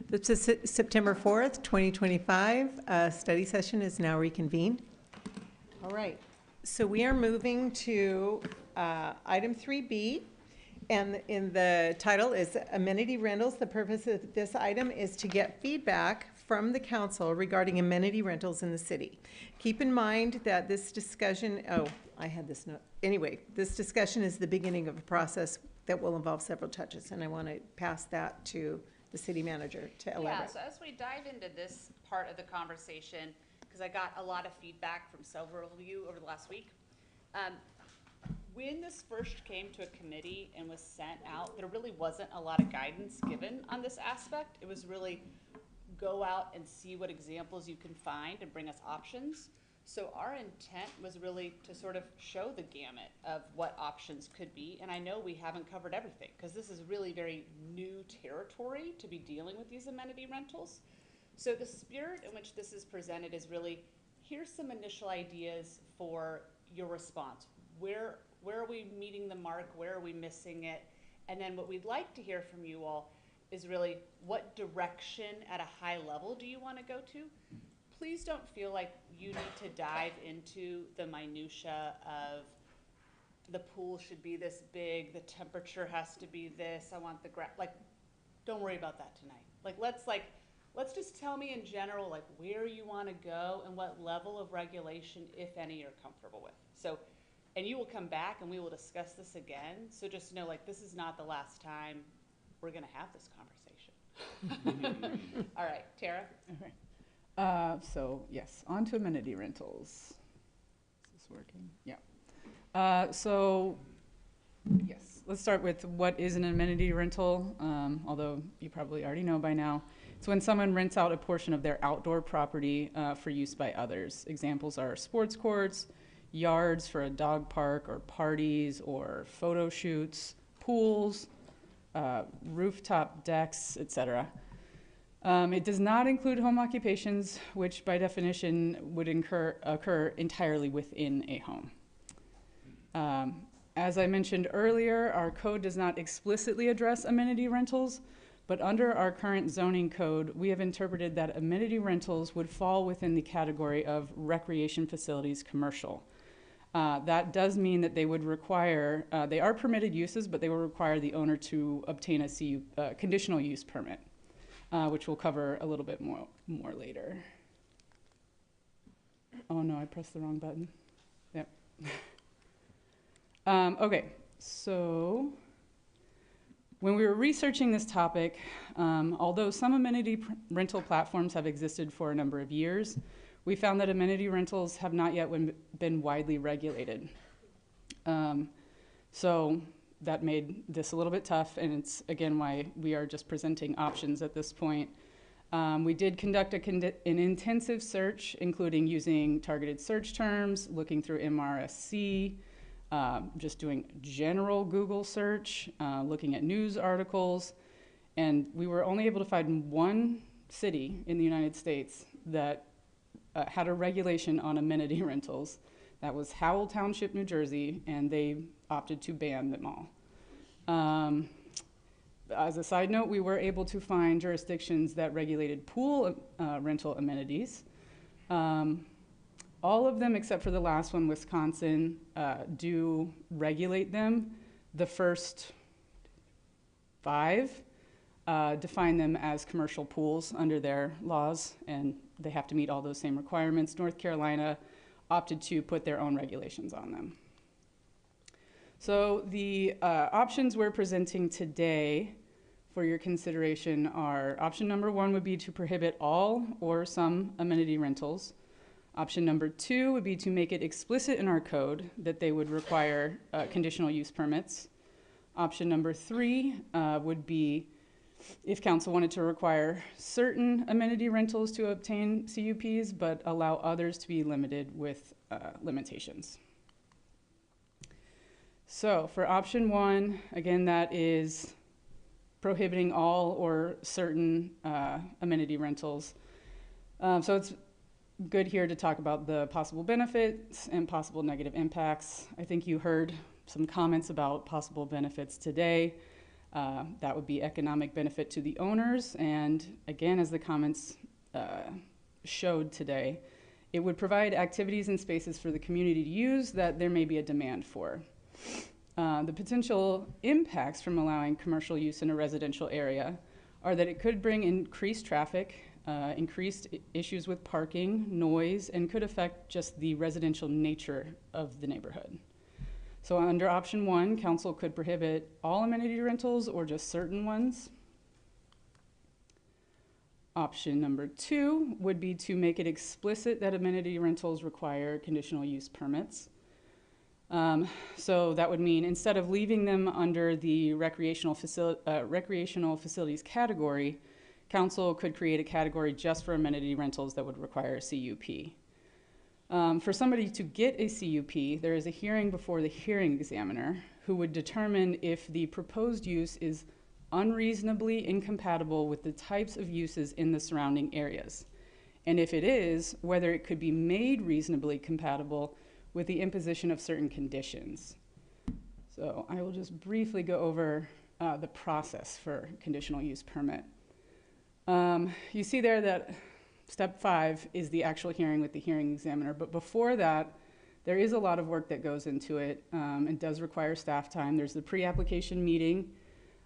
This is September 4th, 2025. Study session is now reconvened. All right, so we are moving to item 3B, and in the title is amenity rentals. The purpose of this item is to get feedback from the council regarding amenity rentals in the city. Keep in mind that this discussion, I had this note. Anyway, this discussion is the beginning of a process that will involve several touches, and I want to pass that to the city manager to elaborate. Yeah, so as we dive into this part of the conversation, because I got a lot of feedback from several of you over the last week, when this first came to a committee and was sent out, there really wasn't a lot of guidance given on this aspect. It was really go out and see what examples you can find and bring us options. So our intent was really to sort of show the gamut of what options could be. And I know we haven't covered everything because this is really very new territory to be dealing with these amenity rentals. So the spirit in which this is presented is really, here's some initial ideas for your response. Where are we meeting the mark? Where are we missing it? And then what we'd like to hear from you all is really what direction at a high level do you want to go to? Please don't feel like you need to dive into the minutia of the pool should be this big, the temperature has to be this, I want the don't worry about that tonight. Let's just tell me in general where you want to go and what level of regulation, if any, you're comfortable with. So, and you will come back and we will discuss this again. So just know this is not the last time we're going to have this conversation. All right, Tara. Okay. So yes, on to amenity rentals. Is this working? Yeah. So yes, let's start with what is an amenity rental, although you probably already know by now. It's when someone rents out a portion of their outdoor property for use by others. Examples are sports courts, yards for a dog park or parties or photo shoots, pools, rooftop decks, etc. It does not include home occupations, which by definition would occur entirely within a home. As I mentioned earlier, our code does not explicitly address amenity rentals, but under our current zoning code, we have interpreted that amenity rentals would fall within the category of recreation facilities commercial. That does mean that they would require, they are permitted uses, but they will require the owner to obtain a conditional use permit, which we'll cover a little bit more later. Oh no, I pressed the wrong button. Yep. Okay, so when we were researching this topic, although some amenity rental platforms have existed for a number of years, we found that amenity rentals have not yet been widely regulated. So that made this a little bit tough, and it's, again, why we are just presenting options at this point. We did conduct an intensive search, including using targeted search terms, looking through MRSC, just doing general Google search, looking at news articles, and we were only able to find one city in the United States that had a regulation on amenity rentals. That was Howell Township, New Jersey, and they opted to ban them all. As a side note, we were able to find jurisdictions that regulated pool rental amenities. All of them, except for the last one, Wisconsin, do regulate them. The first 5 define them as commercial pools under their laws, and they have to meet all those same requirements. North Carolina opted to put their own regulations on them. So the options we're presenting today for your consideration are option number 1 would be to prohibit all or some amenity rentals. Option number 2 would be to make it explicit in our code that they would require conditional use permits. Option number 3 would be if council wanted to require certain amenity rentals to obtain CUPs, but allow others to be limited with limitations. So for option 1, again, that is prohibiting all or certain amenity rentals. So it's good here to talk about the possible benefits and possible negative impacts. I think you heard some comments about possible benefits today. That would be economic benefit to the owners, and again, as the comments showed today, it would provide activities and spaces for the community to use that there may be a demand for. The potential impacts from allowing commercial use in a residential area are that it could bring increased traffic, increased issues with parking, noise, and could affect just the residential nature of the neighborhood. So under option 1, council could prohibit all amenity rentals or just certain ones. Option number 2 would be to make it explicit that amenity rentals require conditional use permits. So that would mean instead of leaving them under the recreational facilities category, council could create a category just for amenity rentals that would require a CUP. For somebody to get a CUP, there is a hearing before the hearing examiner who would determine if the proposed use is unreasonably incompatible with the types of uses in the surrounding areas. And if it is, whether it could be made reasonably compatible with the imposition of certain conditions. So I will just briefly go over the process for conditional use permit. You see there that step 5 is the actual hearing with the hearing examiner, but before that, there is a lot of work that goes into it. It does require staff time. There's the pre-application meeting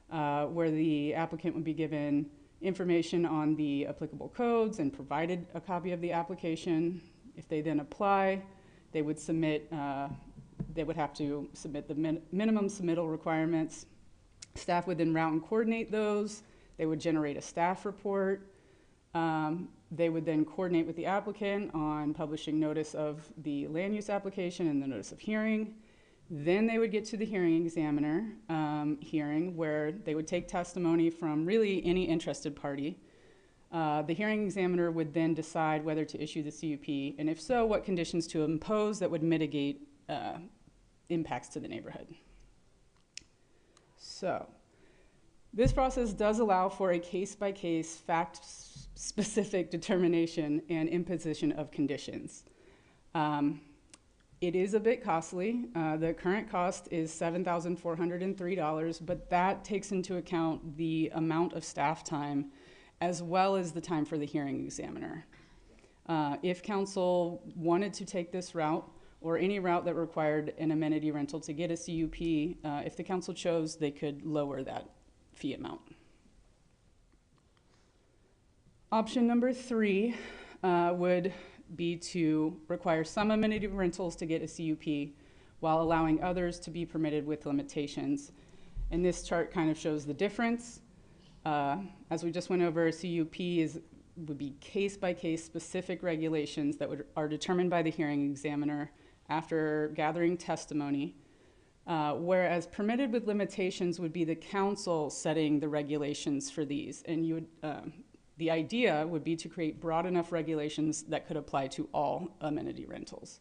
where the applicant would be given information on the applicable codes and provided a copy of the application. If they then apply, they would submit, they would have to submit the minimum submittal requirements. Staff would then route and coordinate those. They would generate a staff report. They would then coordinate with the applicant on publishing notice of the land use application and the notice of hearing. Then they would get to the hearing examiner hearing where they would take testimony from really any interested party. The hearing examiner would then decide whether to issue the CUP, and if so, what conditions to impose that would mitigate impacts to the neighborhood. So this process does allow for a case-by-case, fact-specific determination and imposition of conditions. It is a bit costly. The current cost is $7,403, but that takes into account the amount of staff time as well as the time for the hearing examiner. If council wanted to take this route or any route that required an amenity rental to get a CUP, if the council chose, they could lower that fee amount. Option number 3 would be to require some amenity rentals to get a CUP while allowing others to be permitted with limitations. And this chart kind of shows the difference. As we just went over, a CUP would be case-by-case specific regulations that are determined by the hearing examiner after gathering testimony, whereas permitted with limitations would be the council setting the regulations for these. And you would, the idea would be to create broad enough regulations that could apply to all amenity rentals.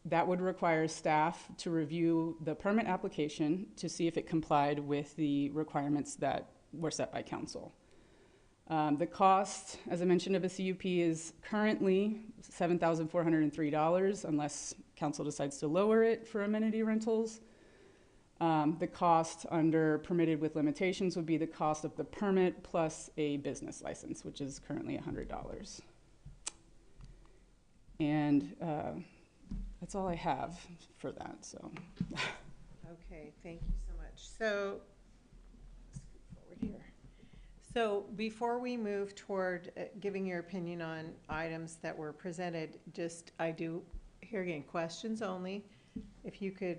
That would require staff to review the permit application to see if it complied with the requirements that were set by council. The cost, as I mentioned, of a CUP is currently $7,403 unless council decides to lower it for amenity rentals. The cost under permitted with limitations would be the cost of the permit plus a business license, which is currently $100. And that's all I have for that, so. Okay, thank you so much. So, let's move forward here. So before we move toward giving your opinion on items that were presented, I do, here again, questions only. If you could,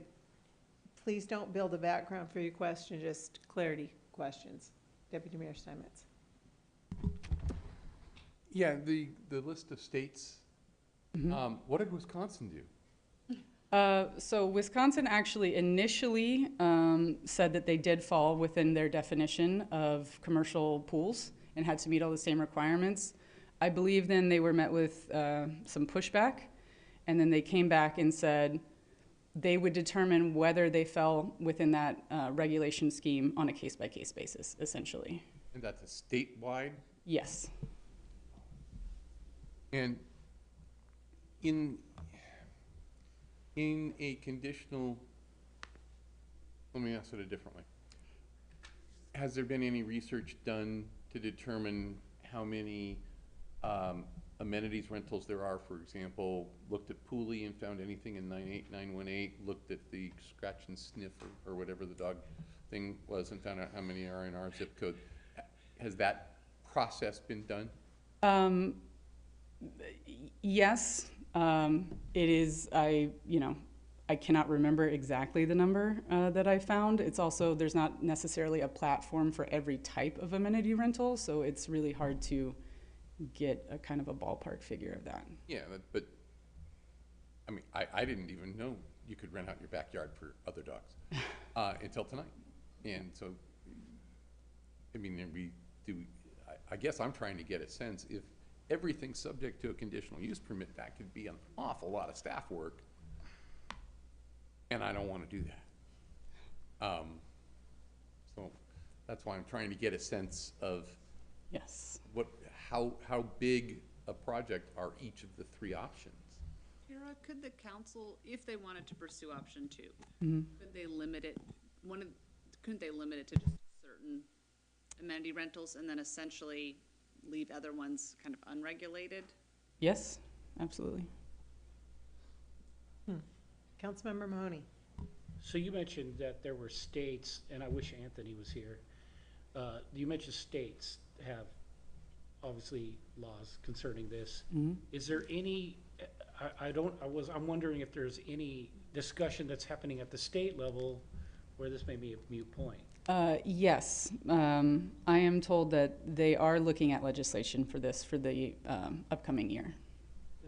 please don't build a background for your question, just clarity. questions. Deputy Mayor Steinmetz. Yeah, the list of states, what did Wisconsin do? So Wisconsin actually initially said that they did fall within their definition of commercial pools and had to meet all the same requirements. I believe then they were met with some pushback, and then they came back and said they would determine whether they fell within that regulation scheme on a case-by-case basis, essentially. And that's a statewide? Yes. And in a conditional, let me ask it a different way. Has there been any research done to determine how many amenities rentals there are? For example, looked at Pooley and found anything in 98918, looked at the scratch and sniff or whatever the dog thing was and found out how many are in our zip code. Has that process been done? Yes, it is. I cannot remember exactly the number that I found. It's also, there's not necessarily a platform for every type of amenity rental, so it's really hard to get a kind of a ballpark figure of that. Yeah, but I mean, I didn't even know you could rent out your backyard for other dogs until tonight. And so, I mean, I guess I'm trying to get a sense if everything's subject to a conditional use permit, that could be an awful lot of staff work. And I don't want to do that. So that's why I'm trying to get a sense of yes, how big a project are each of the three options. Tara, could the council, if they wanted to pursue option 2, could they limit it? Couldn't they limit it to just certain amenity rentals and then essentially leave other ones kind of unregulated? Yes, absolutely. Councilmember Mahoney. So you mentioned that there were states, and I wish Anthony was here. You mentioned states have obviously laws concerning this. Is there any? I'm wondering if there's any discussion that's happening at the state level where this may be a moot point. Yes, I am told that they are looking at legislation for this for the upcoming year.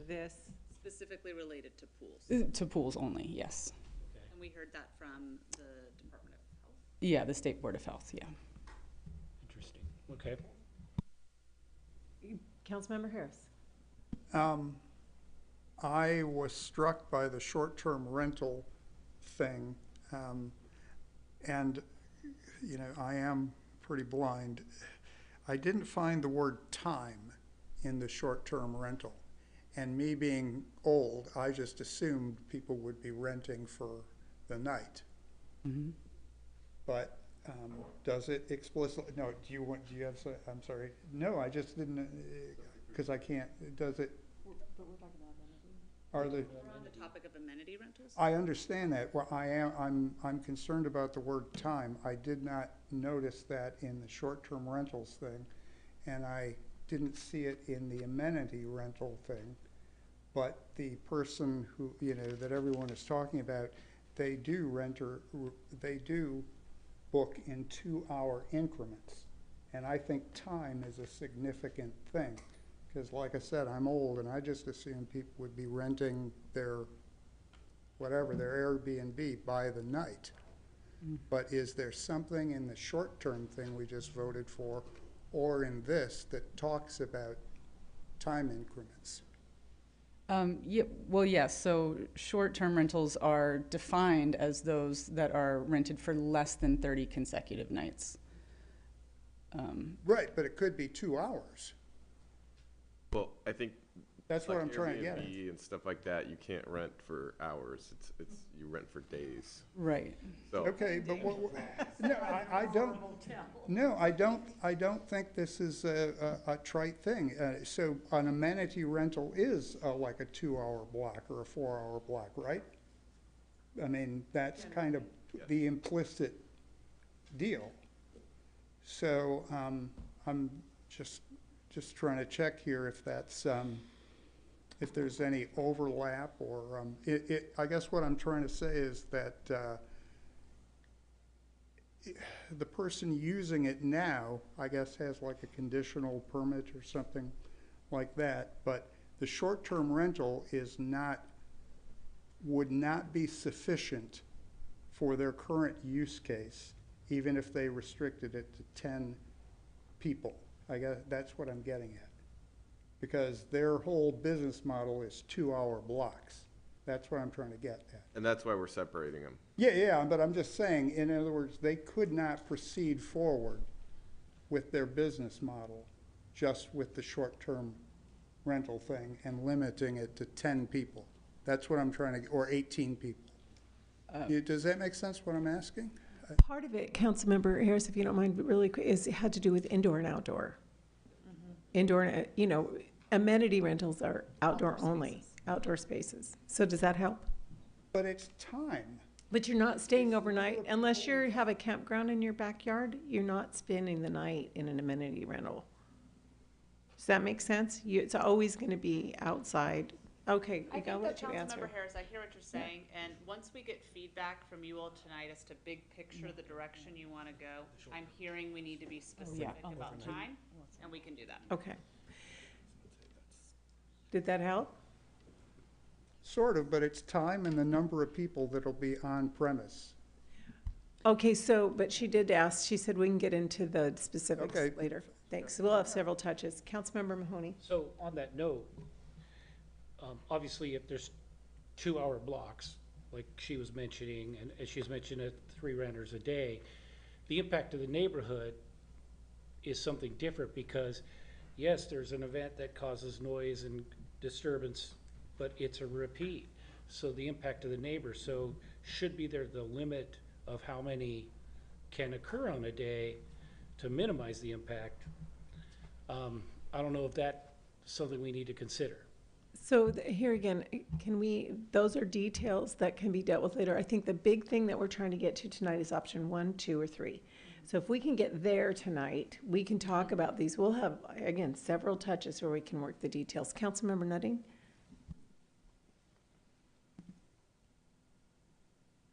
This specifically related to pools? To pools only, yes. Okay. And we heard that from the Department of Health? Yeah, the State Board of Health, yeah. Interesting, okay. Councilmember Harris. I was struck by the short-term rental thing, and you know, I am pretty blind. I didn't find the word time in the short-term rental. And me being old, I just assumed people would be renting for the night. But does it explicitly, no, do you have, I'm sorry. No, I just didn't, because I can't, does it? But we're talking about amenity. We're on the topic of amenity rentals? I understand that. Well, I'm concerned about the word time. I did not notice that in the short-term rentals thing, and I didn't see it in the amenity rental thing. But the person who, you know, that everyone is talking about, they do book in 2-hour increments. And I think time is a significant thing. Because like I said, I'm old and I just assumed people would be renting their, whatever, their Airbnb by the night. But is there something in the short-term thing we just voted for, or in this, that talks about time increments? Yeah, well, yes, so short-term rentals are defined as those that are rented for less than 30 consecutive nights. Right, but it could be 2 hours. Well, I think that's what I'm trying to get at. Airbnb and stuff like that, you can't rent for hours. It's you rent for days. Right. So Okay, but no, I don't. No, I don't think this is a trite thing. So an amenity rental is like a 2-hour block or a 4-hour block, right? I mean, that's kind of the implicit deal. So I'm just trying to check here if that's if there's any overlap or I guess what I'm trying to say is that the person using it now, I guess, has like a conditional permit or something like that, but the short-term rental is not, would not be sufficient for their current use case, even if they restricted it to 10 people. I guess that's what I'm getting at. Because their whole business model is 2-hour blocks. That's what I'm trying to get at. And that's why we're separating them. Yeah, but I'm just saying, in other words, they could not proceed forward with their business model just with the short-term rental thing and limiting it to 10 people. That's what I'm trying to, or 18 people. Does that make sense what I'm asking? Part of it, Councilmember Harris, if you don't mind, but really quick, is it had to do with indoor and outdoor. Indoor, and, you know, amenity rentals are outdoor only, outdoor spaces. So does that help? But it's time. But you're not staying overnight, unless you have a campground in your backyard, you're not spending the night in an amenity rental. Does that make sense? It's always gonna be outside. Okay, I I'll think that let you answer. Councilmember Harris, I hear what you're saying, and once we get feedback from you all tonight as to big picture, the direction you wanna go, I'm hearing we need to be specific about time, and we can do that. Okay. Did that help? Sort of, but it's time and the number of people that'll be on premise. Okay, so, but she did ask, she said we can get into the specifics Okay. later. Thanks, we'll have several touches. Councilmember Mahoney? So on that note, obviously if there's 2-hour blocks, like she was mentioning, and as she's mentioned at 3 renters a day, the impact to the neighborhood is something different because yes, there's an event that causes noise and disturbance, but it's a repeat. So the impact to the neighbors, so should be there the limit of how many can occur on a day to minimize the impact. I don't know if that's something we need to consider. So here again, can we, those are details that can be dealt with later. I think the big thing that we're trying to get to tonight is option 1, 2, or 3. So if we can get there tonight, we can talk about these. We'll have, again, several touches where we can work the details. Councilmember Nutting?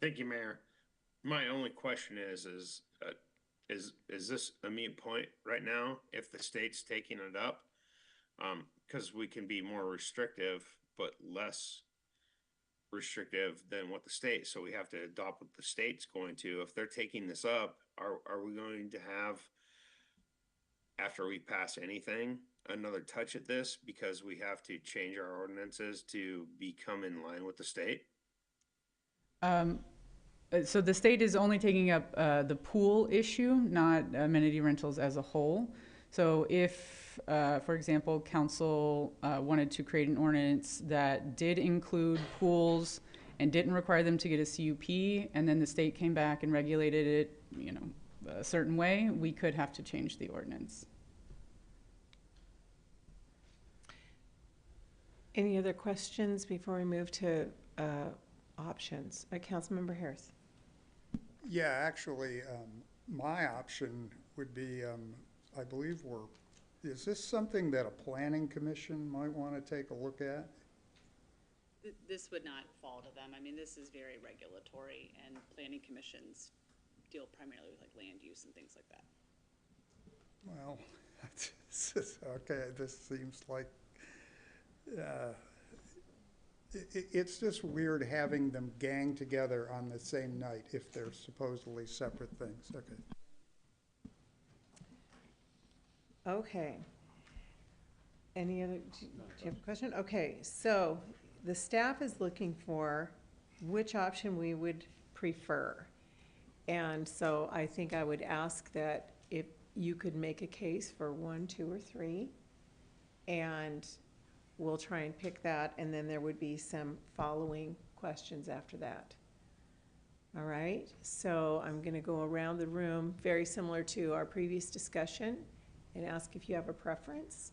Thank you, Mayor. My only question is this a moot point right now if the state's taking it up? Because we can be more restrictive, but less restrictive than what the state. So we have to adopt what the state's going to. If they're taking this up, are we going to have, after we pass anything, another touch at this because we have to change our ordinances to become in line with the state? So the state is only taking up the pool issue, not amenity rentals as a whole. So if, for example, council wanted to create an ordinance that did include pools and didn't require them to get a CUP, and then the state came back and regulated it, you know, a certain way, we could have to change the ordinance. Any other questions before we move to options? Councilmember Harris? Yeah, actually, my option would be, I believe is this something that a planning commission might want to take a look at? This would not fall to them. I mean, this is very regulatory, and planning commissions deal primarily with like land use and things like that. Well, okay, this seems like, it's just weird having them gang together on the same night if they're supposedly separate things. Okay. Okay. Any other, do you have a question? Okay, so the staff is looking for which option we would prefer. And so I think I would ask that if you could make a case for 1, 2, or 3, and we'll try and pick that, and then there would be some following questions after that. All right, so I'm gonna go around the room, very similar to our previous discussion, and ask if you have a preference,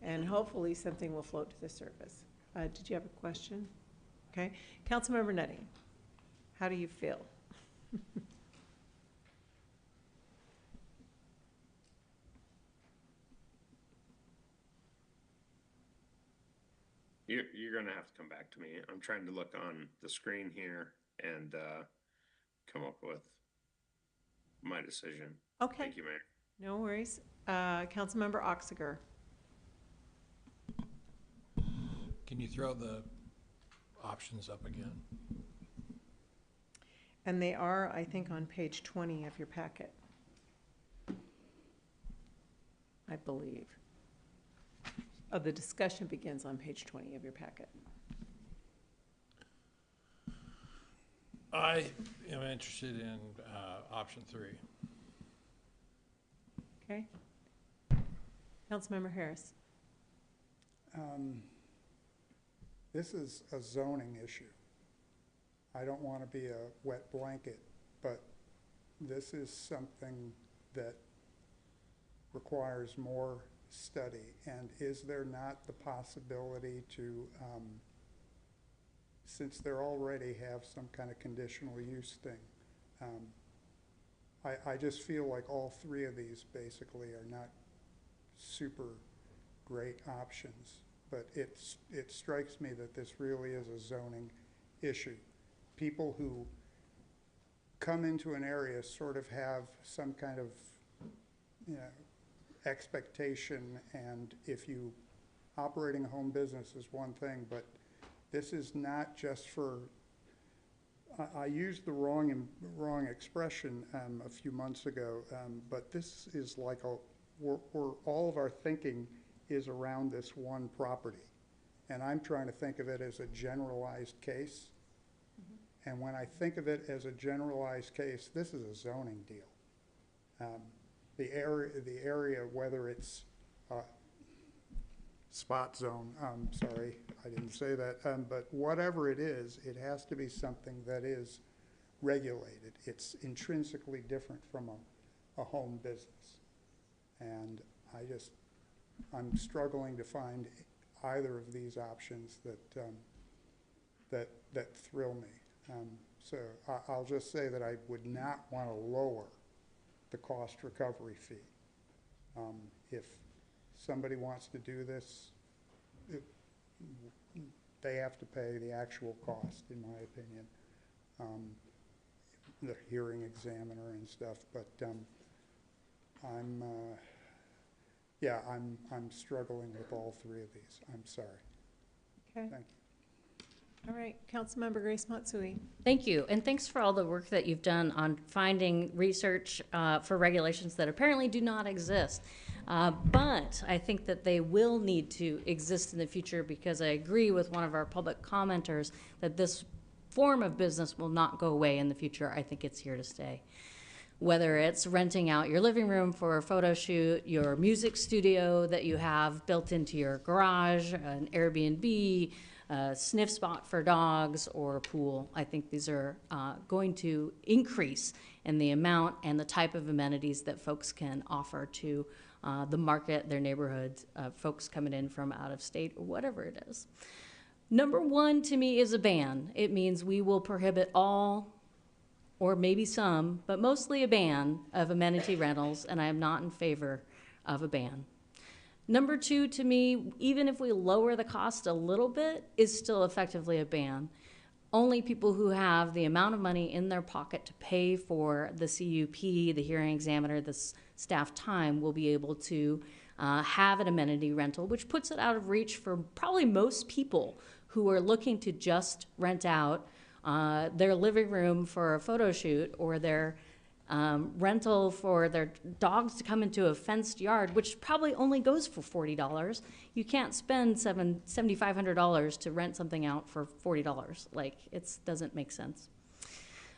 and hopefully something will float to the surface. Did you have a question? Okay, Councilmember Nutting, how do you feel? You're gonna have to come back to me. I'm trying to look on the screen here and come up with my decision. Okay. Thank you, Mayor. No worries. Councilmember Oxiger. Can you throw the options up again? And they are, I think, on page 20 of your packet. I believe. Oh, the discussion begins on page 20 of your packet. I am interested in option 3. Okay. Councilmember Harris. This is a zoning issue. I don't want to be a wet blanket, but this is something that requires more study. And is there not the possibility to, since they already have some kind of conditional use thing, I just feel like all three of these basically are not super great options. But it strikes me that this really is a zoning issue. People who come into an area sort of have some kind of, expectation, and if you operating a home business is one thing, but this is not just for, I used the wrong expression a few months ago, but this is like we're all of our thinking is around this one property. And I'm trying to think of it as a generalized case. Mm-hmm. And when I think of it as a generalized case, this is a zoning deal. The area, whether it's spot zone, sorry, I didn't say that, but whatever it is, it has to be something that is regulated. It's intrinsically different from a home business. And I'm struggling to find either of these options that thrill me. So I'll just say that I would not want to lower the cost recovery fee. If somebody wants to do this, they have to pay the actual cost, in my opinion. The hearing examiner and stuff, but I'm struggling with all three of these. I'm sorry. Okay. Thank you. All right, Councilmember Grace Matsui. Thank you, and thanks for all the work that you've done on finding research for regulations that apparently do not exist. But I think that they will need to exist in the future, because I agree with one of our public commenters that this form of business will not go away in the future. I think it's here to stay. Whether it's renting out your living room for a photo shoot, your music studio that you have built into your garage, an Airbnb, a sniff spot for dogs, or a pool. I think these are going to increase in the amount and the type of amenities that folks can offer to the market, their neighborhoods, folks coming in from out of state, or whatever it is. Number one to me is a ban. It means we will prohibit all, or maybe some, but mostly a ban of amenity rentals, and I am not in favor of a ban. Number two, to me, even if we lower the cost a little bit, is still effectively a ban. Only people who have the amount of money in their pocket to pay for the CUP, the hearing examiner, the staff time, will be able to have an amenity rental, which puts it out of reach for probably most people who are looking to just rent out their living room for a photo shoot, or their rental for their dogs to come into a fenced yard, which probably only goes for $40. You can't spend $7,500 to rent something out for $40. Like, it doesn't make sense.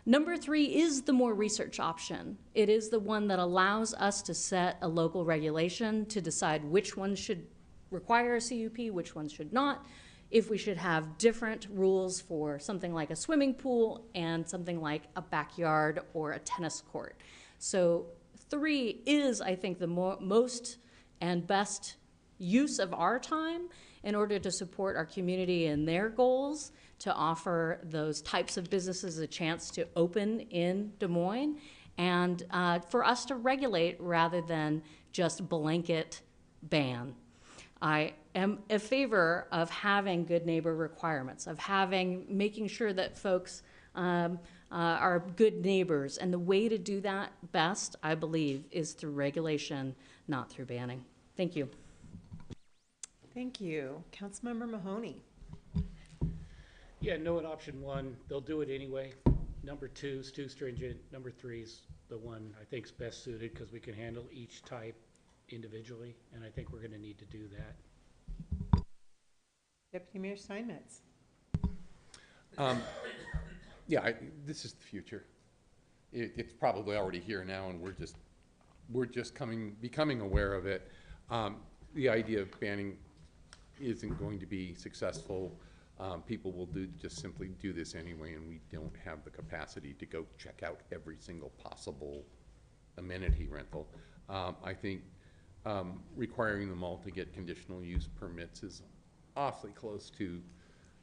Number three is the more research option. It is the one that allows us to set a local regulation to decide which ones should require a CUP, which ones should not, if we should have different rules for something like a swimming pool and something like a backyard or a tennis court. So three is, I think, the most and best use of our time in order to support our community and their goals, to offer those types of businesses a chance to open in Des Moines, and for us to regulate rather than just blanket ban. I am in favor of having good neighbor requirements, of making sure that folks are good neighbors. And the way to do that best, I believe, is through regulation, not through banning. Thank you. Thank you. Councilmember Mahoney. Yeah, no at option one, they'll do it anyway. Number two is too stringent. Number three is the one I think is best suited because we can handle each type individually, and I think we're going to need to do that. Deputy Mayor Steinmetz. Yeah, this is the future. It's probably already here now, and we're just becoming aware of it. The idea of banning isn't going to be successful. People will just simply do this anyway, and we don't have the capacity to go check out every single possible amenity rental. I think requiring them all to get conditional use permits is awfully close to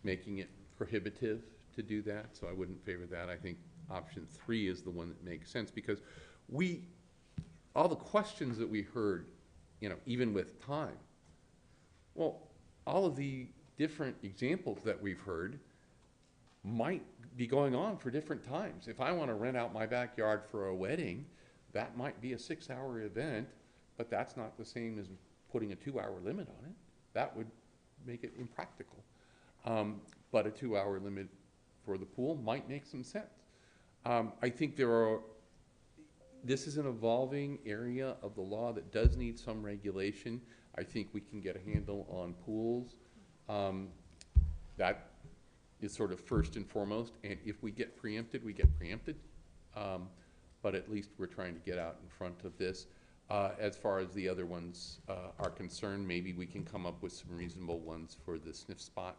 making it prohibitive to do that, so I wouldn't favor that. I think option three is the one that makes sense, because all the questions that we heard, even with time, well, all of the different examples that we've heard might be going on for different times. If I want to rent out my backyard for a wedding, that might be a 6-hour event, but that's not the same as putting a 2-hour limit on it. That would make it impractical. But a 2-hour limit for the pool might make some sense. I think this is an evolving area of the law that does need some regulation. I think we can get a handle on pools. That is sort of first and foremost, and if we get preempted, we get preempted. But at least we're trying to get out in front of this. As far as the other ones are concerned, maybe we can come up with some reasonable ones for the sniff spot.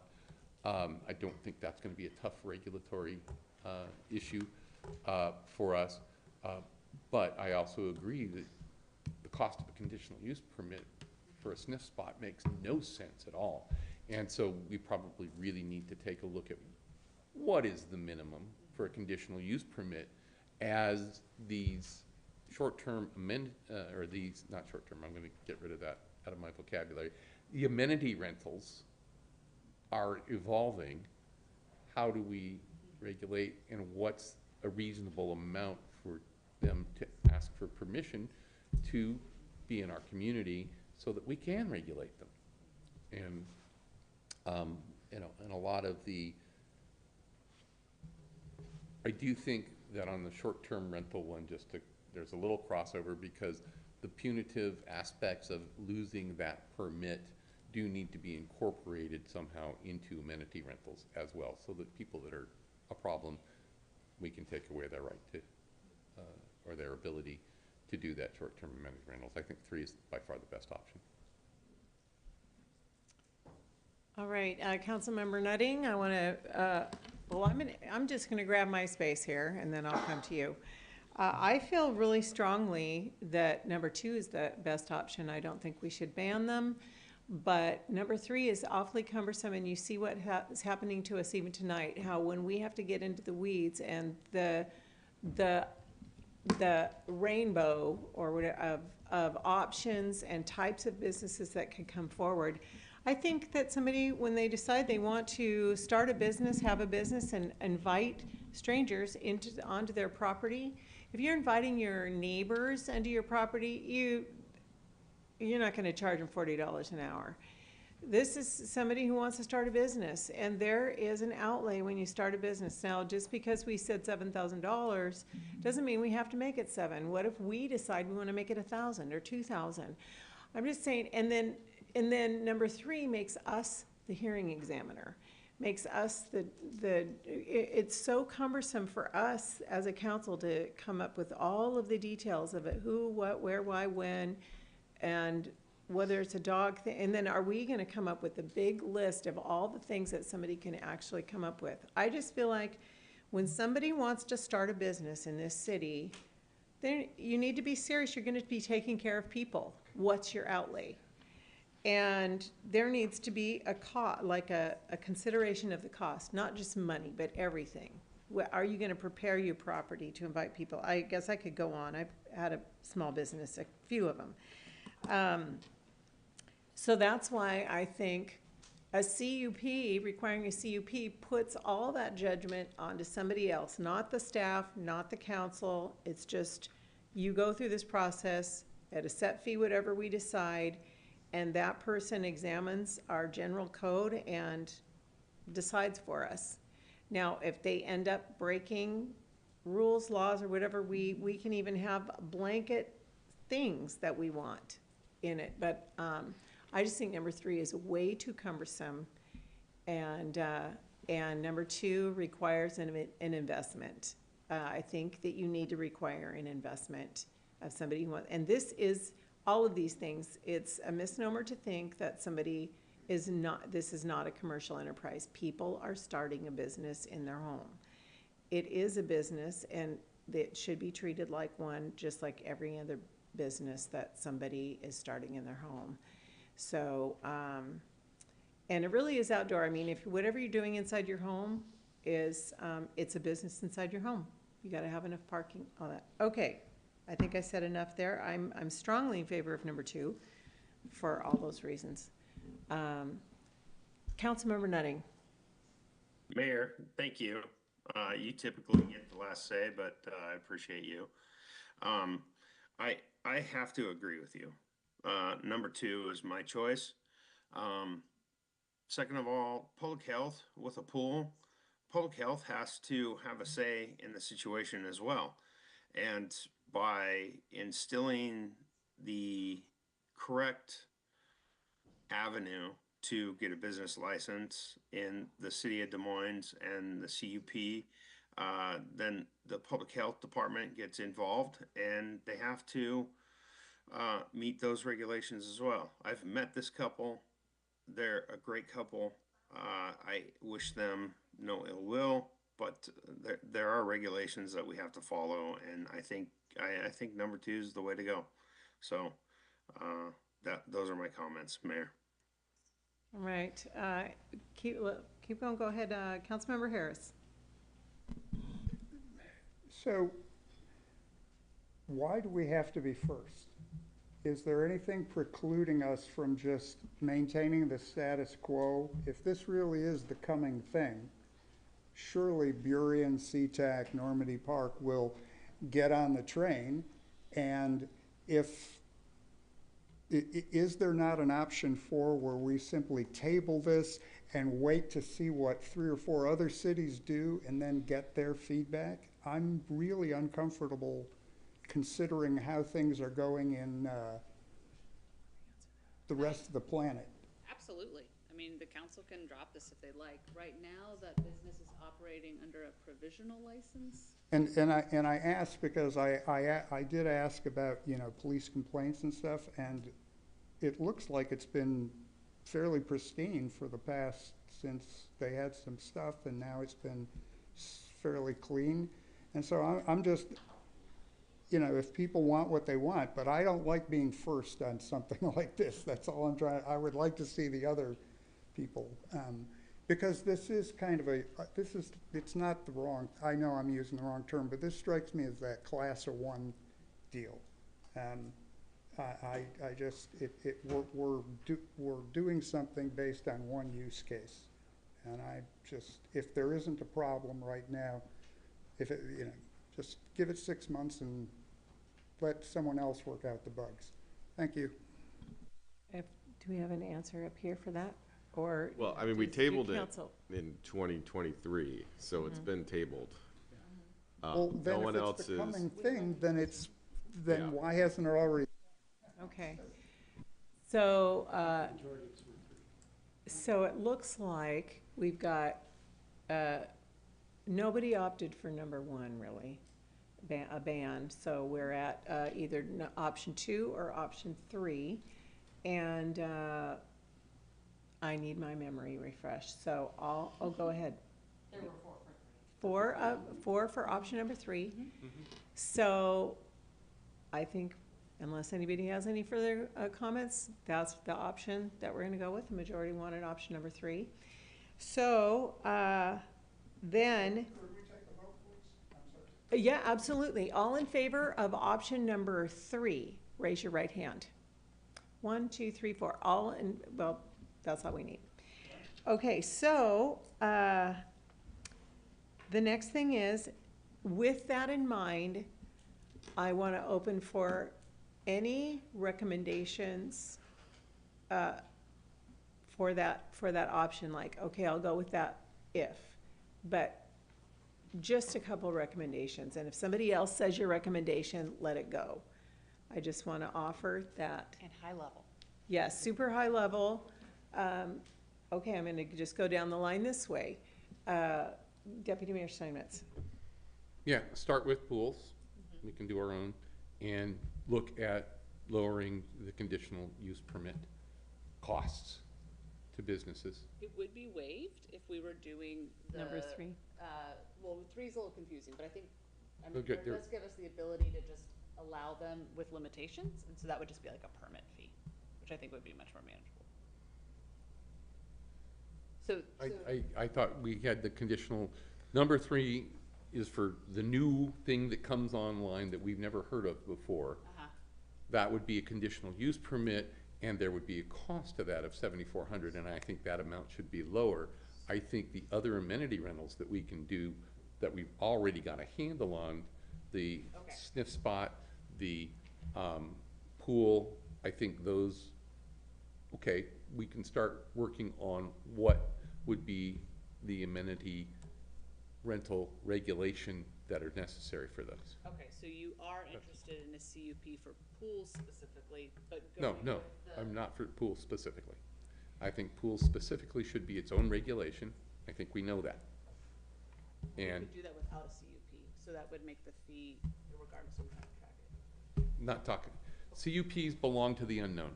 I don't think that's going to be a tough regulatory issue for us. But I also agree that the cost of a conditional use permit for a sniff spot makes no sense at all. And so we probably really need to take a look at what is the minimum for a conditional use permit as these short-term or these, not short-term, I'm going to get rid of that out of my vocabulary. The amenity rentals are evolving. How do we regulate, and what's a reasonable amount for them to ask for permission to be in our community so that we can regulate them? And and a lot of I do think that on the short-term rental one, there's a little crossover, because the punitive aspects of losing that permit do need to be incorporated somehow into amenity rentals as well, so that people that are a problem, we can take away their right to, or their ability to do that short-term amenity rentals. I think 3 is by far the best option. All right, Councilmember Nutting, I want to, I'm just going to grab my space here, and then I'll come to you. I feel really strongly that number 2 is the best option. I don't think we should ban them, but number 3 is awfully cumbersome, and you see what is happening to us even tonight, how when we have to get into the weeds and the rainbow or whatever of options and types of businesses that could come forward. I think that somebody, when they decide they want to start a business, have a business, and invite strangers onto their property, if you're inviting your neighbors onto your property, you're not going to charge them $40 an hour. This is somebody who wants to start a business, and there is an outlay when you start a business. Now, just because we said $7,000 doesn't mean we have to make it $7,000. What if we decide we want to make it $1,000 or $2,000? I'm just saying, and then number 3 makes us the hearing examiner, makes us it's so cumbersome for us as a council to come up with all of the details of it, who, what, where, why, when, and whether it's a dog thing. And then are we going to come up with a big list of all the things that somebody can actually come up with? I just feel like when somebody wants to start a business in this city, then you need to be serious. You're going to be taking care of people. What's your outlay? And there needs to be a consideration of the cost, not just money, but everything. Are you going to prepare your property to invite people? I guess I could go on. I've had a small business, a few of them. So that's why I think A CUP, requiring a CUP puts all that judgment onto somebody else, not the staff, not the council. It's just, you go through this process at a set fee, whatever we decide, and that person examines our general code and decides for us. Now, if they end up breaking rules, laws, or whatever, we can even have blanket things that we want in it. But I just think number 3 is way too cumbersome, and number 2 requires an investment. I think that you need to require an investment of somebody who wants, and this is all of these things. It's a misnomer to think that somebody is not, this is not a commercial enterprise. People are starting a business in their home. It is a business, and it should be treated like one, just like every other business that somebody is starting in their home. So, and it really is outdoor. I mean, if whatever you're doing inside your home is, it's a business inside your home. You got to have enough parking, all that. Okay, I think I said enough there. I'm strongly in favor of number 2 for all those reasons. Councilmember Nutting. Mayor, thank you. You typically get the last say, but I appreciate you. I have to agree with you. Number 2 is my choice. Second of all, public health with a pool. Public health has to have a say in the situation as well. And by instilling the correct avenue to get a business license in the city of Des Moines and the CUP, then the public health department gets involved, and they have to meet those regulations as well. I've met this couple. They're a great couple. I wish them no ill will, but there are regulations that we have to follow, and I think number 2 is the way to go. So those are my comments, Mayor. All right, keep going. Go ahead, Councilmember Harris. So why do we have to be first? Is there anything precluding us from just maintaining the status quo? If this really is the coming thing, surely Burien, SeaTac, Normandy Park will get on the train. And is there not an option 4 where we simply table this and wait to see what 3 or 4 other cities do and then get their feedback? I'm really uncomfortable considering how things are going in the rest of the planet. Absolutely. I mean, the council can drop this if they like. Right now, that business is operating under a provisional license. And I asked because I did ask about, you know, police complaints and stuff, and it looks like it's been fairly pristine for the past, since they had some stuff, and now it's been fairly clean. And so I'm just, you know, if people want what they want, but I don't like being first on something like this. That's all I'm trying. I would like to see the other people, because this is kind of it's not the wrong, I know I'm using the wrong term, but this strikes me as that class of 1 deal. I just, we're doing something based on one use case. And I just, if there isn't a problem right now, if it, you know, just give it 6 months and let someone else work out the bugs. Thank you. Do we have an answer up here for that? Or well, I mean, we tabled it council in 2023, so it's been tabled. Well, then no one if else it's the is. coming thing, then Yeah. why hasn't it already? Okay. So, so it looks like we've got, nobody opted for number 1, really, a ban. So we're at either option 2 or option 3. And I need my memory refreshed. So I'll go ahead. There were 4 for 3. 4 for option number 3. So I think, unless anybody has any further comments, that's the option that we're going to go with. The majority wanted option number 3. So then, yeah, absolutely. All in favor of option number 3, raise your right hand. 1, 2, 3, 4. All in, well, that's all we need. Okay, so, the next thing is, with that in mind, I want to open for any recommendations for that option, like, okay, I'll go with that if, but just a couple recommendations, and if somebody else says your recommendation, let it go. I just want to offer that. And high level. Yes, super high level. Okay, I'm gonna just go down the line this way. Deputy Mayor Steinmetz. Yeah, start with pools. We can do our own, and look at lowering the conditional use permit costs to businesses. It would be waived if we were doing the. Number 3. Well, 3 is a little confusing, but I think, I mean, Okay, it there- does give us the ability to just allow them with limitations, and so that would just be like a permit fee, which I think would be much more manageable. So, I thought we had the conditional, number 3 is for the new thing that comes online that we've never heard of before. That would be a conditional use permit, and there would be a cost to that of $7,400, and I think that amount should be lower. I think the other amenity rentals that we can do, that we've already got a handle on, the sniff spot, the pool, I think those, okay, we can start working on what would be the amenity rental regulation that are necessary for those. okay, so you are interested in a CUP for pools specifically, but No, going no, with the. I'm not for pools specifically. I think pools specifically should be its own regulation. I think we know that. We And would do that without a CUP, so that would make the fee regardless of how to track it. not talking, CUPs belong to the unknown.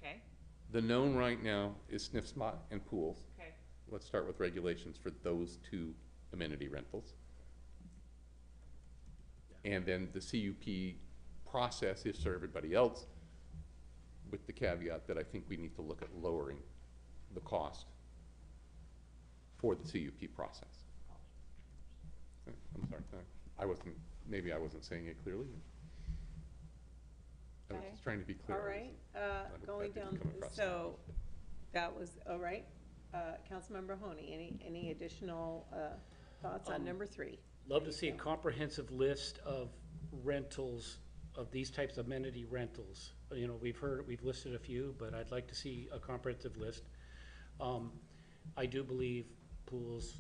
Okay, The known right now is sniff spot and pools. okay. Let's start with regulations for those 2 amenity rentals. And then the CUP process is for everybody else, with the caveat that I think we need to look at lowering the cost for the CUP process. I'm sorry, maybe I wasn't saying it clearly. I was Okay. just trying to be clear. All right, hope going that didn't down, come across so that was, all right. Councilmember Honey, any additional thoughts on number 3? Love to see a comprehensive list of rentals, of these types of amenity rentals. You know, we've listed a few, but I'd like to see a comprehensive list. I do believe pools,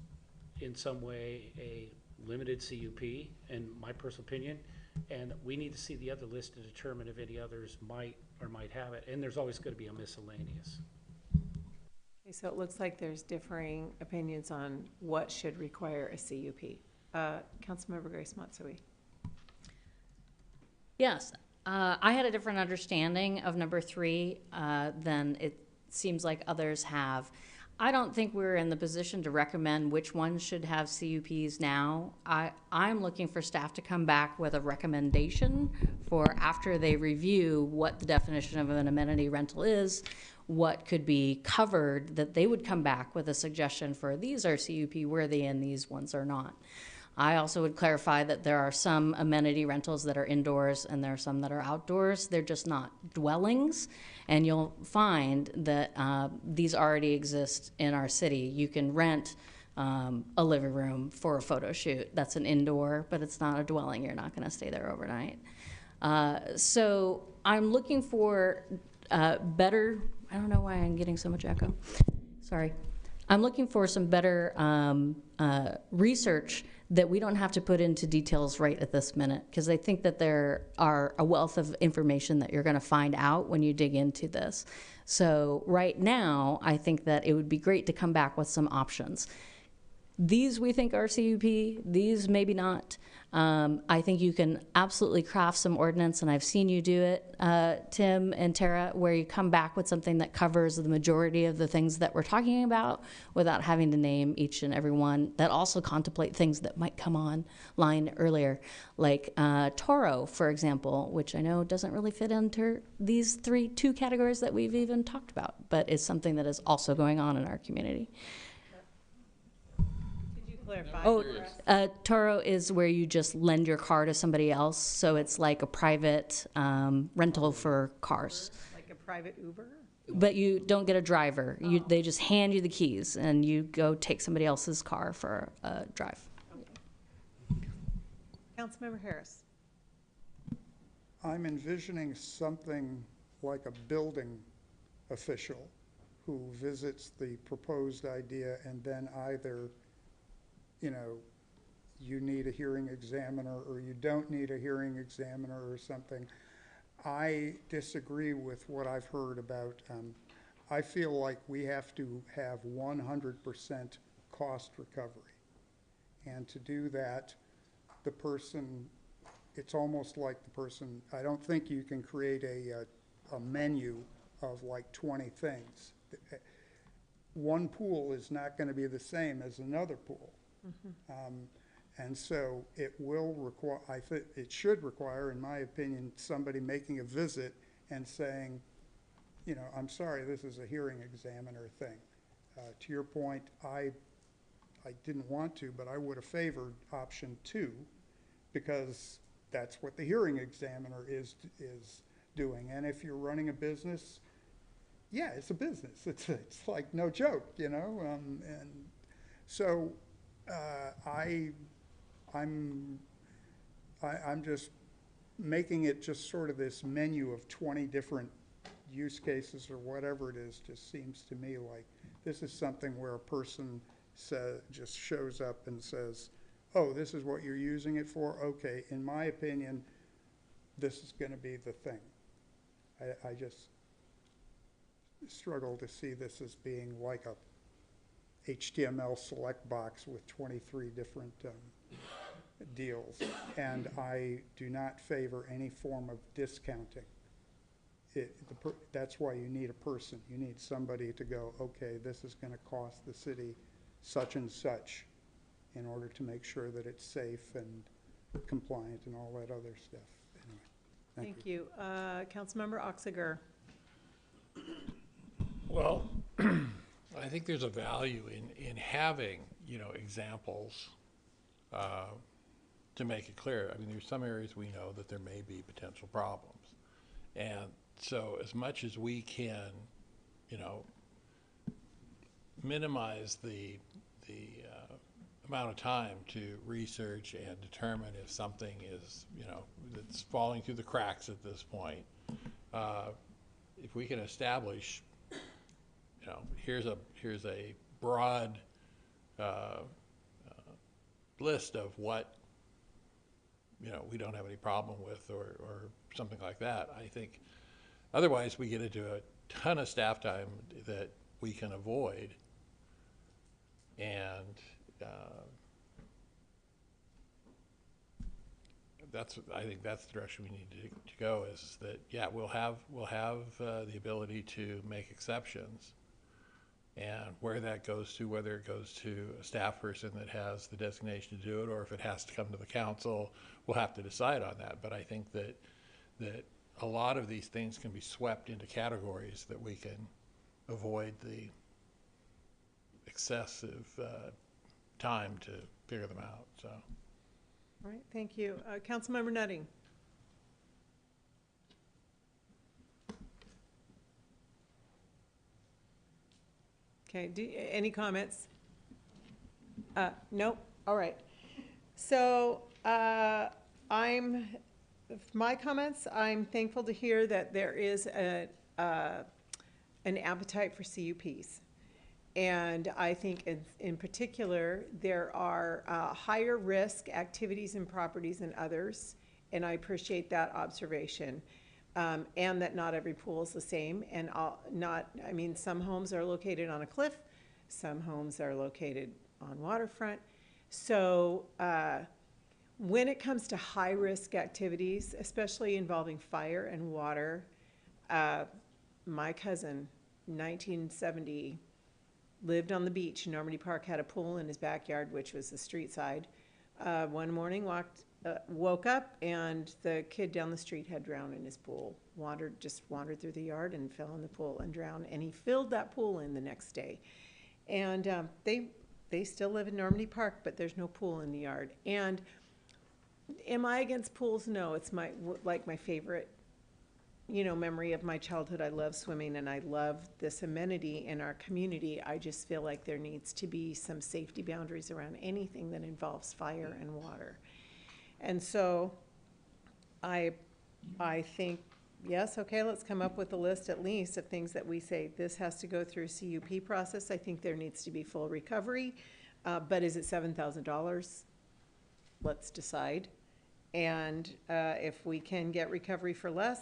in some way, a limited CUP, in my personal opinion, and we need to see the other list to determine if any others might or might have it, and there's always gonna be a miscellaneous. Okay, so it looks like there's differing opinions on what should require a CUP. Councilmember Grace Matsui. Yes, I had a different understanding of number 3 than it seems like others have. I don't think we're in the position to recommend which ones should have CUPs now. I'm looking for staff to come back with a recommendation for after they review what the definition of an amenity rental is, what could be covered, that they would come back with a suggestion for these are CUP worthy and these ones are not. I also would clarify that there are some amenity rentals that are indoors and there are some that are outdoors. They're just not dwellings. And you'll find that these already exist in our city. You can rent a living room for a photo shoot. That's an indoor, but it's not a dwelling. You're not going to stay there overnight. So I'm looking for better, I don't know why I'm getting so much echo. Sorry. I'm looking for some better research that we don't have to put into details right at this minute, because I think that there are a wealth of information that you're going to find out when you dig into this. So right now, I think that it would be great to come back with some options. These we think are CUP, these maybe not. I think you can absolutely craft some ordinance, and I've seen you do it, Tim and Tara, where you come back with something that covers the majority of the things that we're talking about without having to name each and every one, that also contemplate things that might come online earlier, like Toro, for example, which I know doesn't really fit into these two categories that we've even talked about, but is something that is also going on in our community. Clarify. Oh, Toro is where you just lend your car to somebody else, so it's like a private rental for cars. Like a private Uber? But you don't get a driver. They just hand you the keys and you go take somebody else's car for a drive. Councilmember Harris. I'm envisioning something like a building official who visits the proposed idea and then either, you know, you need a hearing examiner or you don't need a hearing examiner or something. I disagree with what I've heard about, I feel like we have to have 100% cost recovery. And to do that, the person, it's almost like the person, I don't think you can create a menu of like 20 things. One pool is not going to be the same as another pool. And so it will require, I think it should require, in my opinion, somebody making a visit and saying, you know, I'm sorry, this is a hearing examiner thing. To your point, I didn't want to, but I would have favored option 2 because that's what the hearing examiner is doing. And if you're running a business, yeah, it's a business. It's like no joke, you know. And so I'm just making it just sort of this menu of 20 different use cases or whatever it is. Just seems to me like this is something where a person just shows up and says, oh, this is what you're using it for? Okay, in my opinion, this is going to be the thing. I just struggle to see this as being like a HTML select box with 23 different deals. And I do not favor any form of discounting. That's why you need a person. You need somebody to go, okay, this is going to cost the city such and such in order to make sure that it's safe and compliant and all that other stuff. Anyway, Thank you. Councilmember Oxiger. Well, I think there's a value in having, you know, examples to make it clear. I mean, there's some areas we know that there may be potential problems. And so as much as we can, you know, minimize the amount of time to research and determine if something is, you know, that's falling through the cracks at this point, if we can establish, you know, here's a broad list of what, you know, we don't have any problem with or something like that. I think otherwise we get into a ton of staff time that we can avoid, and I think that's the direction we need to go, is that, yeah, we'll have the ability to make exceptions, and where that goes to, whether it goes to a staff person that has the designation to do it, or if it has to come to the council, we'll have to decide on that. But I think that a lot of these things can be swept into categories that we can avoid the excessive time to figure them out. So. All right, thank you. Councilmember Nutting. Okay, any comments? Nope, all right. So my comments, I'm thankful to hear that there is an appetite for CUPs. And I think in particular, there are higher risk activities and properties than others. And I appreciate that observation. And that not every pool is the same. And I mean, some homes are located on a cliff. Some homes are located on waterfront. So when it comes to high risk activities, especially involving fire and water, my cousin, 1970, lived on the beach. Normandy Park had a pool in his backyard, which was the street side. One morning woke up and the kid down the street had drowned in his pool. Just wandered through the yard and fell in the pool and drowned. And he filled that pool in the next day. And they still live in Normandy Park, but there's no pool in the yard. And am I against pools? No, it's my favorite memory of my childhood. I love swimming and I love this amenity in our community. I just feel like there needs to be some safety boundaries around anything that involves fire and water. And so I think, yes, okay, let's come up with a list at least of things that we say, this has to go through CUP process. I think there needs to be full recovery, but is it $7,000? Let's decide. And if we can get recovery for less,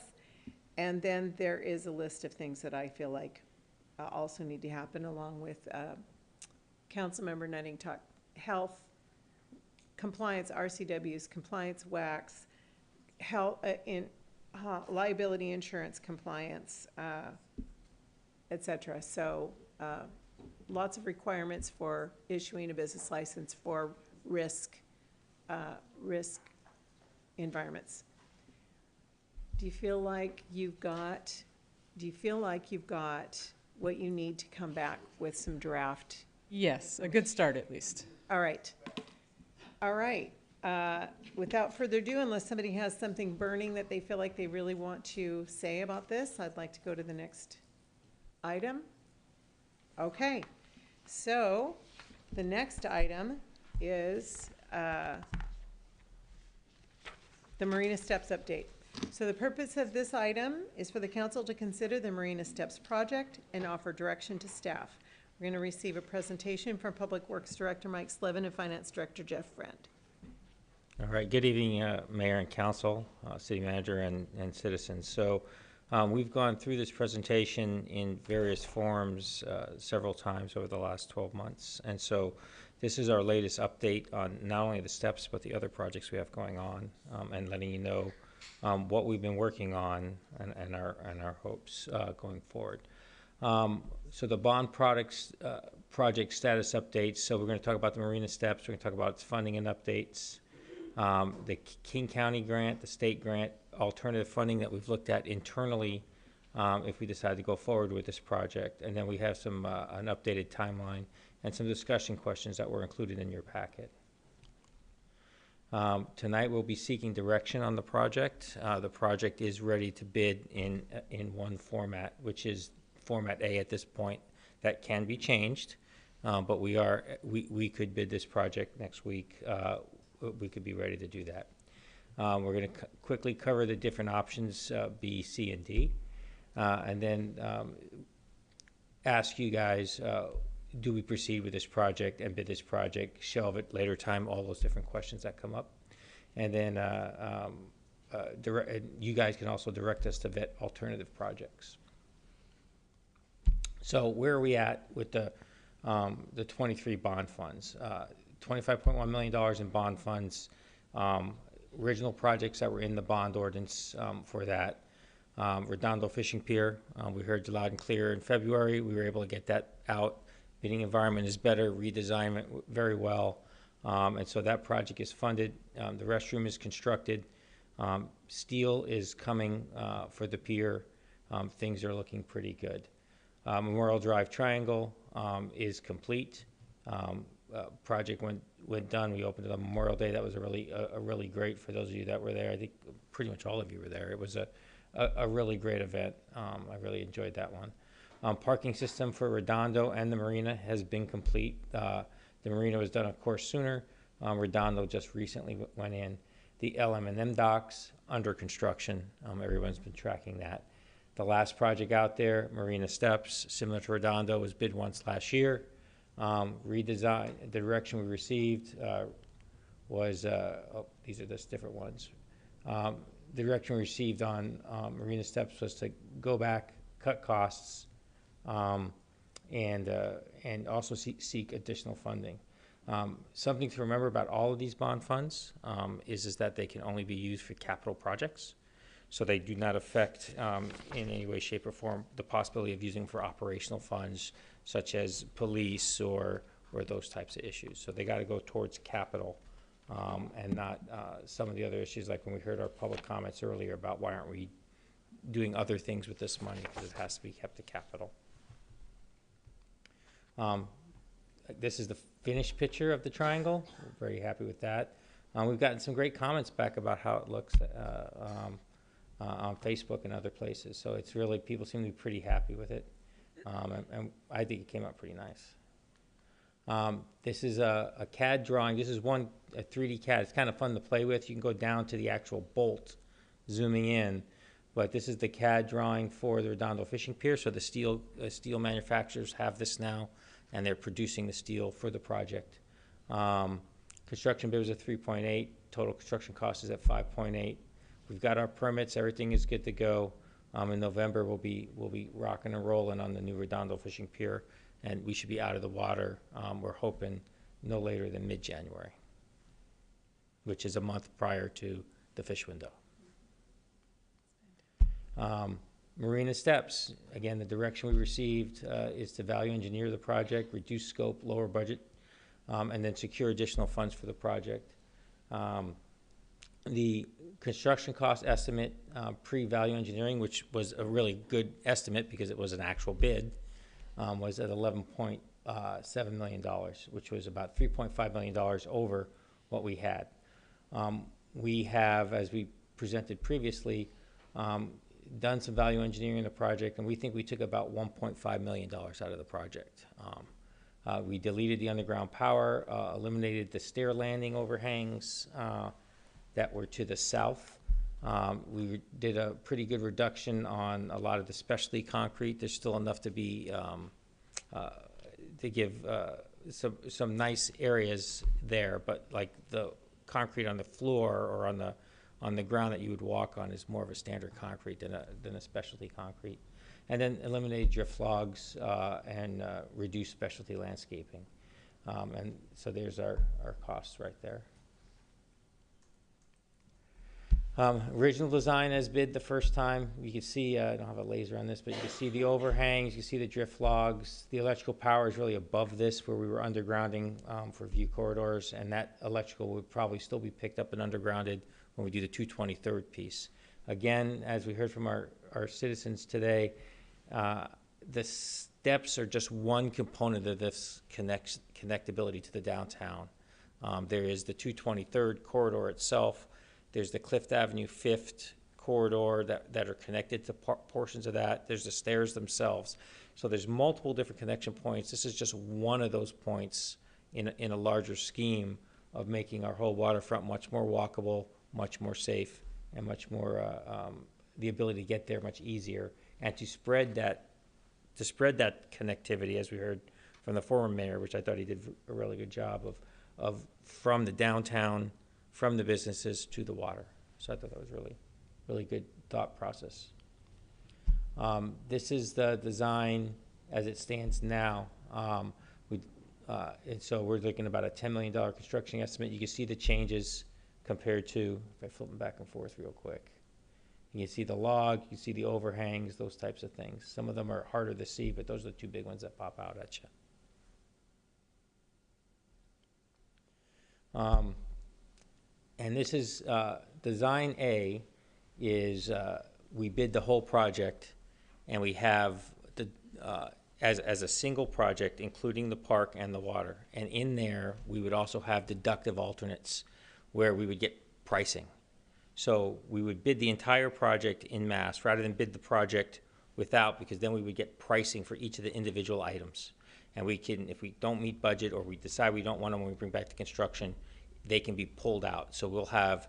and then there is a list of things that I feel like also need to happen, along with Councilmember Nutting talk health, compliance, RCWs, compliance, WACs, health, liability insurance compliance, et cetera. So lots of requirements for issuing a business license for risk environments. Do you feel like you've got what you need to come back with some draft? Yes, a good start at least. All right. All right. Without further ado, unless somebody has something burning that they feel like they really want to say about this, I'd like to go to the next item. Okay. So the next item is the Marina Steps update. So the purpose of this item is for the council to consider the Marina Steps project and offer direction to staff. We're going to receive a presentation from Public Works Director Mike Slevin and Finance Director Jeff Friend. All right, good evening, Mayor and Council, City Manager and citizens. So we've gone through this presentation in various forms several times over the last 12 months. And so this is our latest update on not only the steps, but the other projects we have going on, and letting you know what we've been working on and our hopes going forward. So the bond project status updates. So we're going to talk about the Marina Steps. We're going to talk about its funding and updates. The King County grant, the state grant, alternative funding that we've looked at internally if we decide to go forward with this project. And then we have some an updated timeline and some discussion questions that were included in your packet. Tonight we'll be seeking direction on the project. The project is ready to bid in one format, which is Format A at this point. That can be changed, but we could bid this project next week. We could be ready to do that. We're going to quickly cover the different options, B, C, and D, and then ask you guys, do we proceed with this project and bid this project, shelve it later time, all those different questions that come up. And then you guys can also direct us to vet alternative projects. So where are we at with the 23 bond funds? $25.1 million in bond funds, original projects that were in the bond ordinance for that. Redondo Fishing Pier, we heard you loud and clear in February. We were able to get that out. Bidding environment is better, redesign it very well. And so that project is funded. The restroom is constructed. Steel is coming for the pier. Things are looking pretty good. Memorial Drive Triangle is complete. Project went done. We opened it on Memorial Day. That was a really great, for those of you that were there. I think pretty much all of you were there. It was a really great event. I really enjoyed that one. Parking system for Redondo and the Marina has been complete. The Marina was done, of course, sooner. Redondo just recently went in. The LM&M docks under construction. Everyone's been tracking that. The last project out there, Marina Steps, similar to Redondo, was bid once last year. Redesign, the direction we received was, these are just different ones. The direction we received on Marina Steps was to go back, cut costs, and also seek additional funding. Something to remember about all of these bond funds is that they can only be used for capital projects. So they do not affect in any way, shape, or form the possibility of using for operational funds such as police or those types of issues. So they got to go towards capital and not some of the other issues, like when we heard our public comments earlier about why aren't we doing other things with this money, because it has to be kept to capital. This is the finished picture of the triangle. We're very happy with that. We've gotten some great comments back about how it looks. on Facebook and other places. So it's really, people seem to be pretty happy with it. And I think it came out pretty nice. This is a CAD drawing. This is a 3D CAD. It's kind of fun to play with. You can go down to the actual bolt, zooming in. But this is the CAD drawing for the Redondo Fishing Pier. So the steel manufacturers have this now, and they're producing the steel for the project. Construction bid was at 3.8. Total construction cost is at 5.8. We've got our permits. Everything is good to go. In November, we'll be rocking and rolling on the new Redondo Fishing Pier, and we should be out of the water. We're hoping no later than mid-January, which is a month prior to the fish window. Marina steps. Again, the direction we received is to value engineer the project, reduce scope, lower budget, and then secure additional funds for the project. The construction cost estimate pre-value engineering, which was a really good estimate because it was an actual bid, was at $11.7 million, which was about $3.5 million over what we had. We have, as we presented previously, done some value engineering in the project, and we think we took about $1.5 million out of the project. We deleted the underground power, eliminated the stair landing overhangs that were to the south. We did a pretty good reduction on a lot of the specialty concrete. There's still enough to be to give some nice areas there, but like the concrete on the floor or on the ground that you would walk on is more of a standard concrete than a specialty concrete. And then eliminated drift logs and reduced specialty landscaping. And so there's our costs right there. Original design as bid the first time. You can see, I don't have a laser on this, but you can see the overhangs, you can see the drift logs. The electrical power is really above this where we were undergrounding for view corridors, and that electrical would probably still be picked up and undergrounded when we do the 223rd piece. Again, as we heard from our citizens today, the steps are just one component of this connectability to the downtown. There is the 223rd corridor itself. There's the Clift Avenue 5th corridor that are connected to portions of that. There's the stairs themselves. So there's multiple different connection points. This is just one of those points in a larger scheme of making our whole waterfront much more walkable, much more safe, and much more the ability to get there much easier, and to spread that connectivity, as we heard from the former mayor, which I thought he did a really good job of from the downtown, from the businesses to the water. So I thought that was really good thought process. This is the design as it stands now. And so we're looking about a $10 million construction estimate. You can see the changes compared to, if I flip them back and forth real quick. You can see the log, you can see the overhangs, those types of things. Some of them are harder to see, but those are the two big ones that pop out at you. And this is, design A is, we bid the whole project, and we have the, as a single project, including the park and the water. And in there, we would also have deductive alternates where we would get pricing. So we would bid the entire project in mass rather than bid the project without, because then we would get pricing for each of the individual items. And we can, if we don't meet budget or we decide we don't want them when we bring back to construction, they can be pulled out. So we'll have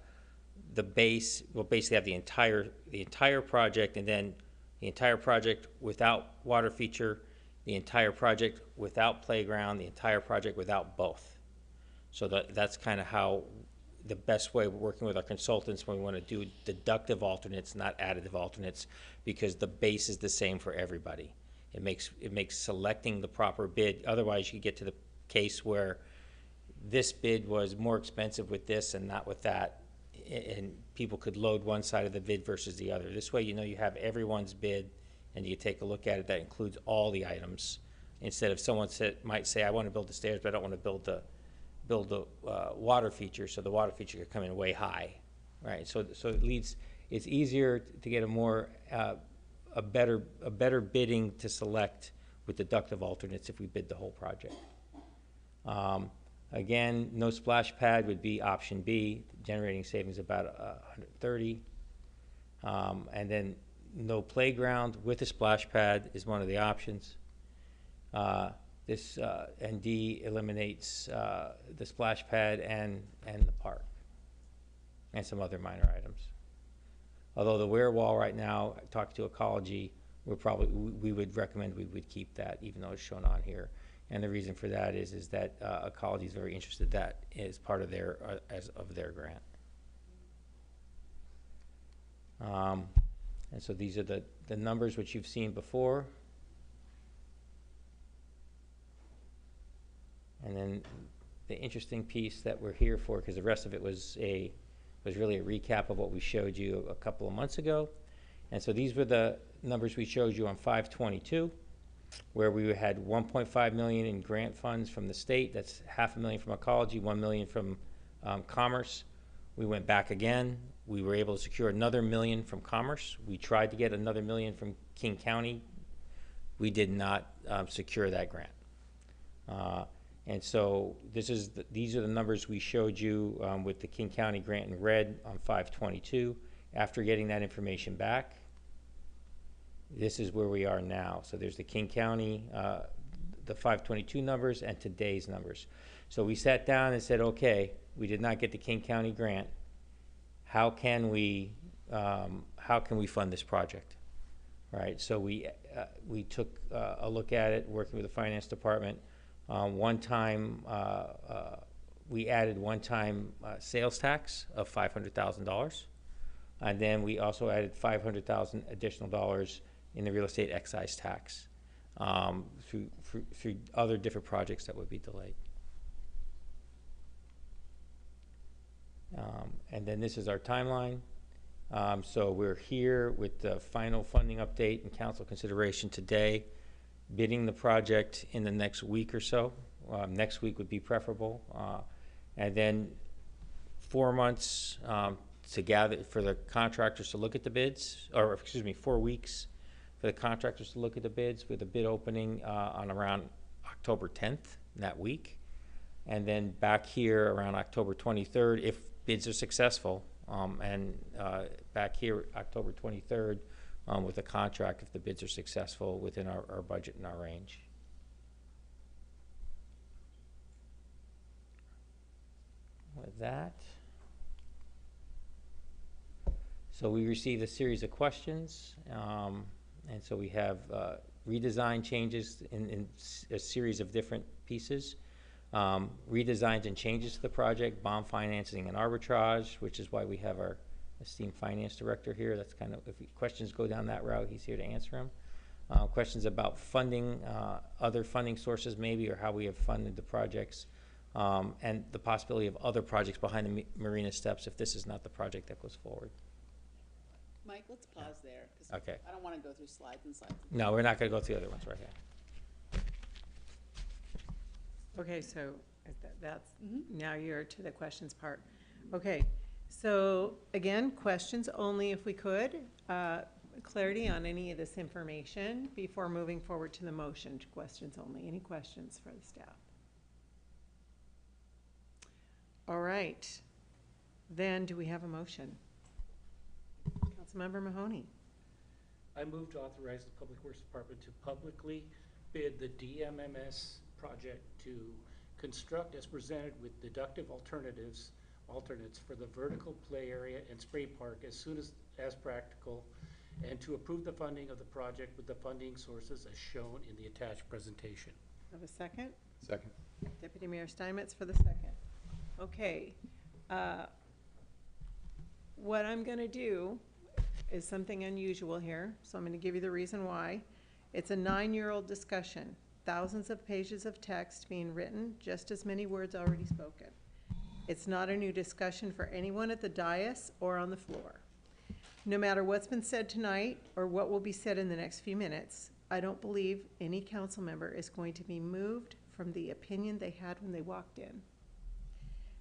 the base, we'll basically have the entire project, and then the entire project without water feature, the entire project without playground, the entire project without both. So that's kind of how the best way we're working with our consultants when we want to do deductive alternates, not additive alternates, because the base is the same for everybody. It makes selecting the proper bid. Otherwise, you get to the case where this bid was more expensive with this and not with that, and people could load one side of the bid versus the other. This way, you know you have everyone's bid, and you take a look at it. That includes all the items, instead of someone might say, I want to build the stairs, but I don't want to build the water feature, so the water feature could come in way high, right? So it leads, it's easier to get a better bidding to select with deductive alternates if we bid the whole project. Again, no splash pad would be option B, generating savings about 130. And then no playground with a splash pad is one of the options. This ND eliminates the splash pad and the park, and some other minor items. Although the wear wall right now, talking to Ecology, we would recommend we would keep that, even though it's shown on here. And the reason for that is that Ecology is very interested that is part of their their grant. And so these are the numbers which you've seen before. And then the interesting piece that we're here for, because the rest of it was really a recap of what we showed you a couple of months ago. And so these were the numbers we showed you on 5/22, where we had 1.5 million in grant funds from the state. That's $500,000 from Ecology, 1 million from Commerce. We went back again. We were able to secure another $1 million from Commerce. We tried to get another $1 million from King County. We did not secure that grant. And so these are the numbers we showed you with the King County grant in red on 5/22. After getting that information back, this is where we are now. So there's the King County, the 5/22 numbers, and today's numbers. So we sat down and said, okay, we did not get the King County grant. How can we fund this project? Right. So we took a look at it, working with the finance department. We added one-time sales tax of $500,000, and then we also added $500,000 additional dollars in the real estate excise tax through other different projects that would be delayed. And then this is our timeline. So we're here with the final funding update and council consideration today, bidding the project in the next week or so. Next week would be preferable. And then 4 months to gather for the contractors to look at the bids, or excuse me, 4 weeks for the contractors to look at the bids, with a bid opening on around October 10th, that week. And then back here around October 23rd, if bids are successful, and back here October 23rd with a contract if the bids are successful within our budget and our range. With that, so we received a series of questions, and so we have redesign changes in a series of different pieces. Redesigns and changes to the project, bond financing and arbitrage, which is why we have our esteemed finance director here. That's kind of, if questions go down that route, he's here to answer them. Questions about funding, other funding sources maybe, or how we have funded the projects, and the possibility of other projects behind the marina steps if this is not the project that goes forward. Mike, let's pause there, because Okay. I don't want to go through slides and slides. No, we're not going to go through the other ones right here. Okay, so that's, now you're to the questions part. Okay, so again, questions only if we could. Clarity on any of this information before moving forward to the motion. Questions only. Any questions for the staff? All right. Then do we have a motion? Councilmember Mahoney. I move to authorize the Public Works Department to publicly bid the DMMS project to construct as presented with deductive alternates for the vertical play area and spray park as soon as practical, and to approve the funding of the project with the funding sources as shown in the attached presentation. Have a second? Second. Deputy Mayor Steinmetz for the second. Okay. What I'm going to do is something unusual here, so I'm going to give you the reason why. It's a 9-year-old discussion. Thousands of pages of text being written, just as many words already spoken. It's not a new discussion for anyone at the dais or on the floor. No matter what's been said tonight or what will be said in the next few minutes, I don't believe any council member is going to be moved from the opinion they had when they walked in.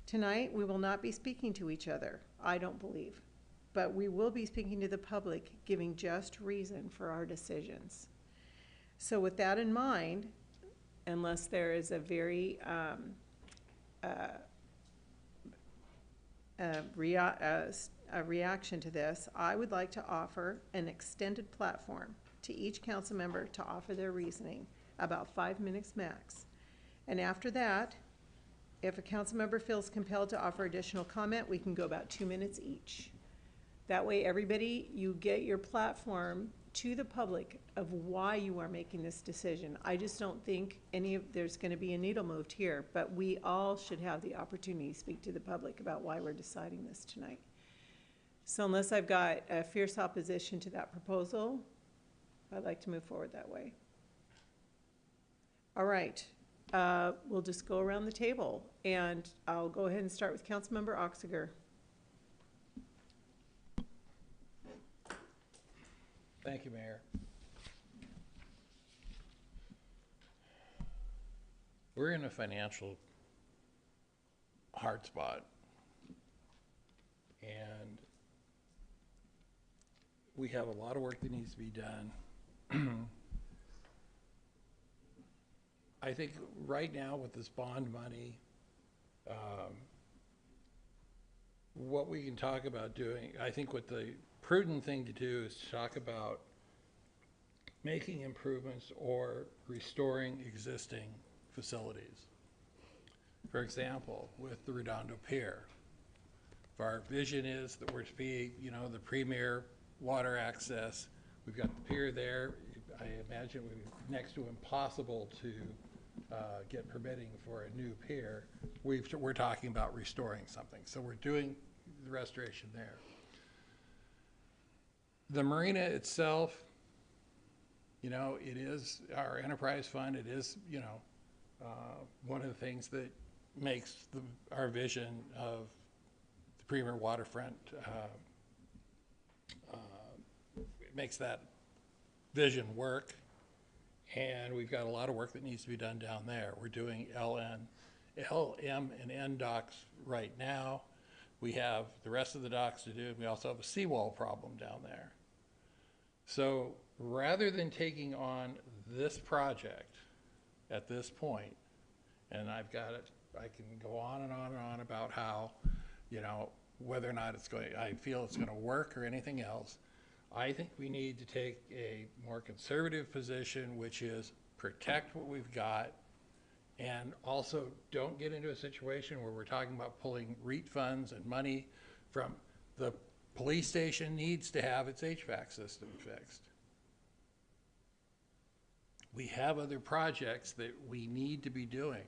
Tonight, we will not be speaking to each other, I don't believe, but we will be speaking to the public, giving just reason for our decisions. So with that in mind, unless there is a very a reaction to this, I would like to offer an extended platform to each council member to offer their reasoning, about 5 minutes max. And after that, if a council member feels compelled to offer additional comment, we can go about 2 minutes each. That way, everybody, you get your platform to the public of why you are making this decision. I just don't think there's gonna be a needle moved here, but we all should have the opportunity to speak to the public about why we're deciding this tonight. So unless I've got a fierce opposition to that proposal, I'd like to move forward that way. All right, we'll just go around the table, and I'll go ahead and start with Councilmember Oxiger. Thank you, Mayor. We're in a financial hard spot, and we have a lot of work that needs to be done. I think right now with this bond money, what we can talk about doing, I think what the prudent thing to do is to talk about making improvements or restoring existing facilities. For example, with the Redondo Pier, if our vision is that we're to be, you know, the premier water access, we've got the pier there. I imagine it would be next to impossible to get permitting for a new pier. We're talking about restoring something, so we're doing the restoration there. The marina itself, you know, it is our enterprise fund. It is, you know, one of the things that makes our vision of the premier waterfront, it makes that vision work. And we've got a lot of work that needs to be done down there. We're doing LM and N docks right now. We have the rest of the docks to do. We also have a seawall problem down there. So rather than taking on this project at this point, and I've got it, I can go on and on and on about how, you know, whether or not I feel it's gonna work or anything else. I think we need to take a more conservative position, which is protect what we've got, and also don't get into a situation where we're talking about pulling REIT funds and money from the police station needs to have its HVAC system fixed. We have other projects that we need to be doing.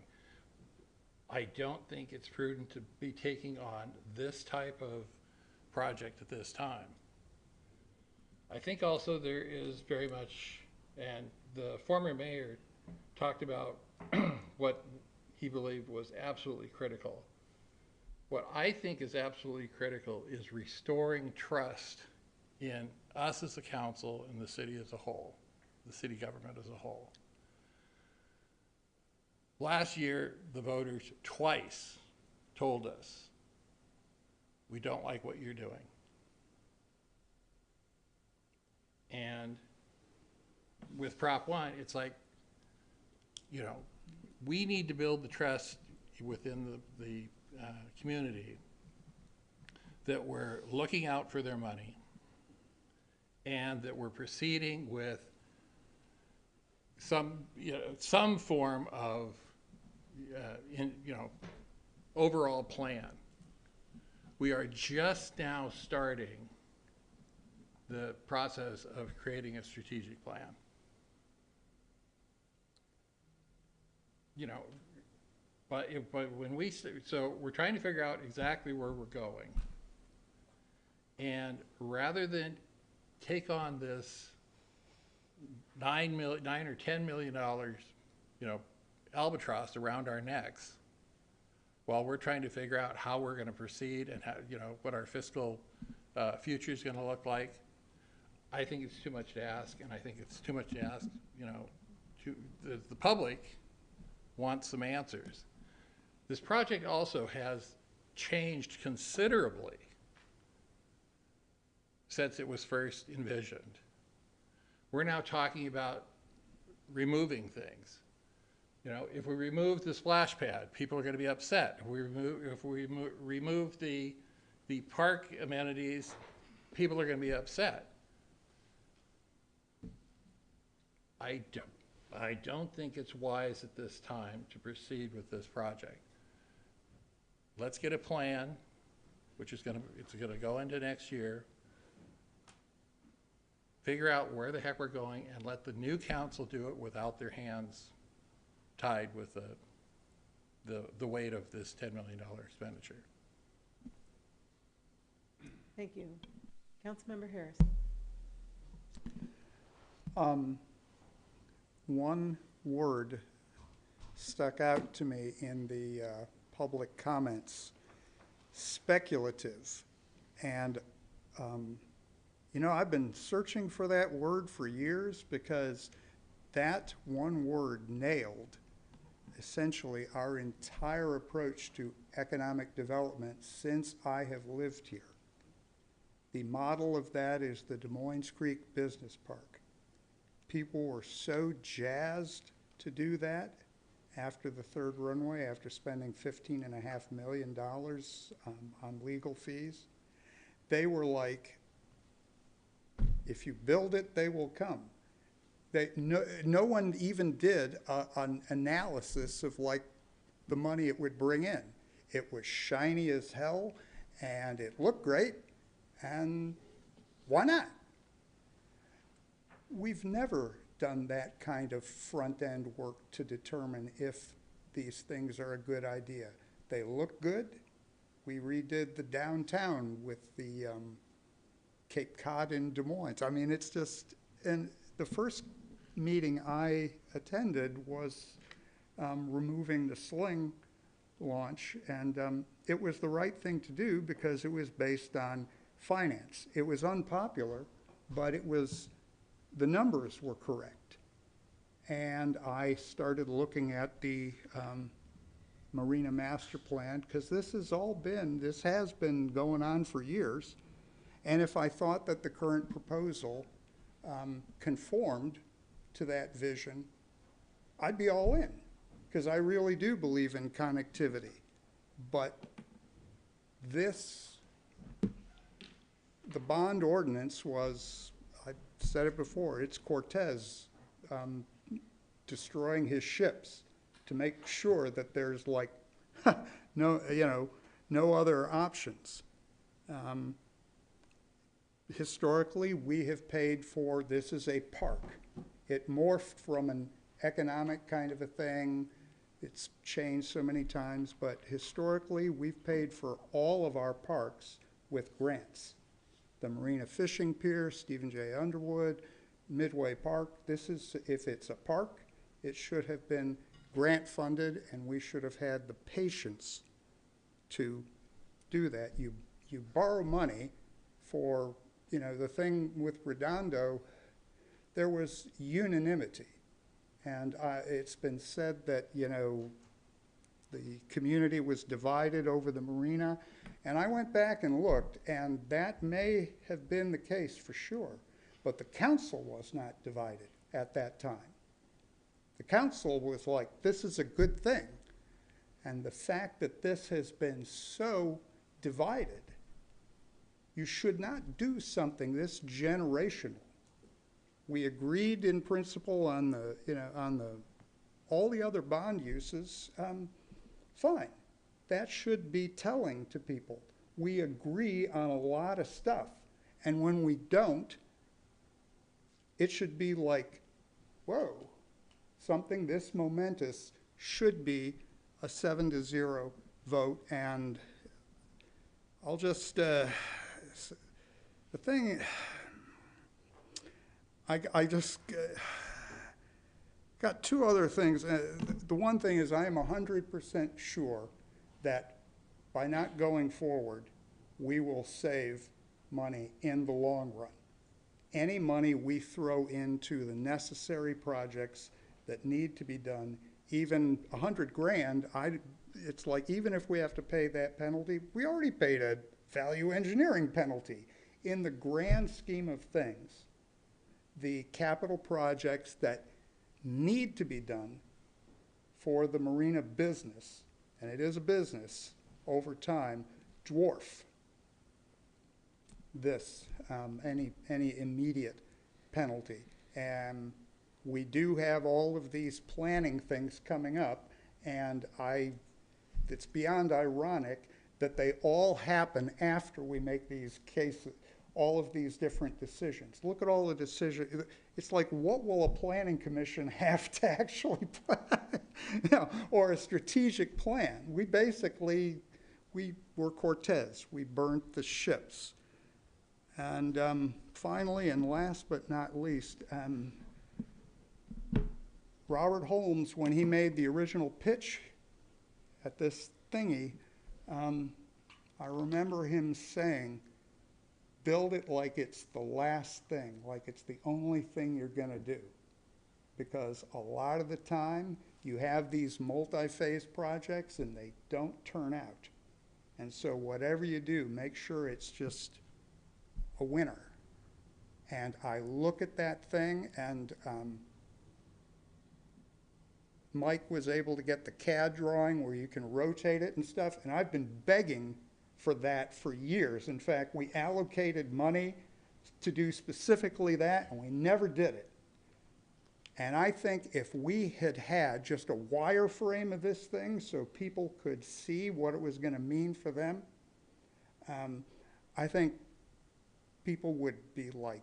I don't think it's prudent to be taking on this type of project at this time. I think also there is very much, and the former mayor talked about what he believed was absolutely critical. What I think is absolutely critical is restoring trust in us as a council and the city as a whole, the city government as a whole. Last year, the voters twice told us, we don't like what you're doing. And with Prop 1, it's like, you know, we need to build the trust within the community that we're looking out for their money and that we're proceeding with some form of overall plan. We are just now starting the process of creating a strategic plan. You know, but when so we're trying to figure out exactly where we're going. And rather than take on this $9 or $10 million, you know, albatross around our necks, while we're trying to figure out how we're going to proceed and how, you know, what our fiscal future is going to look like, I think it's too much to ask, and I think it's too much to ask, you know, the public wants some answers. This project also has changed considerably since it was first envisioned. We're now talking about removing things. You know, if we remove the splash pad, people are going to be upset. If we remove the the park amenities, people are gonna be upset. I don't think it's wise at this time to proceed with this project. Let's get a plan, which is it's gonna go into next year. Figure out where the heck we're going and let the new council do it without their hands tied with the weight of this $10 million expenditure. Thank you. Councilmember Harris. One word stuck out to me in the public comments, speculative. And, you know, I've been searching for that word for years because that one word nailed essentially our entire approach to economic development since I have lived here. The model of that is the Des Moines Creek Business Park. People were so jazzed to do that after the third runway, after spending $15.5 million on legal fees. They were like, if you build it, they will come. No one even did an analysis of like the money it would bring in. It was shiny as hell and it looked great, and why not? We've never done that kind of front-end work to determine if these things are a good idea. They look good. We redid the downtown with the Cape Cod in Des Moines. I mean, it's just, and the first meeting I attended was removing the sling launch, and it was the right thing to do because it was based on finance. It was unpopular, but it was, the numbers were correct. And I started looking at the Marina Master Plan, because this has been going on for years. And if I thought that the current proposal conformed to that vision, I'd be all in, because I really do believe in connectivity. But this, the bond ordinance was, I've said it before, it's Cortez destroying his ships to make sure that there's like no other options. Historically, we have paid for, this is a park. It morphed from an economic kind of a thing. It's changed so many times, but historically, we've paid for all of our parks with grants. The Marina Fishing Pier, Stephen J. Underwood, Midway Park. This is, if it's a park, it should have been grant funded, and we should have had the patience to do that. You borrow money for, you know, the thing with Redondo, there was unanimity. And it's been said that, you know, the community was divided over the marina. And I went back and looked, and that may have been the case for sure. But the council was not divided at that time. The council was like, this is a good thing. And the fact that this has been so divided, you should not do something this generational. We agreed in principle on the, you know, on the, all the other bond uses, fine. That should be telling to people. We agree on a lot of stuff. And when we don't, it should be like, whoa, something this momentous should be a 7-0 vote. And I'll just, the thing, I just got two other things. The one thing is I am 100% sure that by not going forward, we will save money in the long run. Any money we throw into the necessary projects that need to be done, even $100,000, it's like even if we have to pay that penalty, we already paid a value engineering penalty. In the grand scheme of things, the capital projects that need to be done for the marina business, and it is a business over time, dwarf this, any immediate penalty. And we do have all of these planning things coming up, and it's beyond ironic that they all happen after we make these cases, all of these different decisions. Look at all the decisions. It's like, what will a planning commission have to actually plan, or a strategic plan? We basically, we were Cortez. We burnt the ships. And finally, and last but not least, Robert Holmes, when he made the original pitch at this thingy, I remember him saying, build it like it's the last thing, like it's the only thing you're going to do. Because a lot of the time, you have these multi-phase projects and they don't turn out. And so whatever you do, make sure it's just a winner. And I look at that thing, and Mike was able to get the CAD drawing where you can rotate it and stuff, and I've been begging for that for years. In fact, we allocated money to do specifically that, and we never did it. And I think if we had had just a wireframe of this thing so people could see what it was going to mean for them, I think people would be like,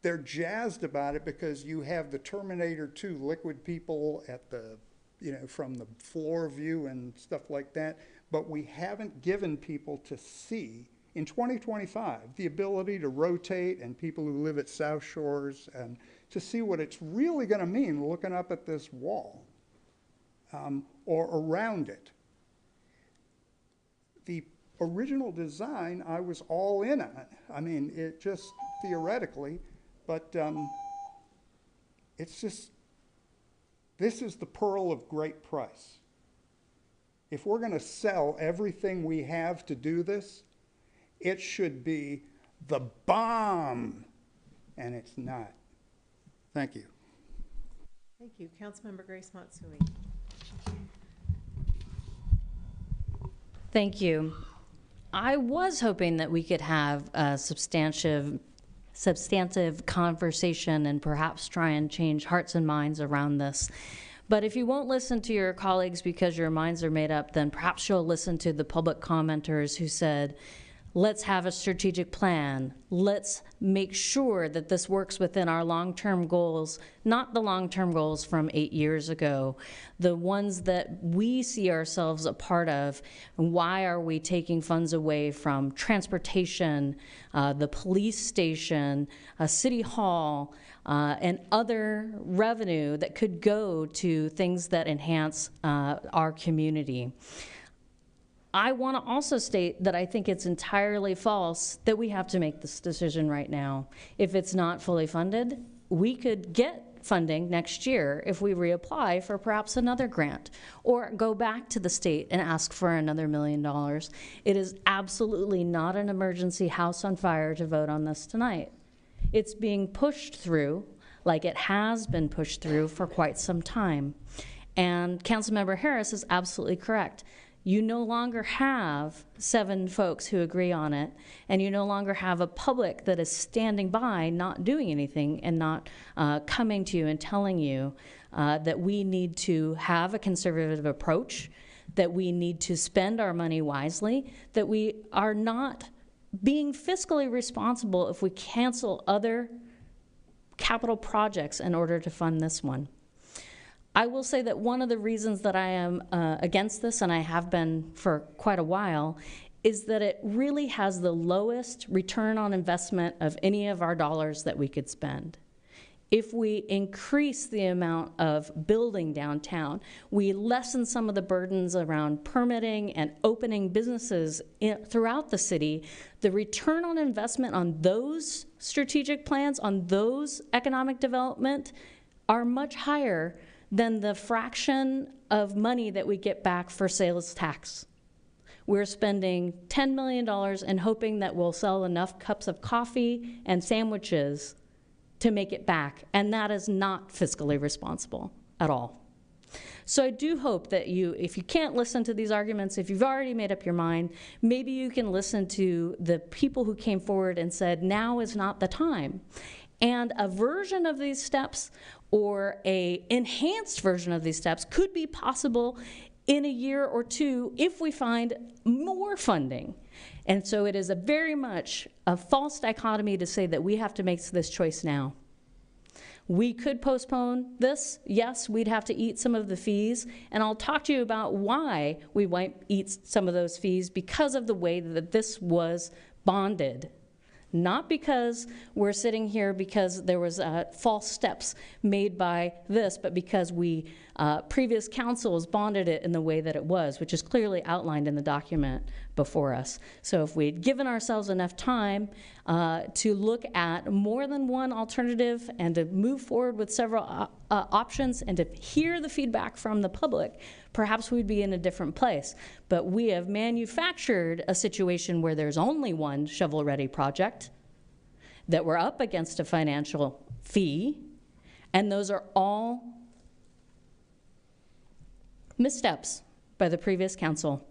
they're jazzed about it because you have the Terminator 2 liquid people at the, from the floor view and stuff like that, but we haven't given people to see in 2025 the ability to rotate, and people who live at South Shores, and to see what it's really going to mean looking up at this wall or around it. The original design, I was all in on it. I mean, it just theoretically, but it's just, this is the pearl of great price. If we're going to sell everything we have to do this, it should be the bomb, and it's not. Thank you. Thank you. Councilmember Grace Matsui. Thank you. I was hoping that we could have a substantive conversation and perhaps try and change hearts and minds around this. But if you won't listen to your colleagues because your minds are made up, then perhaps you'll listen to the public commenters who said, let's have a strategic plan. Let's make sure that this works within our long-term goals, not the long-term goals from 8 years ago, the ones that we see ourselves a part of. Why are we taking funds away from transportation, the police station, City Hall, and other revenue that could go to things that enhance our community? I want to also state that I think it's entirely false that we have to make this decision right now. If it's not fully funded, we could get funding next year if we reapply for perhaps another grant or go back to the state and ask for another $1 million. It is absolutely not an emergency house on fire to vote on this tonight. It's being pushed through like it has been pushed through for quite some time. And Councilmember Harris is absolutely correct. You no longer have 7 folks who agree on it, and you no longer have a public that is standing by, not doing anything, and not coming to you and telling you that we need to have a conservative approach, that we need to spend our money wisely, that we are not being fiscally responsible if we cancel other capital projects in order to fund this one. I will say that one of the reasons that I am against this, and I have been for quite a while, is that it really has the lowest return on investment of any of our dollars that we could spend. If we increase the amount of building downtown, we lessen some of the burdens around permitting and opening businesses throughout the city, the return on investment on those strategic plans, on those economic development, are much higher than the fraction of money that we get back for sales tax. We're spending $10 million and hoping that we'll sell enough cups of coffee and sandwiches to make it back, and that is not fiscally responsible at all. So I do hope that you, if you can't listen to these arguments, if you've already made up your mind, maybe you can listen to the people who came forward and said, now is not the time. And a version of these steps or a enhanced version of these steps could be possible in a year or two if we find more funding. And so it is a very much a false dichotomy to say that we have to make this choice now. We could postpone this. Yes, we'd have to eat some of the fees, and I'll talk to you about why we might eat some of those fees because of the way that this was bonded. Not because we're sitting here because there was false steps made by this, but because we, previous councils bonded it in the way that it was, which is clearly outlined in the document before us. So if we'd given ourselves enough time to look at more than one alternative and to move forward with several options and to hear the feedback from the public, perhaps we'd be in a different place. But we have manufactured a situation where there's only one shovel-ready project, that we're up against a financial fee, and those are all missteps by the previous council.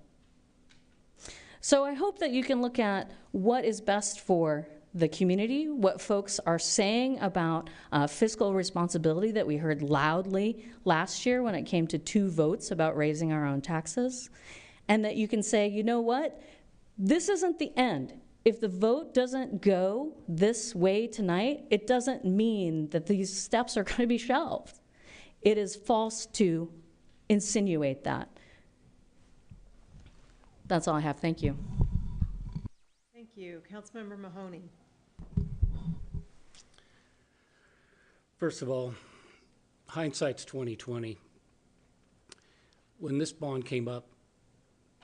So I hope that you can look at what is best for the community, what folks are saying about fiscal responsibility that we heard loudly last year when it came to 2 votes about raising our own taxes, and that you can say, you know what, this isn't the end. If the vote doesn't go this way tonight, it doesn't mean that these steps are going to be shelved. It is false to insinuate that. That's all I have. Thank you. Thank you. Councilmember Mahoney. First of all, hindsight's 20/20. When this bond came up,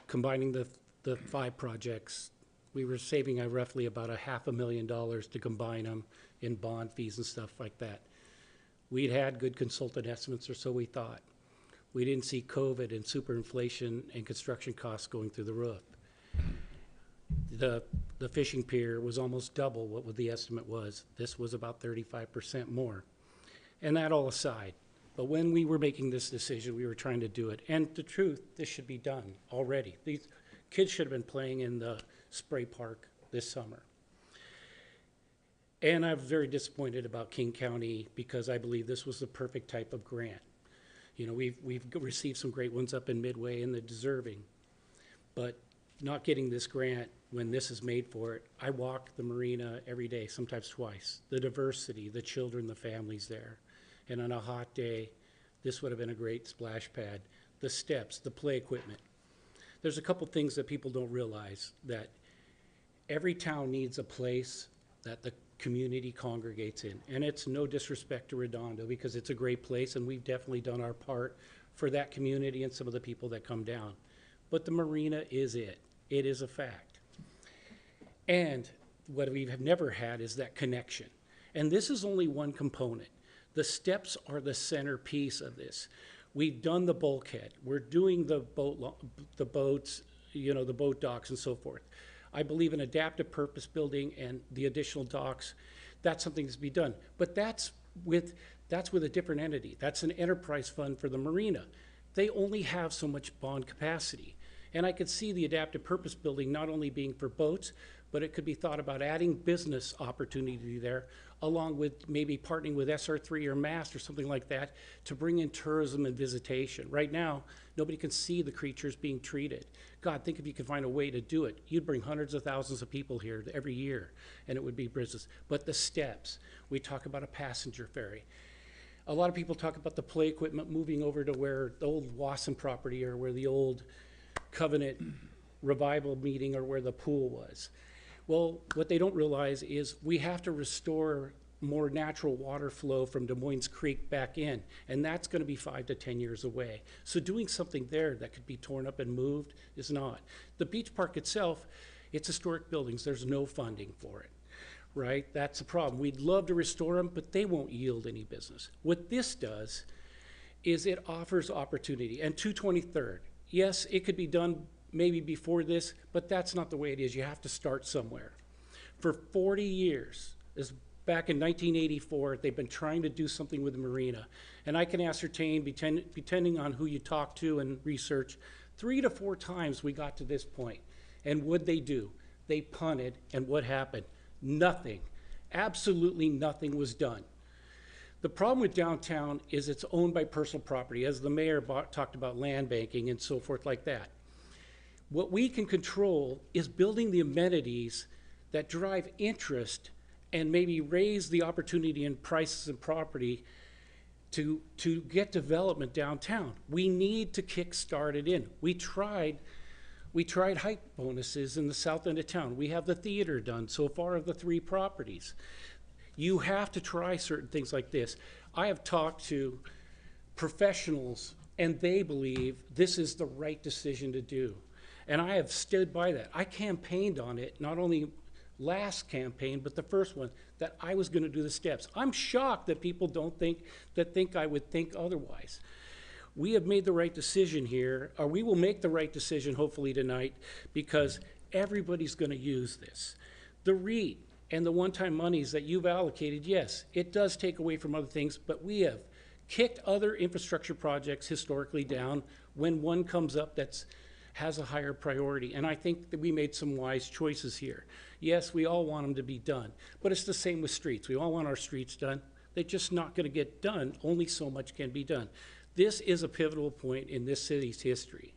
combining the 5 projects, we were saving roughly about $500,000 to combine them in bond fees and stuff like that. We'd had good consultant estimates, or so we thought. We didn't see COVID and superinflation and construction costs going through the roof. The fishing pier was almost double what the estimate was. This was about 35% more. And that all aside. But when we were making this decision, we were trying to do it. And the truth, this should be done already. These kids should have been playing in the spray park this summer. And I was very disappointed about King County because I believe this was the perfect type of grant. You know, we've received some great ones up in Midway and the deserving, but not getting this grant when this is made for it. I walk the marina every day, sometimes twice. The diversity, the children, the families there. And on a hot day, this would have been a great splash pad. The steps, the play equipment. There's a couple things that people don't realize, that every town needs a place that the community congregates in. And it's no disrespect to Redondo because it's a great place and we've definitely done our part for that community and some of the people that come down. But the marina is it. It is a fact. And what we have never had is that connection. And this is only one component. The steps are the centerpiece of this. We've done the bulkhead. We're doing the boats, you know, the boat docks and so forth. I believe in adaptive purpose building and the additional docks. That's something that's to be done. But that's with a different entity. That's an enterprise fund for the marina. They only have so much bond capacity. And I could see the adaptive purpose building not only being for boats, but it could be thought about adding business opportunity there, along with maybe partnering with SR3 or MAST or something like that to bring in tourism and visitation. Right now, nobody can see the creatures being treated. God, think if you could find a way to do it. You'd bring hundreds of thousands of people here every year, and it would be business. But the steps, we talk about a passenger ferry. A lot of people talk about the play equipment moving over to where the old Wasson property or where the old Covenant Revival meeting or where the pool was. Well, what they don't realize is we have to restore more natural water flow from Des Moines Creek back in, and that's going to be 5 to 10 years away. So doing something there that could be torn up and moved is not. The beach park itself, it's historic buildings. There's no funding for it, right? That's the problem. We'd love to restore them, but they won't yield any business. What this does is it offers opportunity. And 223rd, yes, it could be done maybe before this, but that's not the way it is. You have to start somewhere. For 40 years, as back in 1984, they've been trying to do something with the marina. And I can ascertain, depending on who you talk to and research, 3 to 4 times we got to this point. And what'd they do? They punted, and what happened? Nothing. Absolutely nothing was done. The problem with downtown is it's owned by personal property, as the mayor talked about land banking and so forth like that. What we can control is building the amenities that drive interest and maybe raise the opportunity and prices and property to get development downtown. We need to kickstart it in. We tried height bonuses in the south end of town. We have the theater done so far of the 3 properties. You have to try certain things like this. I have talked to professionals, and they believe this is the right decision to do. And I have stood by that. I campaigned on it, not only last campaign, but the first one, that I was going to do the steps. I'm shocked that people think I would think otherwise. We have made the right decision here, or we will make the right decision hopefully tonight, because everybody's going to use this. The REIT and the one-time monies that you've allocated, yes, it does take away from other things, but we have kicked other infrastructure projects historically down when one comes up that's has a higher priority. And I think that we made some wise choices here. Yes, we all want them to be done, but it's the same with streets. We all want our streets done. They're just not going to get done. Only so much can be done. This is a pivotal point in this city's history.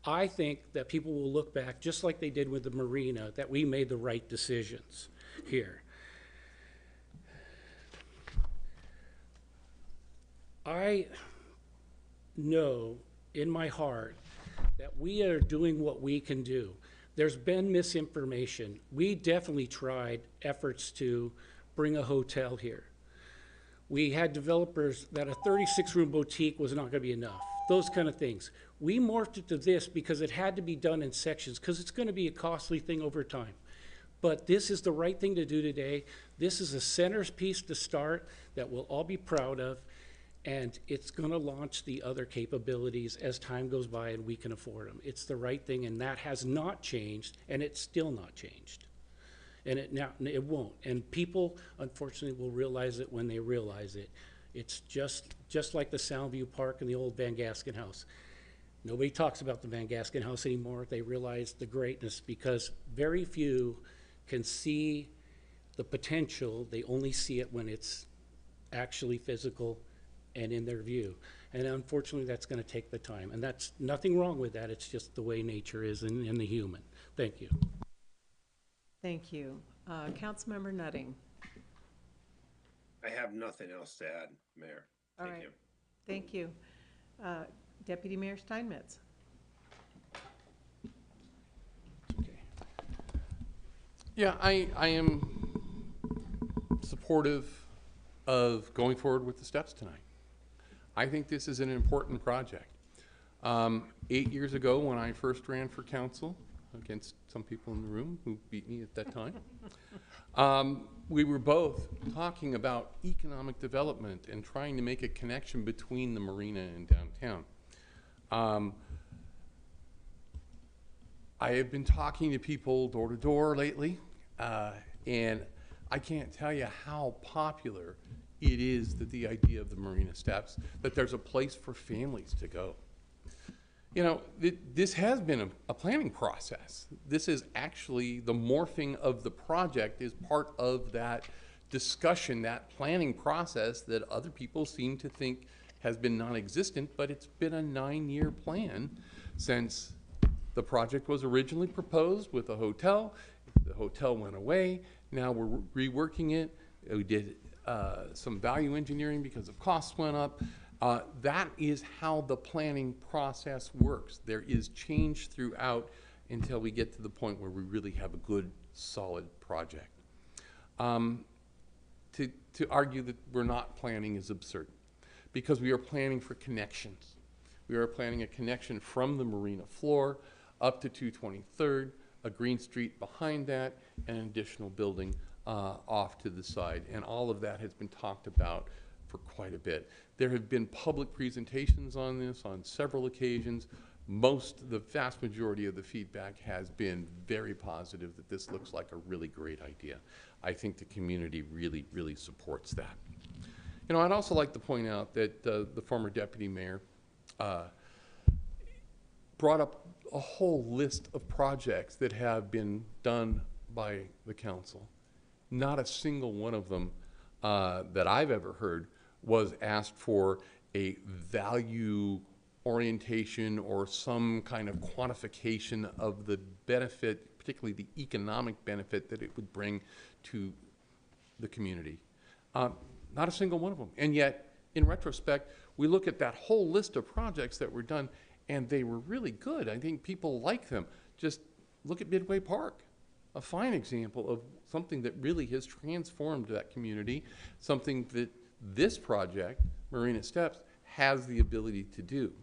I think that people will look back, just like they did with the marina, that we made the right decisions here. I know in my heart that we are doing what we can do. There's been misinformation. We definitely tried efforts to bring a hotel here. We had developers that a 36-room boutique was not going to be enough, those kind of things. We morphed it to this because it had to be done in sections, because it's going to be a costly thing over time. But this is the right thing to do today. This is a centerpiece to start that we'll all be proud of, and it's going to launch the other capabilities as time goes by and we can afford them. It's the right thing, and that has not changed, and it's still not changed. And it won't. And people, unfortunately, will realize it when they realize it. It's just like the Soundview Park and the old Van Gasken House. Nobody talks about the Van Gasken House anymore. They realize the greatness because very few can see the potential. They only see it when it's actually physical and in their view. And unfortunately, that's going to take the time. And that's nothing wrong with that. It's just the way nature is in the human. Thank you. Thank you. Councilmember Nutting. I have nothing else to add, Mayor. All right. Thank you. Deputy Mayor Steinmetz. Yeah, I am supportive of going forward with the steps tonight. I think this is an important project. 8 years ago, when I first ran for council, against some people in the room who beat me at that time, we were both talking about economic development and trying to make a connection between the marina and downtown. I have been talking to people door to door lately, and I can't tell you how popular it is that the idea of the marina steps, that there's a place for families to go. You know, this has been a planning process. This is actually the morphing of the project is part of that discussion, that planning process that other people seem to think has been non-existent, but it's been a 9-year plan since the project was originally proposed with a hotel. The hotel went away. Now we're reworking it. We did some value engineering because the costs went up. That is how the planning process works. There is change throughout until we get to the point where we really have a good, solid project. To argue that we're not planning is absurd because we are planning for connections. We are planning a connection from the marina floor up to 223rd, a green street behind that, and an additional building off to the side. And all of that has been talked about for quite a bit. There have been public presentations on this on several occasions. The vast majority of the feedback has been very positive that this looks like a really great idea. I think the community really, really supports that. You know, I'd also like to point out that the former deputy mayor brought up a whole list of projects that have been done by the council. Not a single one of them that I've ever heard was asked for a value orientation or some kind of quantification of the benefit, particularly the economic benefit that it would bring to the community. Not a single one of them. And yet, in retrospect, we look at that whole list of projects that were done, and they were really good. I think people like them. Just look at Midway Park, a fine example of something that really has transformed that community, something that this project, Marina Steps, has the ability to do.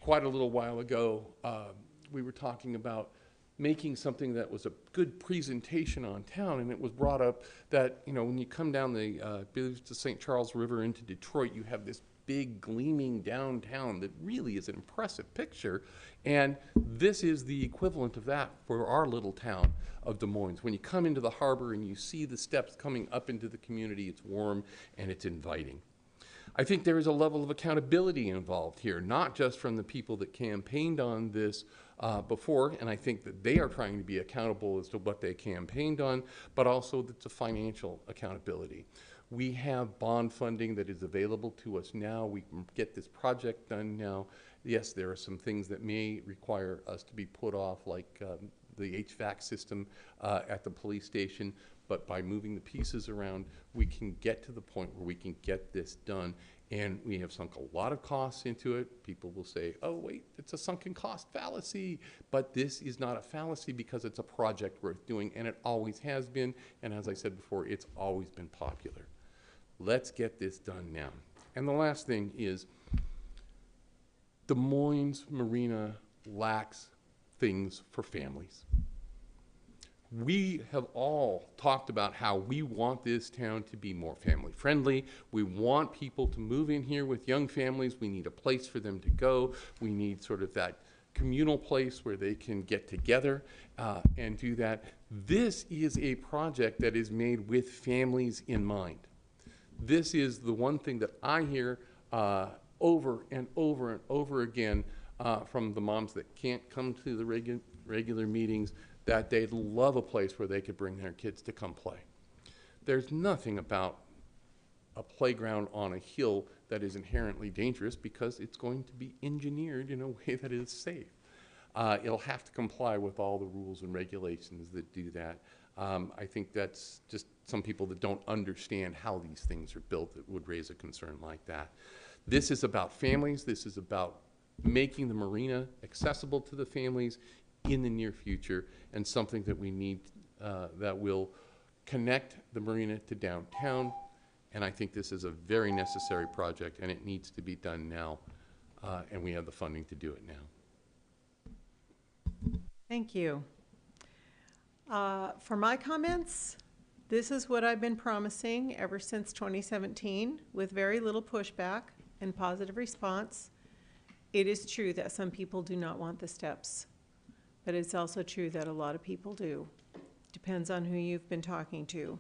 Quite a little while ago, we were talking about making something that was a good presentation on town, and it was brought up that, you know, when you come down the St. Charles River into Detroit, you have this big gleaming downtown that really is an impressive picture, and this is the equivalent of that for our little town of Des Moines. When you come into the harbor and you see the steps coming up into the community, it's warm and it's inviting. I think there is a level of accountability involved here, not just from the people that campaigned on this before, and I think that they are trying to be accountable as to what they campaigned on, but also it's a financial accountability. We have bond funding that is available to us now. We can get this project done now. Yes, there are some things that may require us to be put off, like the HVAC system at the police station, but by moving the pieces around, we can get to the point where we can get this done. And we have sunk a lot of costs into it. People will say, oh, wait, it's a sunken cost fallacy. But this is not a fallacy because it's a project worth doing, and it always has been. And as I said before, it's always been popular. Let's get this done now. And the last thing is, Des Moines Marina lacks things for families. We have all talked about how we want this town to be more family friendly. We want people to move in here with young families. We need a place for them to go. We need sort of that communal place where they can get together and do that. This is a project that is made with families in mind. This is the one thing that I hear over and over and over again from the moms that can't come to the regular meetings, that they'd love a place where they could bring their kids to come play. There's nothing about a playground on a hill that is inherently dangerous because it's going to be engineered in a way that is safe. It'll have to comply with all the rules and regulations that do that. I think that's just some people that don't understand how these things are built that would raise a concern like that. This is about families. This is about making the marina accessible to the families in the near future, and something that we need that will connect the marina to downtown. And I think this is a very necessary project, and it needs to be done now, and we have the funding to do it now. Thank you. For my comments, this is what I've been promising ever since 2017 with very little pushback and positive response. It is true that some people do not want the steps, but it's also true that a lot of people do. Depends on who you've been talking to.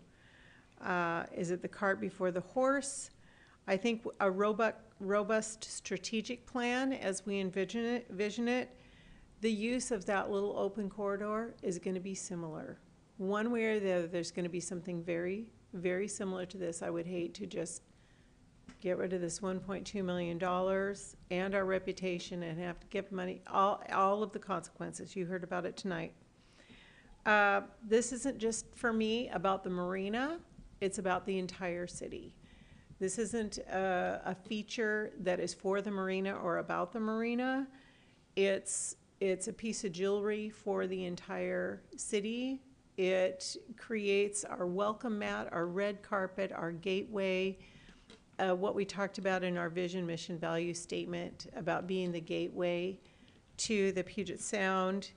Is it the cart before the horse? I think a robust strategic plan as we envision it, the use of that little open corridor is going to be similar. One way or the other, there's going to be something very, very similar to this. I would hate to just get rid of this $1.2 million and our reputation and have to give money, all of the consequences. You heard about it tonight. This isn't just for me about the marina, it's about the entire city. This isn't a feature that is for the marina or about the marina. It's a piece of jewelry for the entire city. It creates our welcome mat, our red carpet, our gateway, what we talked about in our vision, mission, value statement about being the gateway to the Puget Sound.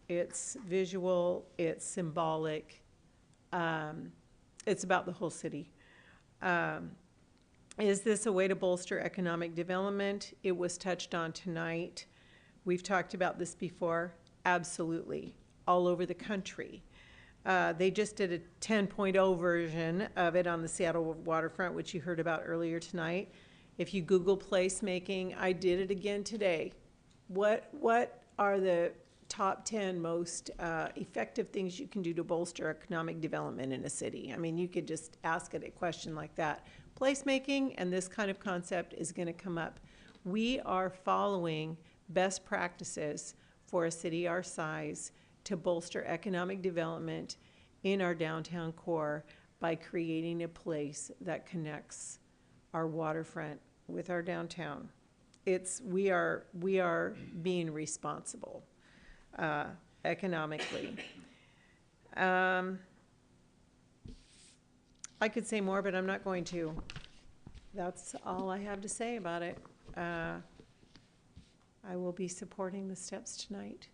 It's visual, it's symbolic, it's about the whole city. Is this a way to bolster economic development? It was touched on tonight. We've talked about this before, absolutely, all over the country. They just did a 10.0 version of it on the Seattle waterfront, which you heard about earlier tonight. If you Google placemaking, I did it again today. What are the top 10 most effective things you can do to bolster economic development in a city? I mean, you could just ask it a question like that. Placemaking and this kind of concept is going to come up. We are following best practices for a city our size to bolster economic development in our downtown core by creating a place that connects our waterfront with our downtown. We are being responsible economically. I could say more, but I'm not going to. That's all I have to say about it. I will be supporting the steps tonight.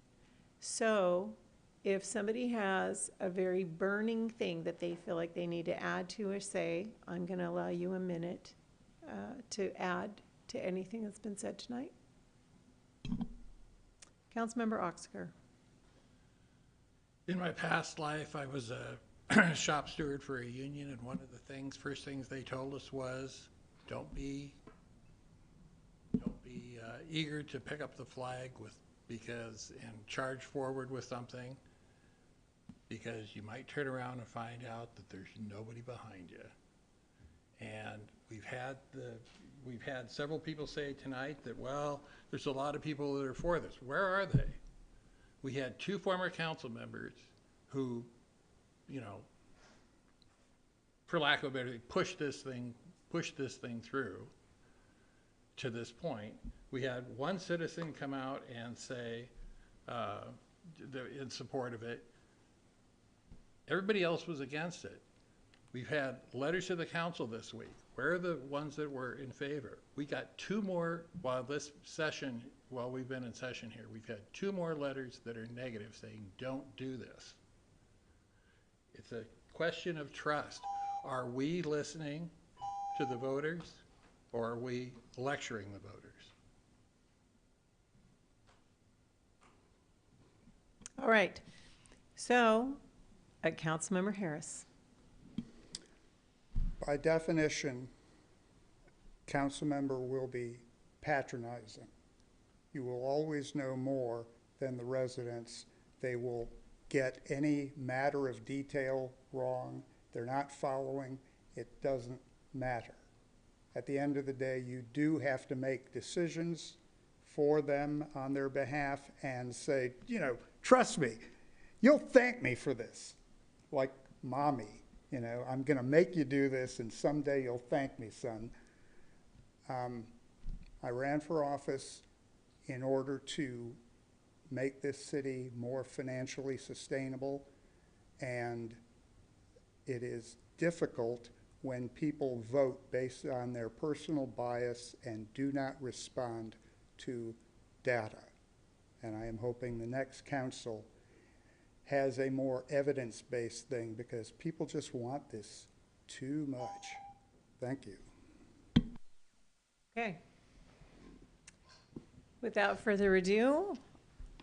So if somebody has a very burning thing that they feel like they need to add to or say, I'm going to allow you a minute to add to anything that's been said tonight. Councilmember Oxiger. In my past life, I was a shop steward for a union, and one of the first things they told us was, don't be eager to pick up the flag and charge forward with something, because you might turn around and find out that there's nobody behind you. And we've had several people say tonight that, well, there's a lot of people that are for this. Where are they? We had 2 former council members who, for lack of a better, pushed this thing through to this point. We had one citizen come out and say, in support of it. Everybody else was against it. We've had letters to the council this week. Where are the ones that were in favor? We got 2 more while we've been in session here. We've had 2 more letters that are negative saying, don't do this. It's a question of trust. Are we listening to the voters, or are we lecturing the voters? All right. So, Councilmember Harris. By definition, council member will be patronizing. You will always know more than the residents. They will get any matter of detail wrong. They're not following. It doesn't matter. At the end of the day, you do have to make decisions for them on their behalf and say, trust me, you'll thank me for this. Like mommy. I'm going to make you do this, and someday you'll thank me, son. I ran for office in order to make this city more financially sustainable, and it is difficult when people vote based on their personal bias and do not respond to data. And I am hoping the next council has a more evidence-based thing, because people just want this too much. Thank you. Okay. Without further ado,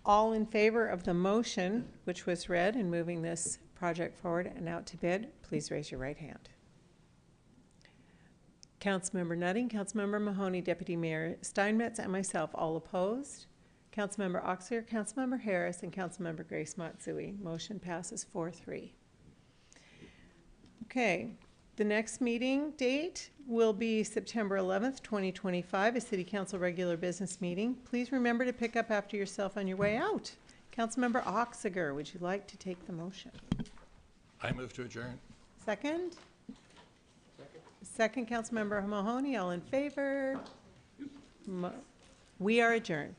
all in favor of the motion which was read and moving this project forward and out to bid, please raise your right hand. Councilmember Nutting, Councilmember Mahoney, Deputy Mayor Steinmetz, and myself all opposed. Councilmember Oxier, Councilmember Harris, and Councilmember Grace Matsui. Motion passes 4-3. Okay, the next meeting date will be September 11th, 2025, a City Council regular business meeting. Please remember to pick up after yourself on your way out. Councilmember Oxiger, would you like to take the motion? I move to adjourn. Second? Second, Councilmember Mahoney, all in favor? We are adjourned.